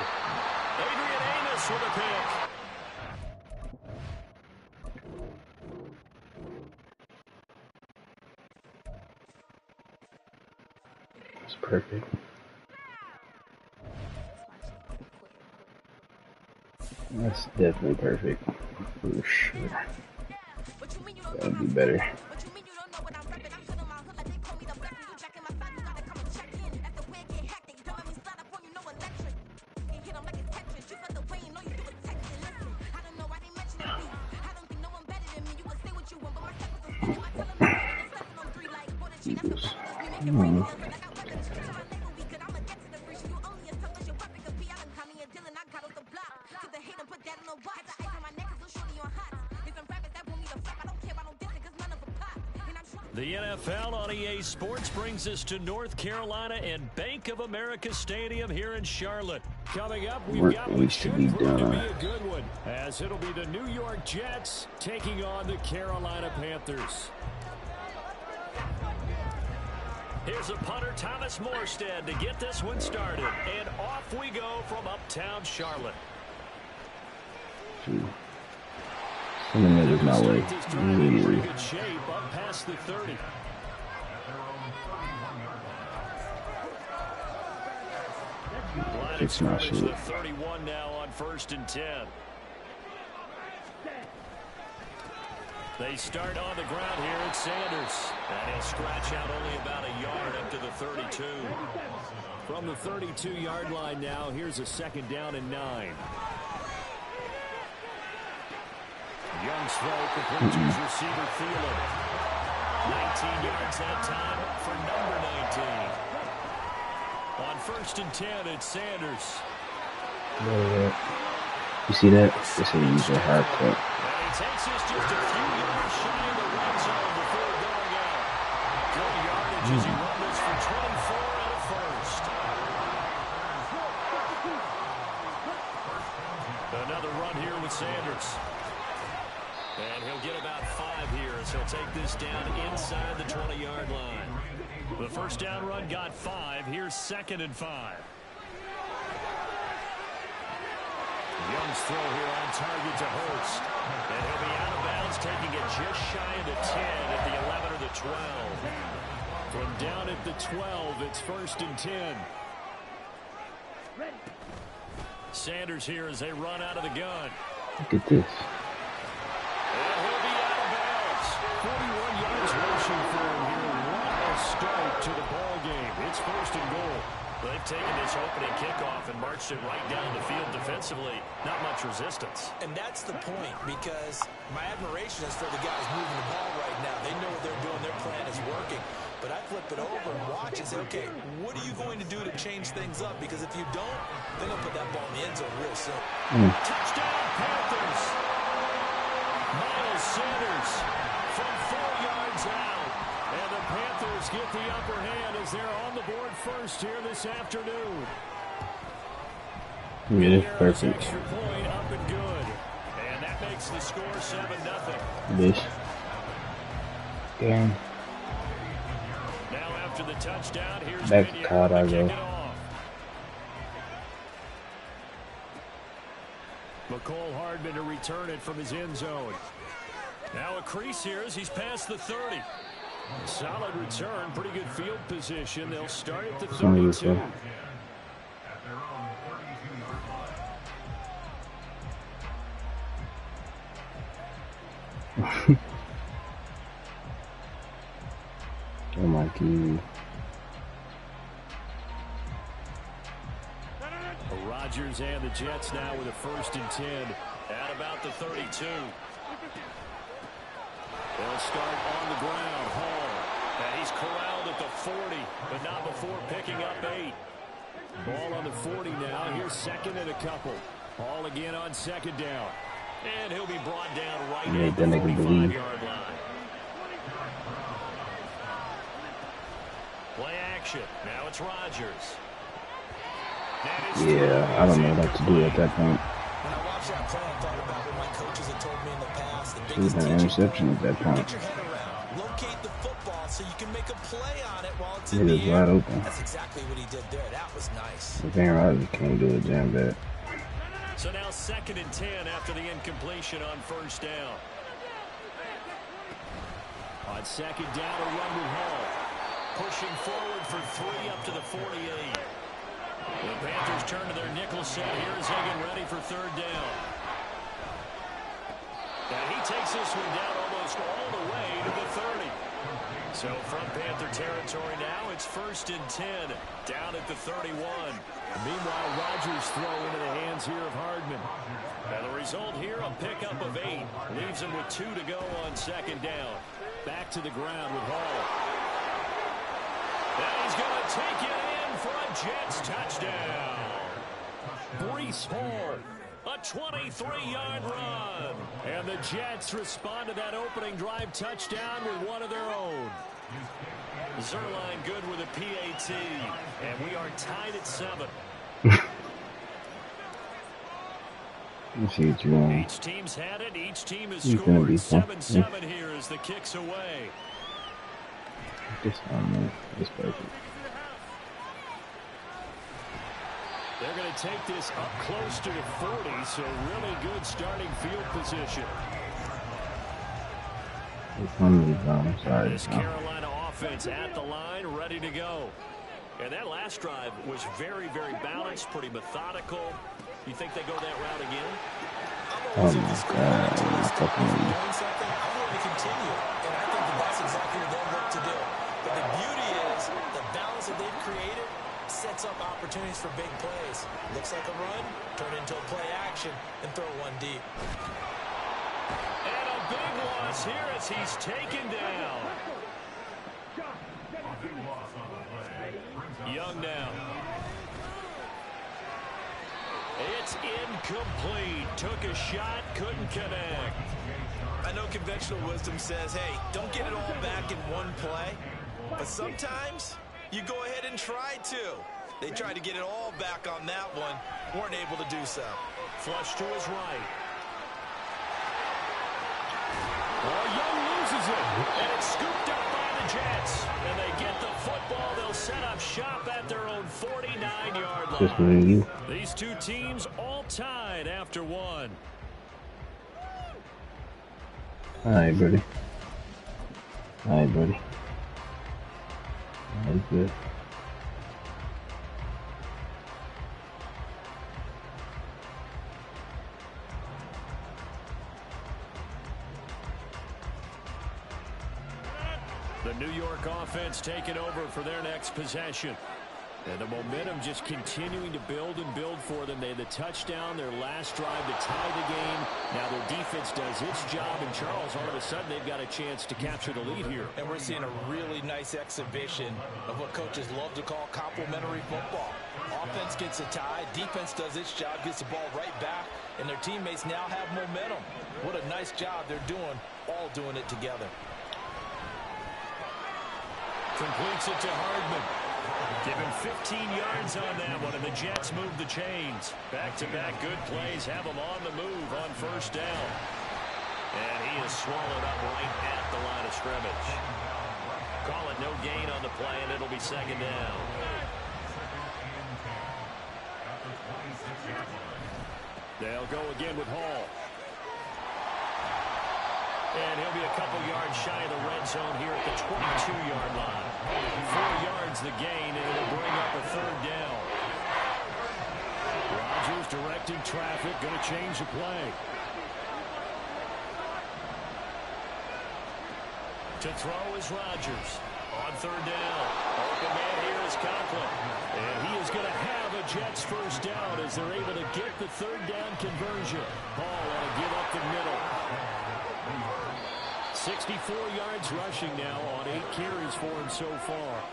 Adrian Amos with a pick. That's perfect. That's definitely perfect. For sure. That'd be better. The NFL on EA Sports brings us to North Carolina and Bank of America Stadium here in Charlotte. Coming up, we've got what should prove to be a good one, as it'll be the New York Jets taking on the Carolina Panthers. Here's a punter, Thomas Morstead, to get this one started. And off we go from uptown Charlotte. Something that is my way. Pretty good shape up past the 30. Fix my shit. The 31 now on 1st and 10. They start on the ground here at Sanders. And he'll scratch out only about a yard up to the 32. From the 32-yard line now, here's a 2nd down and 9. Young's throw complete to his receiver, Thielen. 19 yards that time for number 19. On 1st and 10, it's Sanders. You see that? They said use a hard cut. takes this just a few yards shy of the red zone before going out. Good yardage as he rumbles for 24 out of first. Another run here with Sanders. And he'll get about 5 here as he'll take this down inside the 20-yard line. The first down run got 5. Here's 2nd and 5. Young's throw here on target to Hurst. And he'll be out of bounds, taking it just shy of the 10 at the 11 or the 12. From down at the 12, it's 1st and 10. Sanders here as they run out of the gun. Look at this. And he'll be out of bounds. 41 yards rushing for him here. What a start to the ball game. It's 1st and goal. They've taken this opening kickoff and marched it right down the field defensively. Not much resistance. And that's the point, because my admiration is for the guys moving the ball right now. They know what they're doing. Their plan is working. But I flip it over and watch and say, okay, what are you going to do to change things up? Because if you don't, they're going to put that ball in the end zone real soon. Touchdown, Panthers. Miles Sanders from 4 yards out. And the Panthers get the upper hand as they're on the board first here this afternoon. Yeah, it's perfect. Extra point up and good. And that makes the score 7-0. This. Damn. Now after the touchdown, here's Back to Todd, I go. McCole Hardman to return it from his end zone. Now a crease here as he's past the 30. Solid return, pretty good field position. They'll start at the 32. Oh my God. Rodgers and the Jets now with a 1st and 10 at about the 32. They'll start on the ground. Hall. And he's corralled at the 40, but not before picking up 8. Ball on the 40 now. Here's 2nd and a couple. Hall again on 2nd down. And he'll be brought down right at the 45-yard line. Play action. Now it's Rodgers. Yeah, I don't know what to do at that point. When I watched that play, I thought about what my coaches had told me in the past. It was an interception at that point. Get your head around. Locate the football so you can make a play on it while it's It in is the air. wide open. That's exactly what he did there. That was nice. If Aaron Rodgers can't do it, damn bad. So now 2nd and 10 after the incompletion on 1st down. On 2nd down, a run with Hall. Pushing forward for 3 up to the 48. The Panthers turn to their nickel set here as they get ready for 3rd down. And he takes this one down almost all the way to the 30. So from Panther territory now, it's 1st and 10 down at the 31. Meanwhile, Rodgers throw into the hands here of Hardman. And the result here, a pickup of 8. Leaves him with 2 to go on 2nd down. Back to the ground with Hall. And he's going to take it in for a Jets touchdown. Breece Hall, a 23-yard run. And the Jets respond to that opening drive touchdown with one of their own. Zerline good with a PAT. And we are tied at 7. Let's see what you want. Each team's had it. Each team has scored 7-7 here as the kick's away. This one, man. It's perfect. They're going to take this up close to the 40, so really good starting field position. It's one of these, I'm sorry. This Carolina offense at the line, ready to go. And that last drive was very, very balanced, pretty methodical. You think they go that route again? Oh my God. Doing something, I'm going to continue. And I think that's exactly what they'll look to do. But the beauty is the balance that they've created sets up opportunities for big plays. Looks like a run, turn into a play action, and throw one deep. And a big loss here as he's taken down. Young now. It's incomplete. Took a shot, couldn't connect. I know conventional wisdom says, hey, don't get it all back in one play. But sometimes you go ahead and try to. They tried to get it all back on that one. Weren't able to do so. Flush to his right. Oh, Young loses it. And it's scooped up by the Jets. And they get the football. They'll set up shop at their own 49-yard line. Just me and you. These two teams all tied after one. All right, buddy. All right, buddy. That's good. The New York offense taking over for their next possession. And the momentum just continuing to build and build for them. They had the touchdown, their last drive to tie the game. Now their defense does its job, and Charles, all of a sudden, they've got a chance to capture the lead here. And we're seeing a really nice exhibition of what coaches love to call complementary football. Offense gets a tie, defense does its job, gets the ball right back, and their teammates now have momentum. What a nice job they're doing, all doing it together. Completes it to Hardman. Give him 15 yards on that one, and the Jets move the chains. Back-to-back good plays have them on the move on first down. And he is swallowed up right at the line of scrimmage. Call it no gain on the play, and it'll be second down. They'll go again with Hall. And he'll be a couple yards shy of the red zone here at the 22-yard line. 4 yards the gain, and it'll bring up a third down. Rodgers directing traffic, going to change the play. To throw is Rodgers. On third down. Open man here is Conklin. And he is going to have a Jets first down as they're able to get the third down conversion. Hall on a give up the middle. 64 yards rushing now on 8 carries for him so far.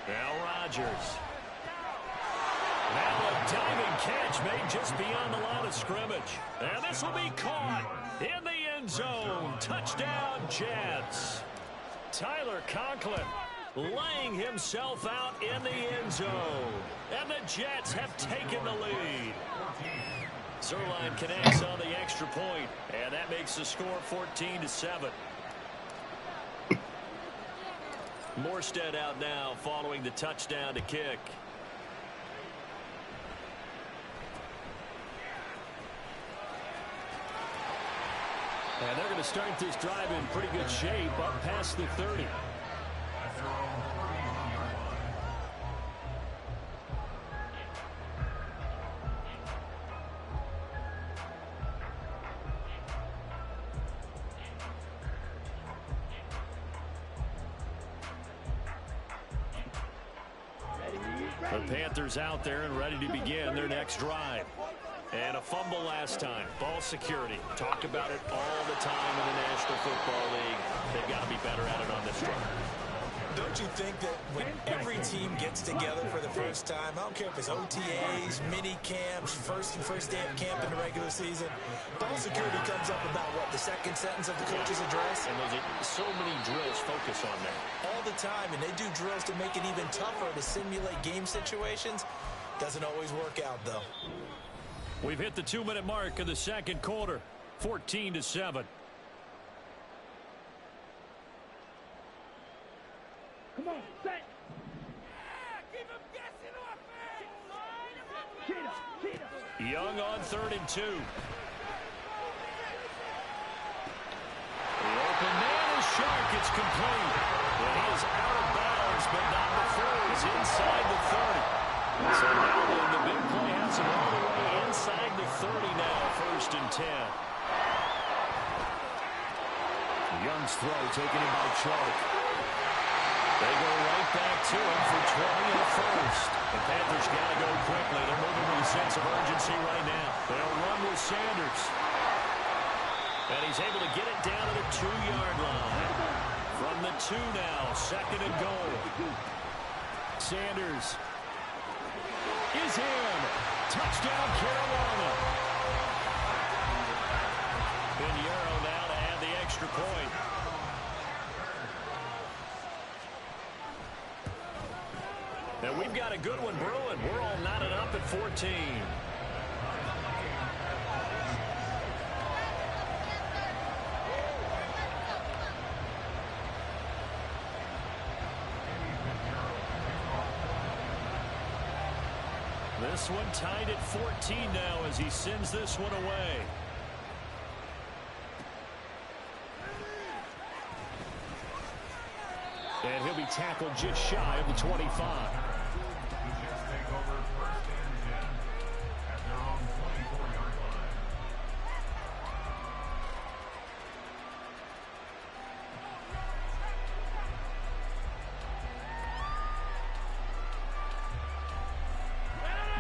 Now Rodgers. Now a diving catch made just beyond the line of scrimmage. And this will be caught in the end zone. Touchdown, Jets. Tyler Conklin laying himself out in the end zone. And the Jets have taken the lead. Zerline connects on the extra point, and that makes the score 14-7. Morstead out now following the touchdown to kick. And they're going to start this drive in pretty good shape up past the 30. The Panthers out there and ready to begin their next drive. And a fumble last time. Ball security. Talk about it all the time in the National Football League. They've got to be better at it on this drive. Don't you think that when every team gets together for the first time, I don't care if it's OTAs, mini camps, first day of camp in the regular season, ball security comes up about what, the second sentence of the coach's address? And there's so many drills focus on that. All the time, and they do drills to make it even tougher to simulate game situations. Doesn't always work out, though. We've hit the 2-minute mark of the second quarter, 14-7. Come on, set. Keep him guessing off it. Young on 3rd and 2. The open man is sharp. It's complete. And he is out of bounds, but not before he's inside the 30. So now the big play has him all the way inside the 30 now, 1st and 10. Young's throw taken in by Chark. They go right back to him for 20 and a first. The Panthers got to go quickly. They're moving with a sense of urgency right now. They'll run with Sanders. And he's able to get it down to the 2-yard line. From the 2 now, 2nd and goal. Sanders is in. Touchdown, Carolina. Pinheiro now to add the extra point. And we've got a good one brewing. We're all knotted up at 14. This one tied at 14 now as he sends this one away. And he'll be tackled just shy of the 25.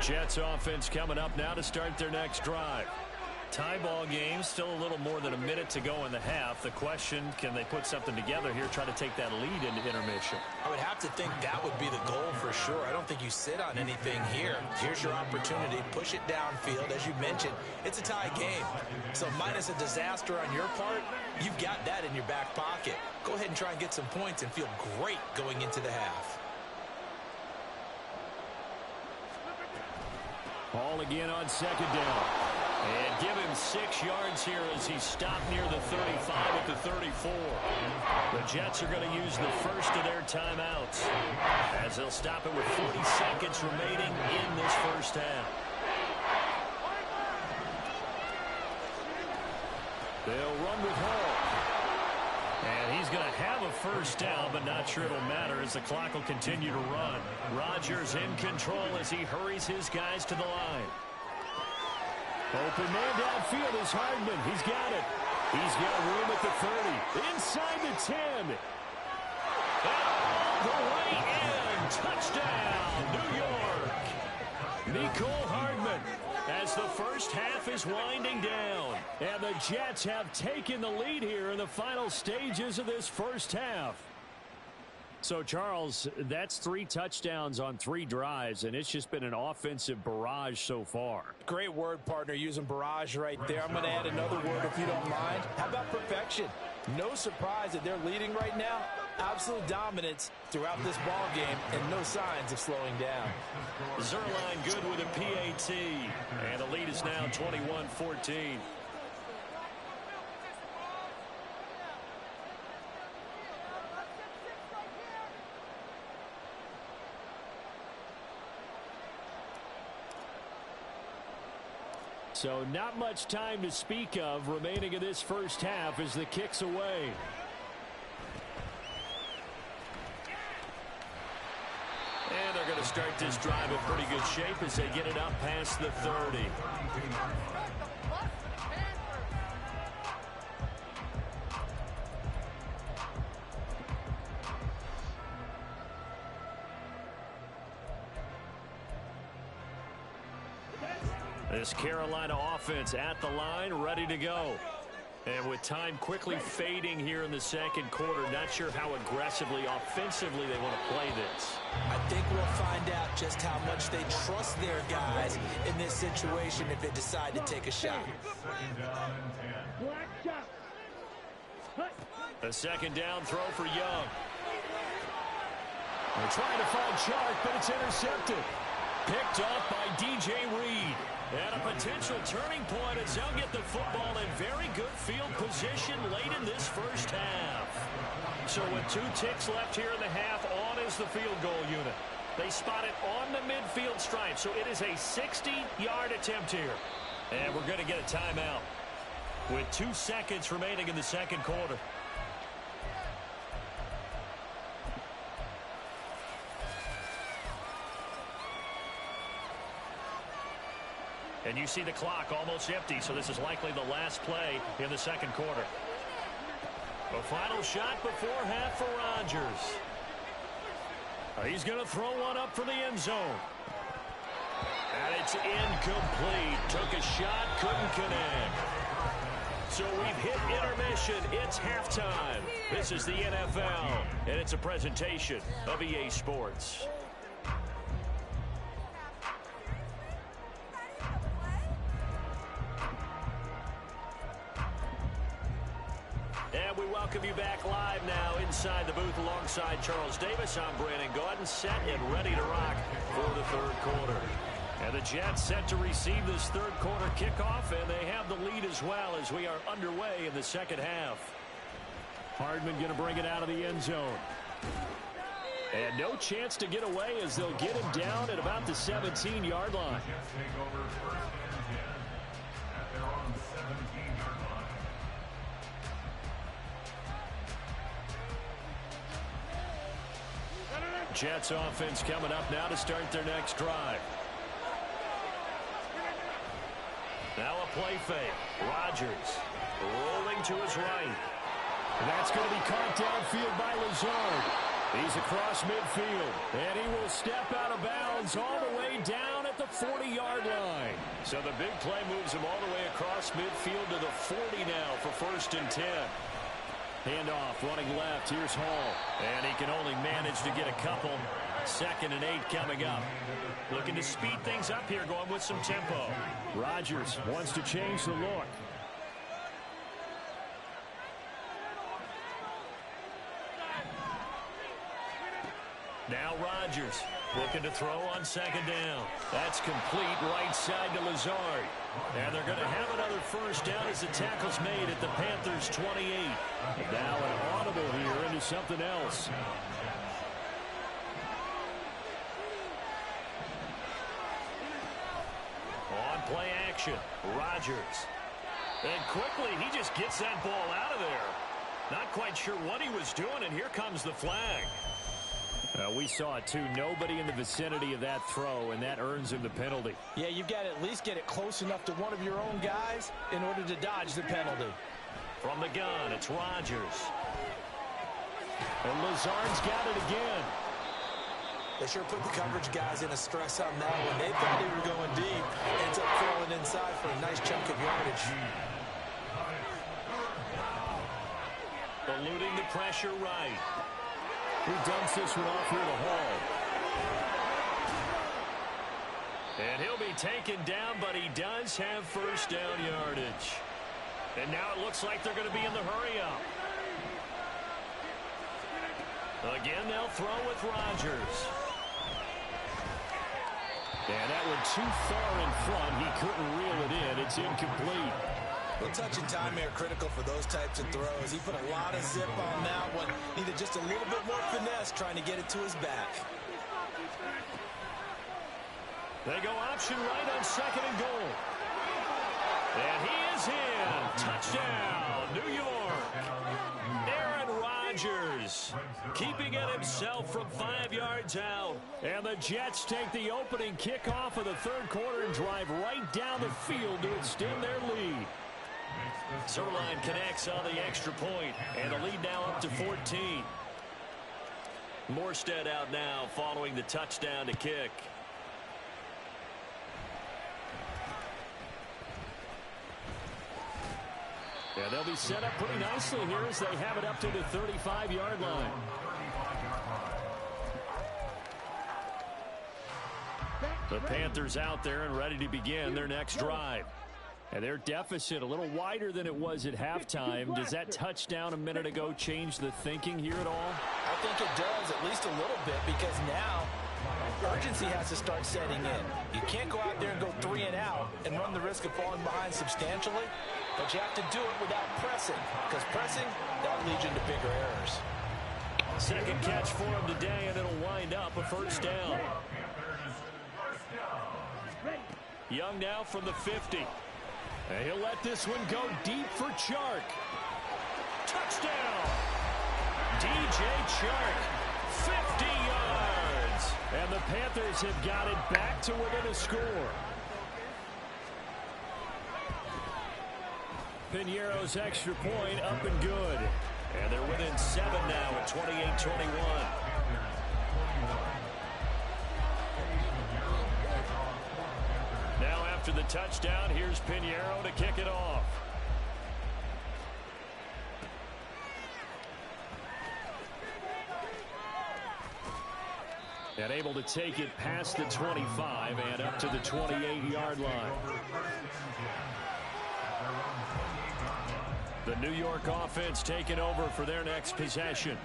Jets offense coming up now to start their next drive. Tie ball game, still a little more than a minute to go in the half. The question, can they put something together here, try to take that lead into intermission? I would have to think that would be the goal for sure. I don't think you sit on anything here. Here's your opportunity. Push it downfield. As you mentioned, it's a tie game. So minus a disaster on your part, you've got that in your back pocket. Go ahead and try and get some points and feel great going into the half. Ball again on second down. And give him 6 yards here as he stopped near the 35 at the 34. The Jets are going to use the first of their timeouts as they'll stop it with 40 seconds remaining in this first half. They'll run with Hall. And he's going to have a first down, but not sure it'll matter as the clock will continue to run. Rodgers in control as he hurries his guys to the line. Open man downfield is Hardman. He's got it. He's got room at the 30. Inside the 10. And all the way in. Touchdown, New York. Mecole Hardman as the first half is winding down. And the Jets have taken the lead here in the final stages of this first half. So, Charles, that's 3 touchdowns on 3 drives, and it's just been an offensive barrage so far. Great word, partner, using barrage right there. I'm going to add another word if you don't mind. How about perfection? No surprise that they're leading right now. Absolute dominance throughout this ball game and no signs of slowing down. Zerline good with a PAT, and the lead is now 21-14. So not much time to speak of remaining in this first half as the kick's away. And they're going to start this drive in pretty good shape as they get it up past the 30. This Carolina offense at the line, ready to go. And with time quickly fading here in the second quarter, not sure how aggressively, offensively they want to play this. I think we'll find out just how much they trust their guys in this situation if they decide to take a shot. A second down throw for Young. They're trying to find Chark, but it's intercepted. Picked up by DJ Reed. And a potential turning point as they'll get the football in very good field position late in this first half. So with 2 ticks left here in the half, on is the field goal unit. They spot it on the midfield stripe, so it is a 60-yard attempt here. And we're going to get a timeout with 2 seconds remaining in the second quarter. And you see the clock almost empty, so this is likely the last play in the second quarter. A final shot before half for Rodgers. He's going to throw one up for the end zone. And it's incomplete. Took a shot, couldn't connect. So we've hit intermission. It's halftime. This is the NFL, and it's a presentation of EA Sports. And we welcome you back live now inside the booth alongside Charles Davis. I'm Brandon Gaudin, set and ready to rock for the third quarter. And the Jets set to receive this third quarter kickoff, and they have the lead as well as we are underway in the second half. Hardman going to bring it out of the end zone. And no chance to get away as they'll get him down at about the 17-yard line. Jets offense coming up now to start their next drive. Now a play fake. Rodgers rolling to his right. And that's going to be caught downfield by Lazard. He's across midfield, and he will step out of bounds all the way down at the 40-yard line. So the big play moves him all the way across midfield to the 40 now for 1st and 10. Handoff running left. Here's Hall, and he can only manage to get a couple. 2nd and 8 coming up. Looking to speed things up here, going with some tempo. Rodgers wants to change the look. Now Rodgers looking to throw on 2nd down. That's complete right side to Lazard. And they're going to have another 1st down as the tackle's made at the Panthers' 28. Now an audible here into something else. On play action, Rodgers. And quickly he just gets that ball out of there. Not quite sure what he was doing, and here comes the flag. We saw it too. Nobody in the vicinity of that throw, and that earns him the penalty. Yeah, you've got to at least get it close enough to one of your own guys in order to dodge the penalty. From the gun, it's Rodgers. And Lazard's got it again. They sure put the coverage guys in a stress on that one. They thought they were going deep. Ends up falling inside for a nice chunk of yardage. Eluding the pressure right. Who dumps this one off here to Hall. And he'll be taken down, but he does have 1st down yardage. And now it looks like they're going to be in the hurry-up. Again, they'll throw with Rodgers. And that one too far in front. He couldn't reel it in. It's incomplete. Well, touch and time are critical for those types of throws. He put a lot of zip on that one. Needed just a little bit more finesse trying to get it to his back. They go option right on 2nd and goal. And he is in. Touchdown, New York. Aaron Rodgers keeping it himself from 5 yards out. And the Jets take the opening kickoff of the third quarter and drive right down the field to extend their lead. Zerline connects on the extra point, and the lead now up to 14. Morstead out now following the touchdown to kick. Yeah, they'll be set up pretty nicely here as they have it up to the 35-yard line. The Panthers out there and ready to begin their next drive. And their deficit a little wider than it was at halftime. Does that touchdown a minute ago change the thinking here at all? I think it does, at least a little bit, because now urgency has to start setting in. You can't go out there and go 3 and out and run the risk of falling behind substantially, but you have to do it without pressing, because pressing, that'll lead you into bigger errors. 2nd catch for him today, and it'll wind up a 1st down. Young now from the 50. And he'll let this one go deep for Chark. Touchdown! DJ Chark, 50 yards. And the Panthers have got it back to within a score. Piñeiro's extra point up and good. And they're within 7 now at 28-21. Now after the touchdown, here's Piñeiro to kick it off. And able to take it past the 25 and up to the 28-yard line. The New York offense taking over for their next possession.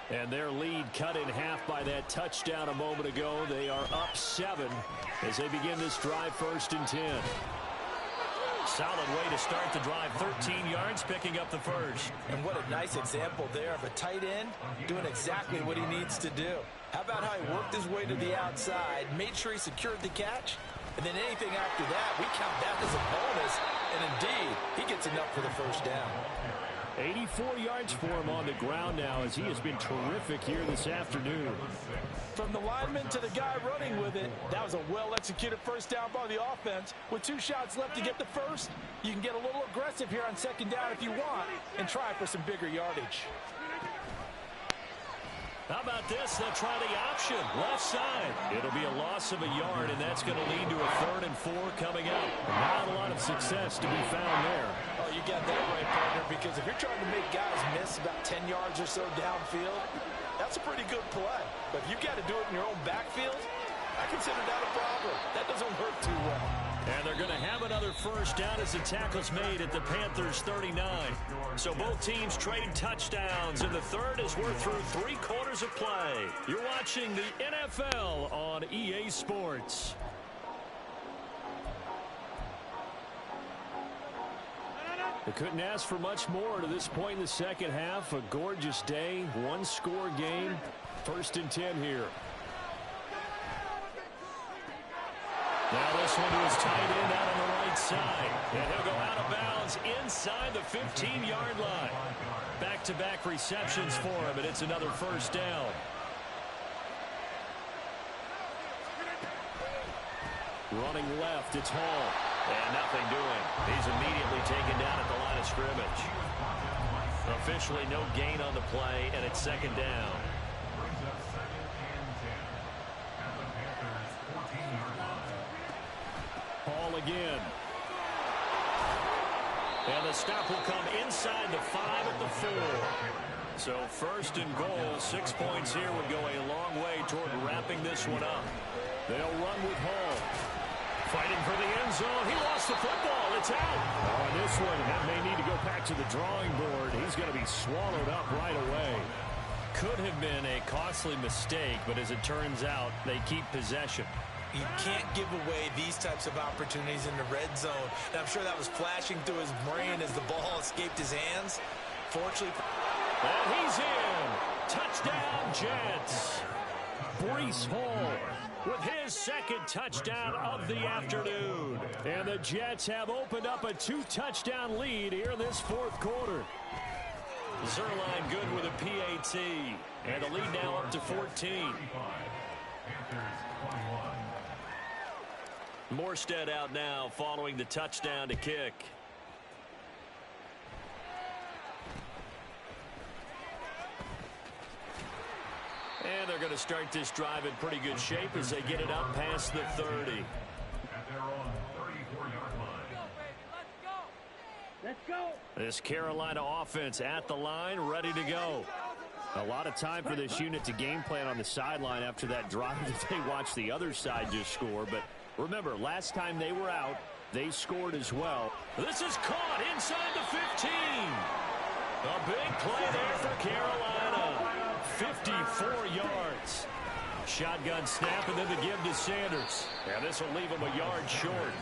And their lead cut in half by that touchdown a moment ago. They are up 7 as they begin this drive, 1st and 10. Solid way to start the drive. 13 yards, picking up the first. And what a nice example there of a tight end doing exactly what he needs to do. How about how he worked his way to the outside, made sure he secured the catch, and then anything after that, we count that as a bonus. And indeed, he gets enough for the first down. 84 yards for him on the ground now as he has been terrific here this afternoon. From the lineman to the guy running with it, that was a well-executed first down by the offense. With 2 shots left to get the first, you can get a little aggressive here on 2nd down if you want and try for some bigger yardage. How about this? They'll try the option. Left side. It'll be a loss of a yard, and that's going to lead to a 3rd and 4 coming up. Not a lot of success to be found there. Oh, you got that right, partner, because if you're trying to make guys miss about 10 yards or so downfield, that's a pretty good play. But if you got to do it in your own backfield, I consider that a problem. That doesn't work too well. And they're going to have another first down as the tackle's made at the Panthers' 39. So both teams trade touchdowns, and the third as we're through 3 quarters of play. You're watching the NFL on EA Sports. They couldn't ask for much more to this point in the second half. A gorgeous day, 1-score game. 1st and 10 here. Now this one to his tight end out on the right side. And he'll go out of bounds inside the 15-yard line. Back-to-back receptions for him, and it's another first down. Running left, it's Hall. And nothing doing. He's immediately taken down at the line of scrimmage. Officially no gain on the play, and it's 2nd down. Hall again. And the stop will come inside the 5 at the 4. So 1st and goal, 6 points here would go a long way toward wrapping this one up. They'll run with Hall. Fighting for the end zone. He lost the football. It's out. On this one, that may need to go back to the drawing board. He's going to be swallowed up right away. Could have been a costly mistake, but as it turns out, they keep possession. You can't give away these types of opportunities in the red zone. And I'm sure that was flashing through his brain as the ball escaped his hands. Fortunately. And he's in. Touchdown, Jets. Breece Hall with his 2nd touchdown of the afternoon. And the Jets have opened up a 2-touchdown lead here in this 4th quarter. Zerline good with a PAT. And the lead now up to 14. Morstead out now following the touchdown to kick. And they're going to start this drive in pretty good shape as they get it up past the 30. Let's go. This Carolina offense at the line, ready to go. A lot of time for this unit to game plan on the sideline after that drive that they watched the other side just score. But remember, last time they were out, they scored as well. This is caught inside the 15. A big play there for Carolina. 54 yards. Shotgun snap and then the give to Sanders. And this will leave him a yard short.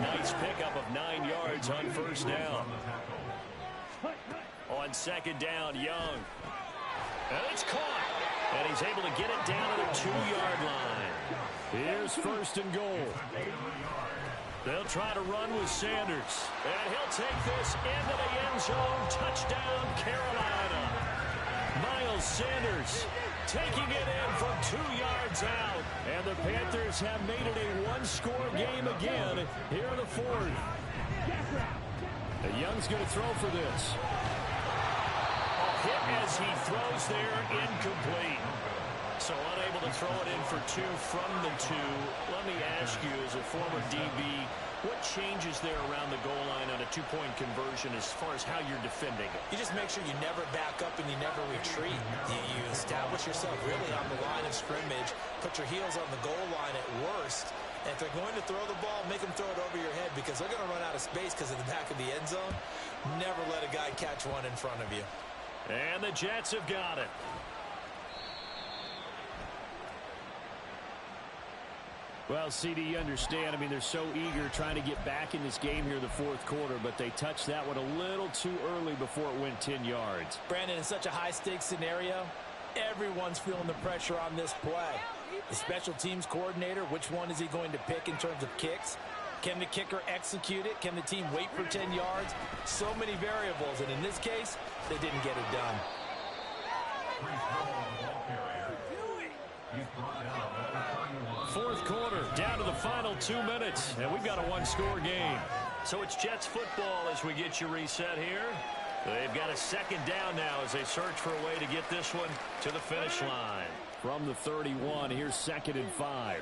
Nice pickup of 9 yards on 1st down. On 2nd down, Young. And it's caught. And he's able to get it down to the 2-yard line. Here's 1st and goal. They'll try to run with Sanders. And he'll take this into the end zone. Touchdown, Carolina. Miles Sanders taking it in from 2 yards out. And the Panthers have made it a 1-score game again here in the 4th. Young's going to throw for this. A hit as he throws there, incomplete. So unable to throw it in for 2 from the 2. Let me ask you, as a former DB, what changes there around the goal line on a two-point conversion as far as how you're defending it? You just make sure you never back up and you never retreat. You establish yourself really on the line of scrimmage, put your heels on the goal line at worst. And if they're going to throw the ball, make them throw it over your head because they're going to run out of space because of the back of the end zone. Never let a guy catch one in front of you. And the Jets have got it. Well, CD, you understand. I mean, they're so eager trying to get back in this game here in the fourth quarter, but they touched that one a little too early before it went 10 yards. Brandon, in such a high-stakes scenario, everyone's feeling the pressure on this play. The special teams coordinator, which one is he going to pick in terms of kicks? Can the kicker execute it? Can the team wait for 10 yards? So many variables, and in this case, they didn't get it done. Fourth quarter, down to the final 2 minutes, and we've got a one-score game. So it's Jets football as we get you reset here. They've got a second down now as they search for a way to get this one to the finish line. From the 31, here's 2nd and 5.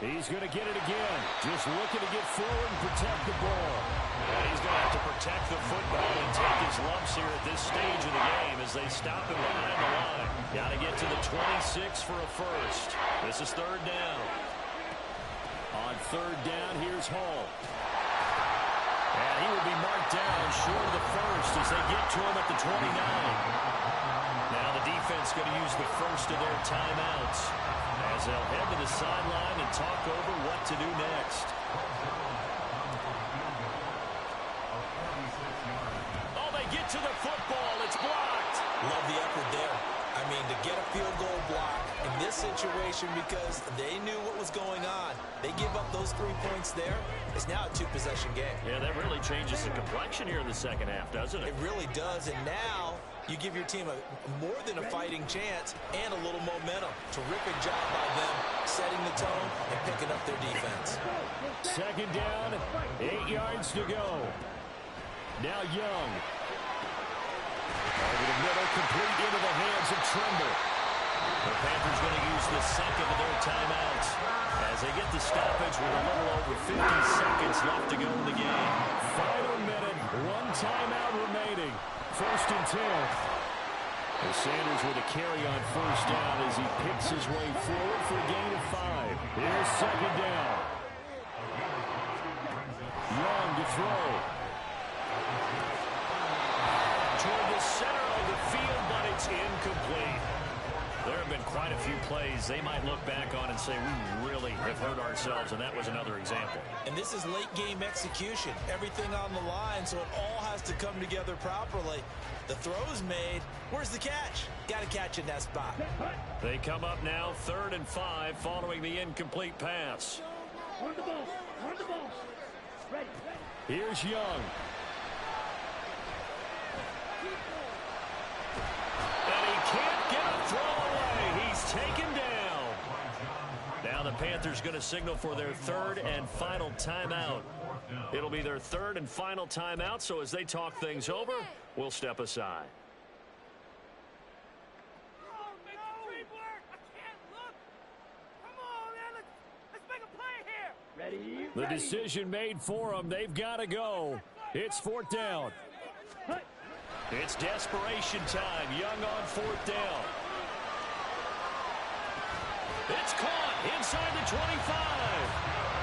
He's going to get it again. Just looking to get forward and protect the ball. And he's going to have to protect the football and take his lumps here at this stage of the game as they stop him behind the line. Got to get to the 26 for a first. This is 3rd down. On 3rd down, here's Hall. And he will be marked down short of the first as they get to him at the 29. Now the defense going to use the first of their timeouts as they'll head to the sideline and talk over what to do next. Oh, they get to the football. It's blocked. Love the effort there. I mean, to get a field goal block in this situation because they knew what was going on. They give up those 3 points there. It's now a 2-possession game. Yeah, that really changes the complexion here in the second half, doesn't it? It really does, and now you give your team more than a fighting chance and a little momentum. Terrific job by them setting the tone and picking up their defense. 2nd down, 8 yards to go. Now Young. Over the middle, complete into the hands of Trimble. The Panthers going to use the second of their timeouts as they get the stoppage with a little over 50 seconds left to go in the game. Final minute, 1 timeout remaining. 1st and 10. And Sanders with a carry on 1st down as he picks his way forward for a gain of 5. Here's 2nd down. Young to throw. Toward the center of the field, but it's incomplete. There have been quite a few plays they might look back on and say, we really have hurt ourselves, and that was another example. And this is late-game execution. Everything on the line, so it all has to come together properly. The throw's made. Where's the catch? Got to catch in that spot. They come up now 3rd and 5 following the incomplete pass. Run the ball. Run the ball. Ready. Here's Young. And he can't get a throw away. He's taken down. Now the Panthers going to signal for their 3rd and final timeout. It'll be their 3rd and final timeout, so as they talk things over, we'll step aside. The decision made for them. They've got to go. It's 4th down. It's desperation time. Young on 4th down. It's caught inside the 25.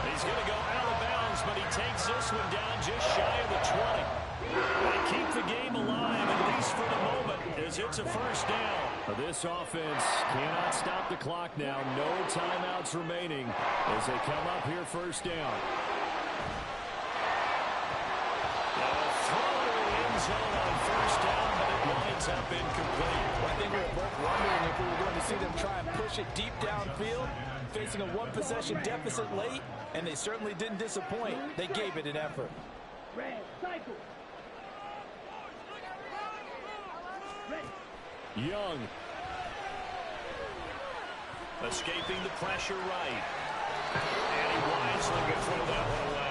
He's going to go out of bounds, but he takes this one down just shy of the 20. They keep the game alive, at least for the moment, as it's a 1st down. This offense cannot stop the clock now. No timeouts remaining as they come up here 1st down. Throw end zone on 1st down, but it winds up incomplete. I think we were both wondering if we were going to see them try and push it deep downfield, facing a 1-possession deficit late, and they certainly didn't disappoint. They gave it an effort. Red, cycle. Young. Escaping the pressure right. And he wisely will throw that one away.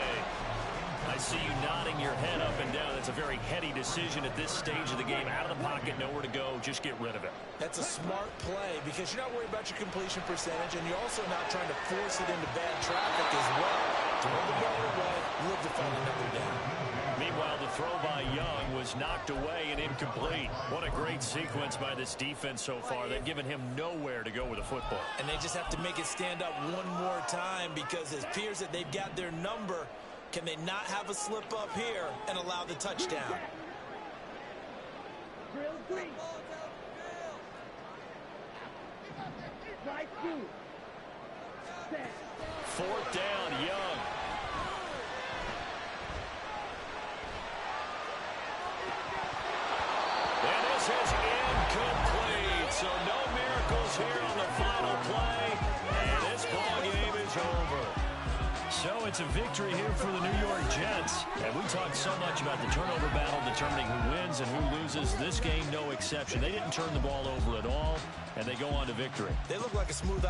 I see you nodding your head up and down. That's a very heady decision at this stage of the game. Out of the pocket, nowhere to go. Just get rid of it. That's a smart play because you're not worried about your completion percentage, and you're also not trying to force it into bad traffic as well. Throw the ball away, live to fight another down. Meanwhile, the throw by Young was knocked away and incomplete. What a great sequence by this defense so far. They've given him nowhere to go with the football. And they just have to make it stand up one more time because it appears that they've got their number. Can they not have a slip up here and allow the touchdown? Drill 3. Drive 2. Set. Fourth down, Young. And this is incomplete. So no miracles here on the final play. And this ball game is over. So it's a victory here for the New York Jets. And we talked so much about the turnover battle determining who wins and who loses. This game, no exception. They didn't turn the ball over at all, and they go on to victory. They look like a smooth